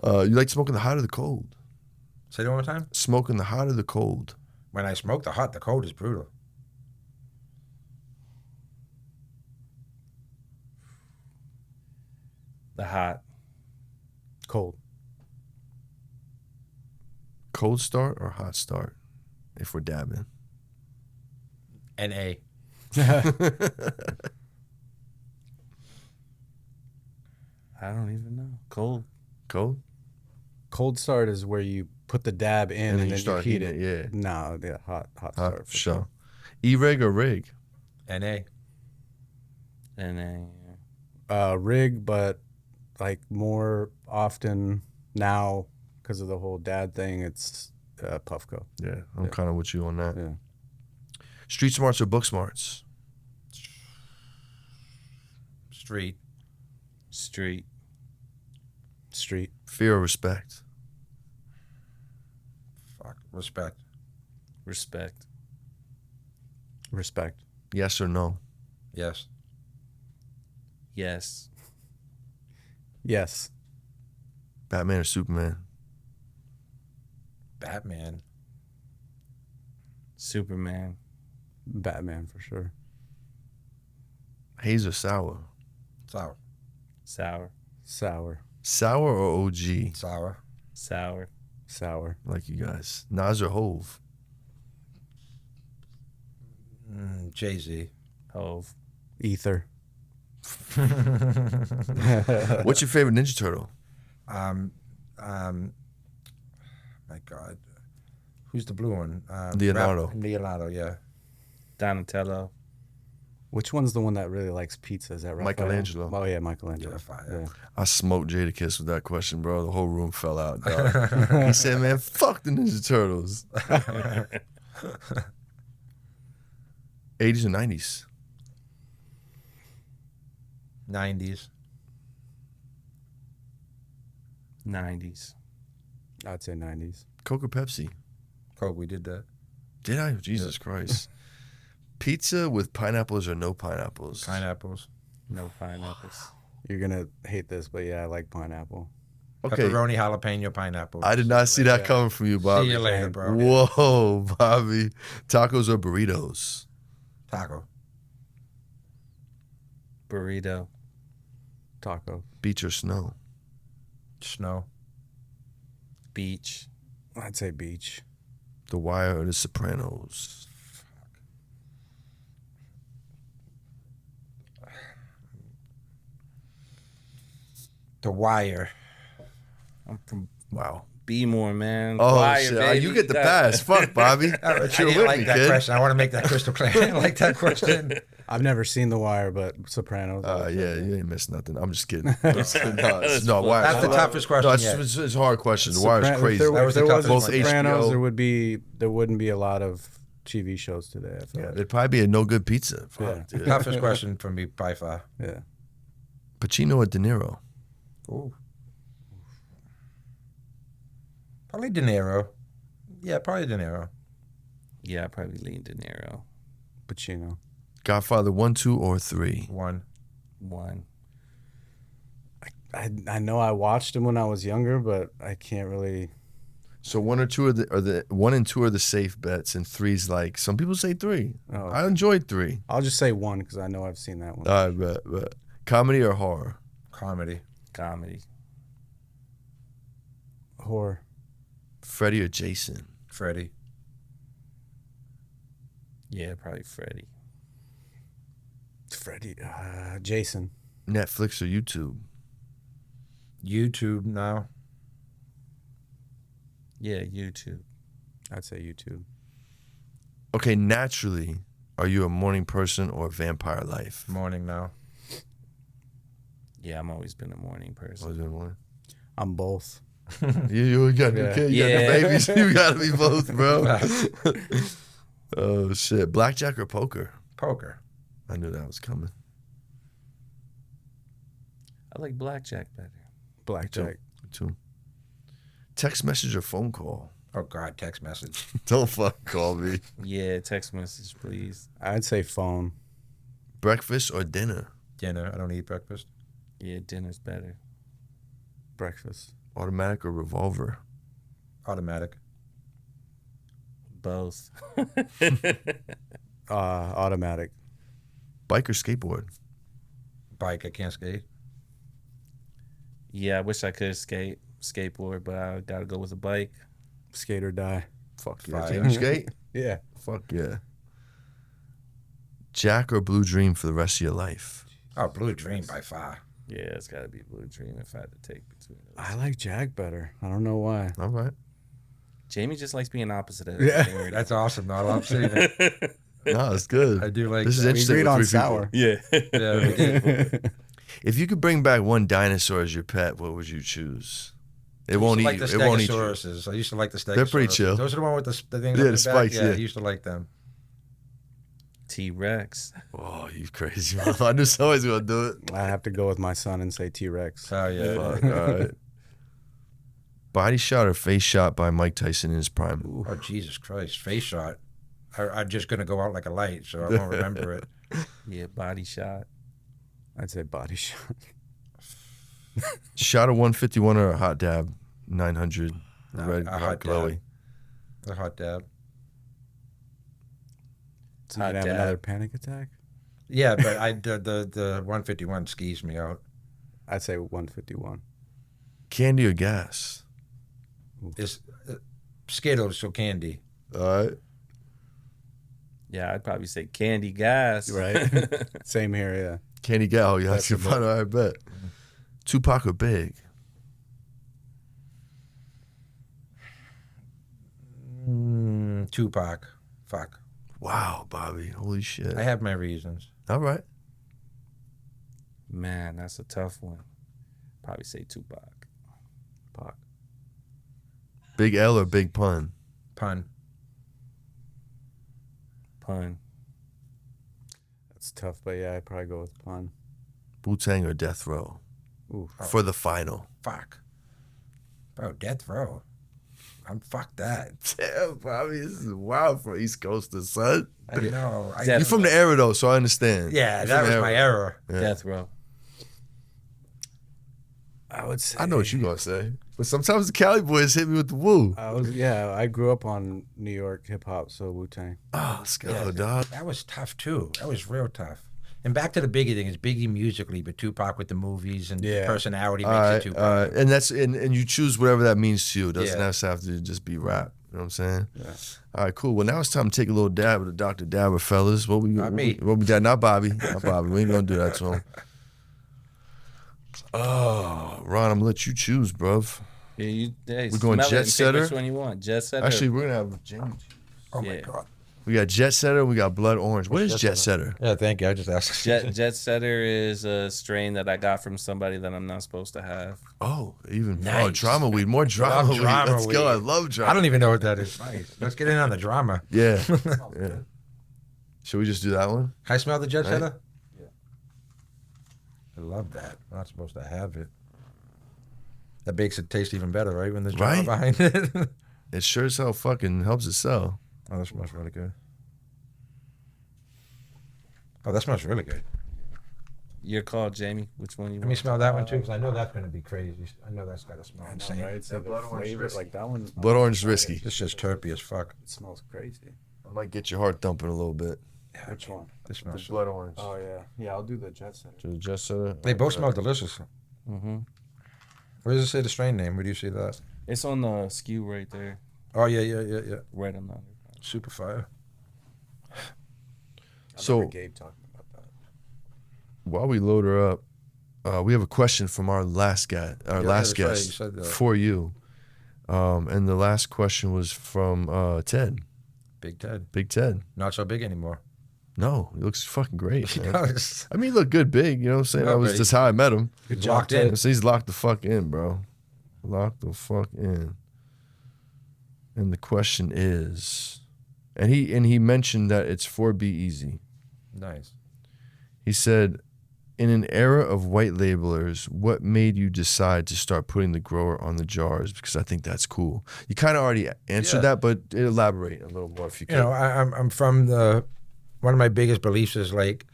You like smoking the hot or the cold? Say it one more time. Smoking the hot or the cold? When I smoke the hot, the cold is brutal. The hot. Cold. Cold start or hot start if we're dabbing? N.A. I don't even know. Cold. Cold? Cold start is where you put the dab in and then you heat it. Yeah. No, yeah, hot start. For sure. E-rig or rig? N.A. And then Rig, but like more often now because of the whole dad thing, it's Puffco. Yeah, I'm kind of with you on that. Yeah. Street smarts or book smarts? Street. street. Street. Fear or respect? Fuck. Respect. Respect. Respect. Yes or no? Yes. Yes. Yes. Batman or Superman? Batman. Superman. Batman for sure. Haze or sour? Sour. Sour. Sour. Sour or OG? Sour. Sour. Sour. Like you guys. Nas or Hove? Jay-Z. Hove. Ether. What's your favorite Ninja Turtle? My God. Who's the blue one? Leonardo. Leonardo, yeah. Donatello. Which one's the one that really likes pizza? Is that Raphael? Michelangelo. Oh yeah, Michelangelo. Yeah, fire. Yeah. I smoked Jadakiss with that question, bro. The whole room fell out, dog. He said, man, fuck the Ninja Turtles. 80s or 90s? 90s. 90s. I'd say 90s. Coke or Pepsi? Coke, we did that. Did I? Jesus Christ. Pizza with pineapples or no pineapples? Pineapples. No pineapples. You're gonna hate this, but yeah, I like pineapple. Okay. Pepperoni, jalapeno, pineapple. I did not see that coming from you, Bobby. See you later, bro. Whoa, Bobby. Tacos or burritos? Taco. Burrito. Taco. Beach or snow? Snow. Beach. I'd say beach. The Wire or The Sopranos? The Wire. I'm from Wow. Be More, man. Oh, Wire, shit. baby. You get the pass. Fuck, Bobby. I You're didn't with like me, that kid. question. I want to make that crystal clear. I didn't like that question. I've never seen The Wire, but Sopranos. Yeah, you ain't missed nothing. I'm just kidding. No, Wire. That's the toughest question No, it's, yet. it's a hard question. The Wire is Sopran- crazy. If there, That if was there the wasn't toughest one. Sopranos, HBO. there wouldn't be a lot of TV shows today. I feel like. It'd probably be a no good pizza. Fuck, Yeah. dude. Toughest question for me by far. Yeah. Pacino or De Niro? Ooh. Probably De Niro. Yeah, probably De Niro. Yeah, I probably lean De Niro. Pacino. Godfather 1, 2, or 3? One. I know I watched him when I was younger, but I can't really. So 1 or 2 are the 1 and 2 are the safe bets, and 3's like some people say 3. Oh, I enjoyed 3. I'll just say one because I know I've seen that one. All right, bet. Comedy or horror? Comedy. Comedy. Horror. Freddy or Jason? Freddy. Yeah, probably Freddy. Freddy. Jason. Netflix or YouTube? YouTube now. Yeah, YouTube. I'd say YouTube. Okay, naturally, are you a morning person or vampire life? Morning now. Yeah, I'm always been a morning person. Always been morning. I'm both. You got new kid, you got new babies. You gotta be both, bro. Oh shit! Blackjack or poker? Poker. I knew that was coming. I like blackjack better. Blackjack. Too. Text message or phone call? Oh God, text message. Don't fucking call me. Yeah, text message, please. I'd say phone. Breakfast or dinner? Dinner. I don't eat breakfast. Yeah, dinner's better. Breakfast. Automatic or revolver? Automatic. Both. Automatic. Bike or skateboard? Bike. I can't skate. Yeah, I wish I could skateboard, but I gotta go with a bike. Skate or die. Fuck yeah. Fire. Can you skate? Yeah. Fuck yeah. Jack or Blue Dream for the rest of your life? Oh, Blue Dream by far. Yeah, it's gotta be Blue Dream if I had to take between those. I like Jack better. I don't know why. All right. Jamie just likes being opposite of Yeah. everything. That's awesome. No, I love seeing it. No, it's good. I do like This is that. We interesting. agreed with on 3 people. sour. Yeah. Yeah, we did. If you could bring back one dinosaur as your pet, what would you choose? It won't eat. I used to It like won't the eat you. Stegosauruses. I used to like the Stegosauruses. They're pretty chill. Those are the one with the things Yeah, on the the back. spikes, Yeah, yeah. I used to like them. T-Rex. Oh, you crazy, man. I knew somebody's gonna do it. I have to go with my son and say T-Rex. Oh yeah. Fuck, all right. Body shot or face shot by Mike Tyson in his prime? Oh Jesus Christ! Face shot. I'm just gonna go out like a light, so I won't remember it. Yeah, body shot. I'd say body shot. Shot of 151 or a hot dab 900? Red, a hot, hot glowy. dab. The hot dab. So you have dab. another panic attack? Yeah, but the 151 skis me out. I'd say 151. Candy or gas? It's Skittles, so candy. All right. Yeah, I'd probably say candy gas. Right. Same here, yeah. Candy gas. Oh, yeah, that's your final. I bet. Tupac or Big? Tupac. Fuck. Wow, Bobby. Holy shit. I have my reasons. All right. Man, that's a tough one. Probably say Tupac. Pac. Big L or Big Pun? Pun. Pun. That's tough, but yeah, I'd probably go with Pun. Wu-Tang or Death Row? Ooh. For the final. Fuck. Bro, death row. I'm fuck that. Damn, Bobby, this is wild for East Coasters, son. I know. You're from the era, though, so I understand. Yeah, You're that from was the my error. Yeah. Death Row. I would say. I know what you're going to say. But sometimes the Cali boys hit me with the woo. I grew up on New York hip hop, so Wu-Tang. Oh, let's go, Yeah, dog. That was tough too. That was real tough. And back to the Biggie thing, it's Biggie musically, but Tupac with the movies and the personality makes it Tupac. And that's and you choose whatever that means to you. It doesn't Yeah. have to just be rap. You know what I'm saying? Yeah. All right, cool. Well, now it's time to take a little dab with the Dr. Dabber, fellas. What we Not me. What we got? Not Bobby. Not Bobby. We ain't gonna do that to him. Oh, Ron, I'm gonna let you choose, bruv. Yeah, We're going smell it Jet and pick Setter? Which one you want? Jet Setter. Actually, we're gonna have Jamie. Oh my yeah. God. We got Jet Setter. We got Blood Orange. What is Jet Setter? Yeah, thank you. I just asked. Jet Setter is a strain that I got from somebody that I'm not supposed to have. Oh, even Nice. drama weed. More drama weed. drama Let's go. weed. I love drama. I don't even know what that is. Nice. Let's get in on the drama. Yeah. Yeah. Should we just do that one? I smell the jet Right. setter? Yeah. I love that. I'm not supposed to have it. That makes it taste even better, right? When there's drama Right. behind it. It sure as hell fucking helps it sell. Oh, that smells really good. Oh, that smells really good. Your call, Jamie. Which one you Let me want? smell that one too, because I know that's going to be crazy. I know that's got to smell insane. Right? So the flavor, like that one. Blood Orange is risky. It's just terpy as fuck. It smells crazy. I might get your heart thumping a little bit. Which one? This smells. Blood Orange. Oh yeah, yeah. I'll do the Jet Setter. To the Jet Setter. They both smell delicious. Mm-hmm. Where does it say the strain name? Where do you see that? It's on the SKU right there, Oh yeah. right on the. Super fire. So Gabe talking about that. while we load her up, we have a question from our last guy, Yeah, last that's right, guest you said that. for you. And the last question was from Ted, Big Ted. Big Ted. Not so big anymore. No, he looks fucking great. He man. does. I mean, he looked good big. You know what I'm saying? No, That was but just how I met him. He's locked in. So he's locked the fuck in, bro. Locked the fuck in. And the question is, and he mentioned that it's for B Eazy. Nice. He said, in an era of white labelers, what made you decide to start putting the grower on the jars? Because I think that's cool. You kind of already answered that, but elaborate a little more if you can. You know, I'm from one of my biggest beliefs is like,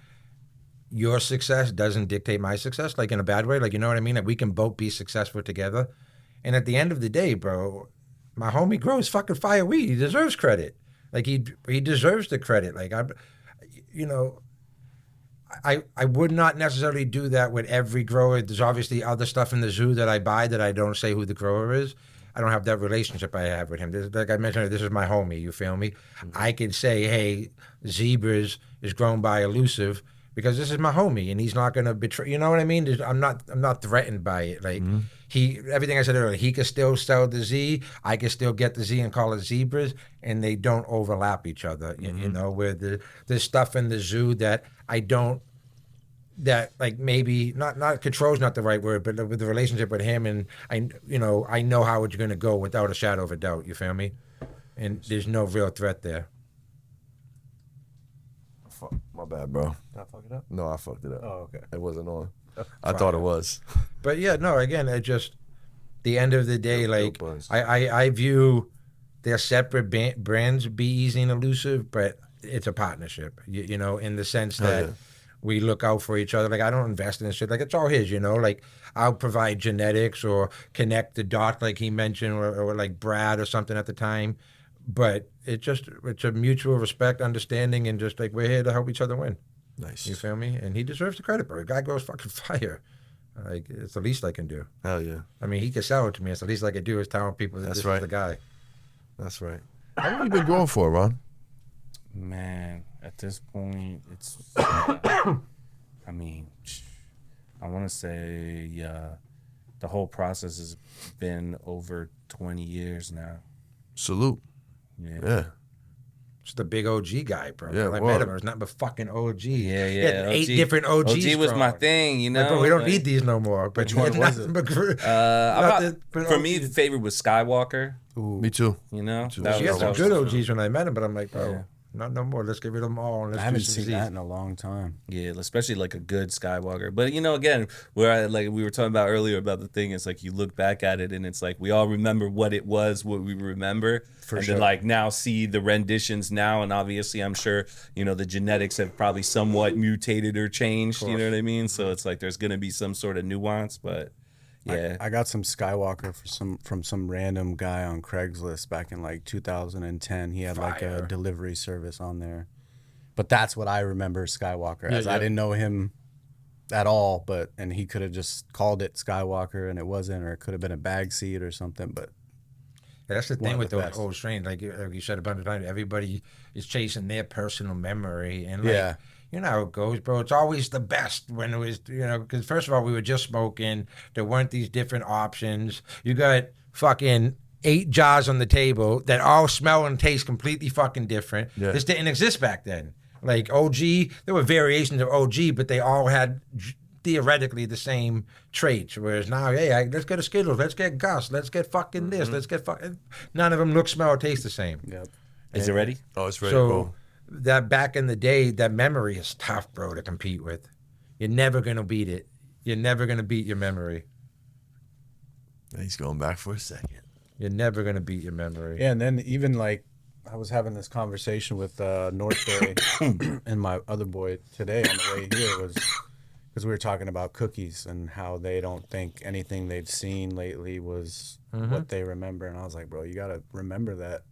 your success doesn't dictate my success, like in a bad way. Like, you know what I mean? Like we can both be successful together. And at the end of the day, bro, my homie grows fucking fire weed. He deserves credit. Like he deserves the credit. Like I would not necessarily do that with every grower. There's obviously other stuff in the zoo that I buy that I don't say who the grower is. I don't have that relationship I have with him. Like I mentioned, this is my homie. You feel me? Mm-hmm. I can say, hey, Zebras is grown by Elusive because this is my homie, and he's not gonna betray. You know what I mean? I'm not threatened by it. Like everything I said earlier, he could still sell the Z. I could still get the Z and call it Zebras, and they don't overlap each other. You know, where there's stuff in the zoo that I don't. That like maybe not control's not the right word, but with the relationship with him, and I know how it's gonna go without a shadow of a doubt. You feel me? And there's no real threat there. Fuck, my bad, bro. Did I fuck it up? No, I fucked it up. Oh, okay. It wasn't on. I thought it was. But yeah, no. Again, it just the end of the day, like buzz. I view they're separate brands, B Eazy and Elusive, but it's a partnership. You know, in the sense that. We look out for each other. Like, I don't invest in this shit. Like, it's all his, you know? Like, I'll provide genetics or connect the dot, like he mentioned, or like Brad or something at the time. But it's a mutual respect, understanding, and just, like, we're here to help each other win. Nice. You feel me? And he deserves the credit, bro. The guy goes fucking fire. Like, it's the least I can do. Hell yeah. I mean, he can sell it to me. It's the least I can do is telling people that this is the guy. That's right. How long you been growing for, Ron? Man, at this point, it's. I mean, I want to say the whole process has been over 20 years now. Salute. Yeah. Just a big OG guy, bro. Yeah, when I met him, it was nothing but fucking OG. Yeah. He had 8 different OGs. OG was my thing, you know. Like, bro, we don't need these no more. But which one was it? For me, the favorite was Skywalker. Ooh. Me too. You know, she had some good OGs when I met him, but I'm like, bro, not no more. Let's get rid of them all. And let's I haven't seen that in a long time. Yeah, especially like a good Skywalker. But you know, again, where like we were talking about earlier about the thing, it's like you look back at it and it's like we all remember what it was, what we remember, then like now see the renditions now, and obviously I'm sure you know the genetics have probably somewhat mutated or changed. You know what I mean? So it's like there's gonna be some sort of nuance, but. Yeah, I got some Skywalker from some random guy on Craigslist back in like 2010. He had like a delivery service on there, but that's what I remember Skywalker as. I didn't know him at all, and he could have just called it Skywalker and it wasn't, or it could have been a bag seat or something. But that's the thing with those old strains. Like you said a bunch of times, everybody is chasing their personal memory, and like, you know how it goes, bro. It's always the best when it was, you know, because first of all, we were just smoking. There weren't these different options. You got fucking 8 jars on the table that all smell and taste completely fucking different. Yeah. This didn't exist back then. Like OG, there were variations of OG, but they all had theoretically the same traits. Whereas now, hey, let's get a Skittles, let's get Gus, let's get fucking this, let's get fucking. None of them look, smell, or taste the same. Yep. Is it ready? Oh, it's ready. So, that back in the day, that memory is tough, bro, to compete with. You're never going to beat it. You're never going to beat your memory. He's going back for a second. You're never going to beat your memory. Yeah, and then even like I was having this conversation with North Bay and my other boy today on the way here was because we were talking about cookies and how they don't think anything they've seen lately was what they remember. And I was like, bro, you got to remember that.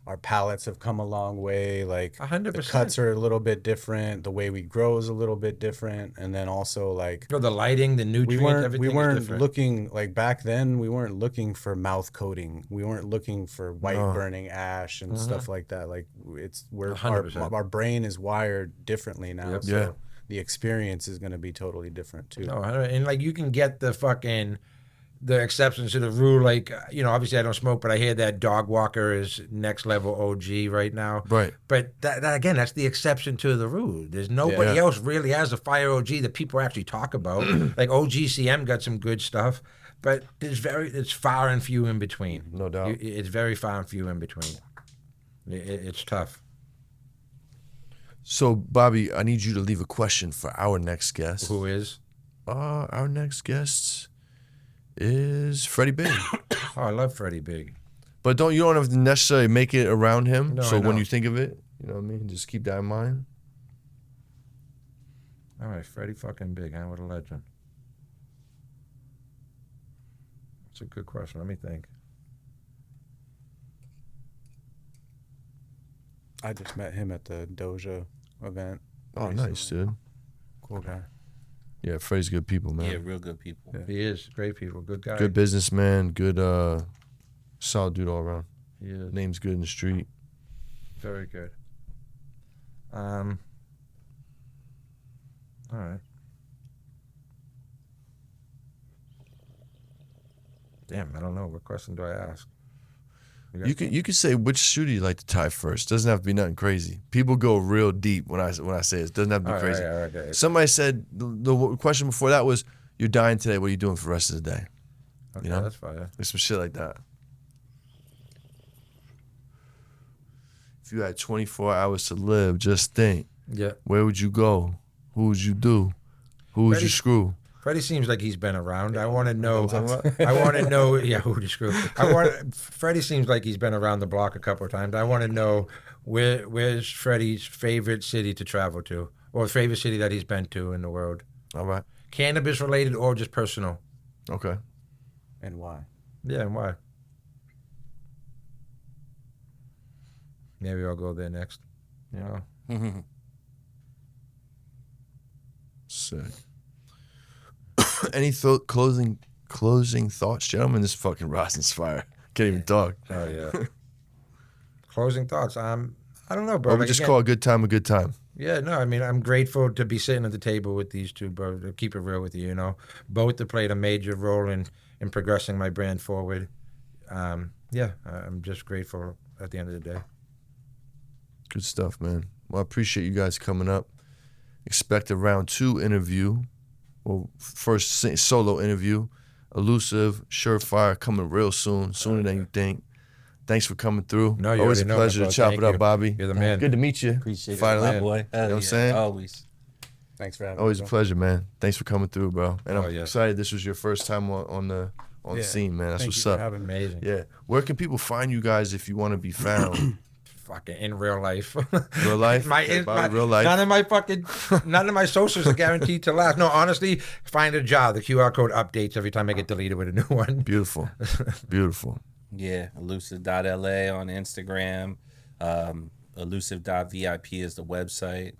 Our palates have come a long way. Like 100%. The cuts are a little bit different. The way we grow is a little bit different. And then also like the lighting, the nutrients, everything. We weren't is different. looking like back then. We weren't looking for mouth coating. We weren't looking for white burning ash and stuff like that. Like our brain is wired differently now. Yep. So the experience is going to be totally different too. No, and like you can get the exceptions to the rule, like, you know, obviously I don't smoke, but I hear that Dog Walker is next level OG right now. Right. But that again, that's the exception to the rule. There's nobody else really has a fire OG that people actually talk about. Like OGCM got some good stuff, but it's far and few in between. No doubt. It's very far and few in between. It's tough. So, Bobby, I need you to leave a question for our next guest. Who is? Our next guest is Freddie Big. Oh, I love Freddie Big. But you don't have to necessarily make it around him. No, so when you think of it, you know what I mean? Just keep that in mind. All right, Freddie fucking Big, huh? What a legend. That's a good question. Let me think. I just met him at the Doja event. Oh, recently. Nice, dude. Cool guy. Yeah, Freddie's good people, man. Yeah, real good people. Yeah. He is. Great people. Good guy. Good businessman. Good, solid dude all around. He is. Name's good in the street. Very good. All right. Damn, I don't know. What question do I ask? You could say which shooter you like to tie first. Doesn't have to be nothing crazy. People go real deep when I say it. Doesn't have to be crazy. All right. Somebody said the question before that was, "You're dying today. What are you doing for the rest of the day?" Okay, you know, that's fine. There's some shit like that. If you had 24 hours to live, just think. Yeah. Where would you go? Who would you do? Who would you screw? Freddie seems like he's been around. I want to know. I want to know. Yeah, who would you screw? Freddie seems like he's been around the block a couple of times. I want to know where's Freddie's favorite city to travel to, or favorite city that he's been to in the world. All right. Cannabis related or just personal. Okay. And why? Yeah, and why? Maybe I'll go there next. You know. Sick. Any closing thoughts, gentlemen? This fucking rosin's fire. Can't even talk. Oh yeah. Closing thoughts. I don't know, bro. Or we just call a good time a good time. Yeah, no, I mean, I'm grateful to be sitting at the table with these two, bro. To keep it real with you, both have played a major role in progressing my brand forward. Yeah, I'm just grateful at the end of the day. Good stuff, man. Well, I appreciate you guys coming up. Expect a round 2 interview. Well, first solo interview. Elusive, Surefire coming real soon, sooner than you think. Thanks for coming through. No, always a pleasure to chop it up, Bobby. You're the man. Good to meet you. Appreciate Finally. it, my boy. You know what I'm saying? Always. Thanks for having Always me. a pleasure, man. Thanks for coming through, bro. And I'm yeah. excited this was your first time on the scene, man. That's Thank what's you up. for having me. Amazing. Yeah. Where can people find you guys if you want to be found? Fucking in real life. Real life? Real life. None of my socials are guaranteed to last. No, honestly, find a job. The QR code updates every time I get deleted with a new one. Beautiful. Beautiful. Yeah, elusive.la on Instagram. Elusive.vip is the website.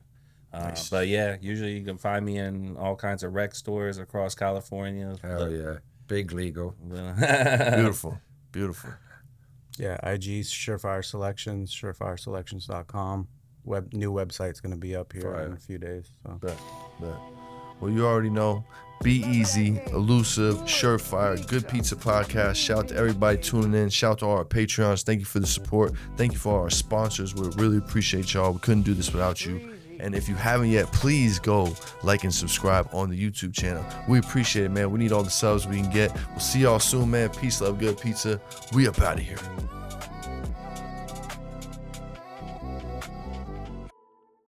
Nice. But yeah, usually you can find me in all kinds of rec stores across California. Hell yeah. Big legal. Beautiful. Beautiful. Yeah, IG Surefire Selections, surefireselections.com. New website's going to be up here in a few days. So. Bet. Well, you already know. Be Easy, Elusive, Surefire, Good Pizza Podcast. Shout out to everybody tuning in. Shout out to all our Patreons. Thank you for the support. Thank you for all our sponsors. We really appreciate y'all. We couldn't do this without you. And if you haven't yet, please go like and subscribe on the YouTube channel. We appreciate it, man. We need all the subs we can get. We'll see y'all soon, man. Peace, love, good pizza. We up out of here.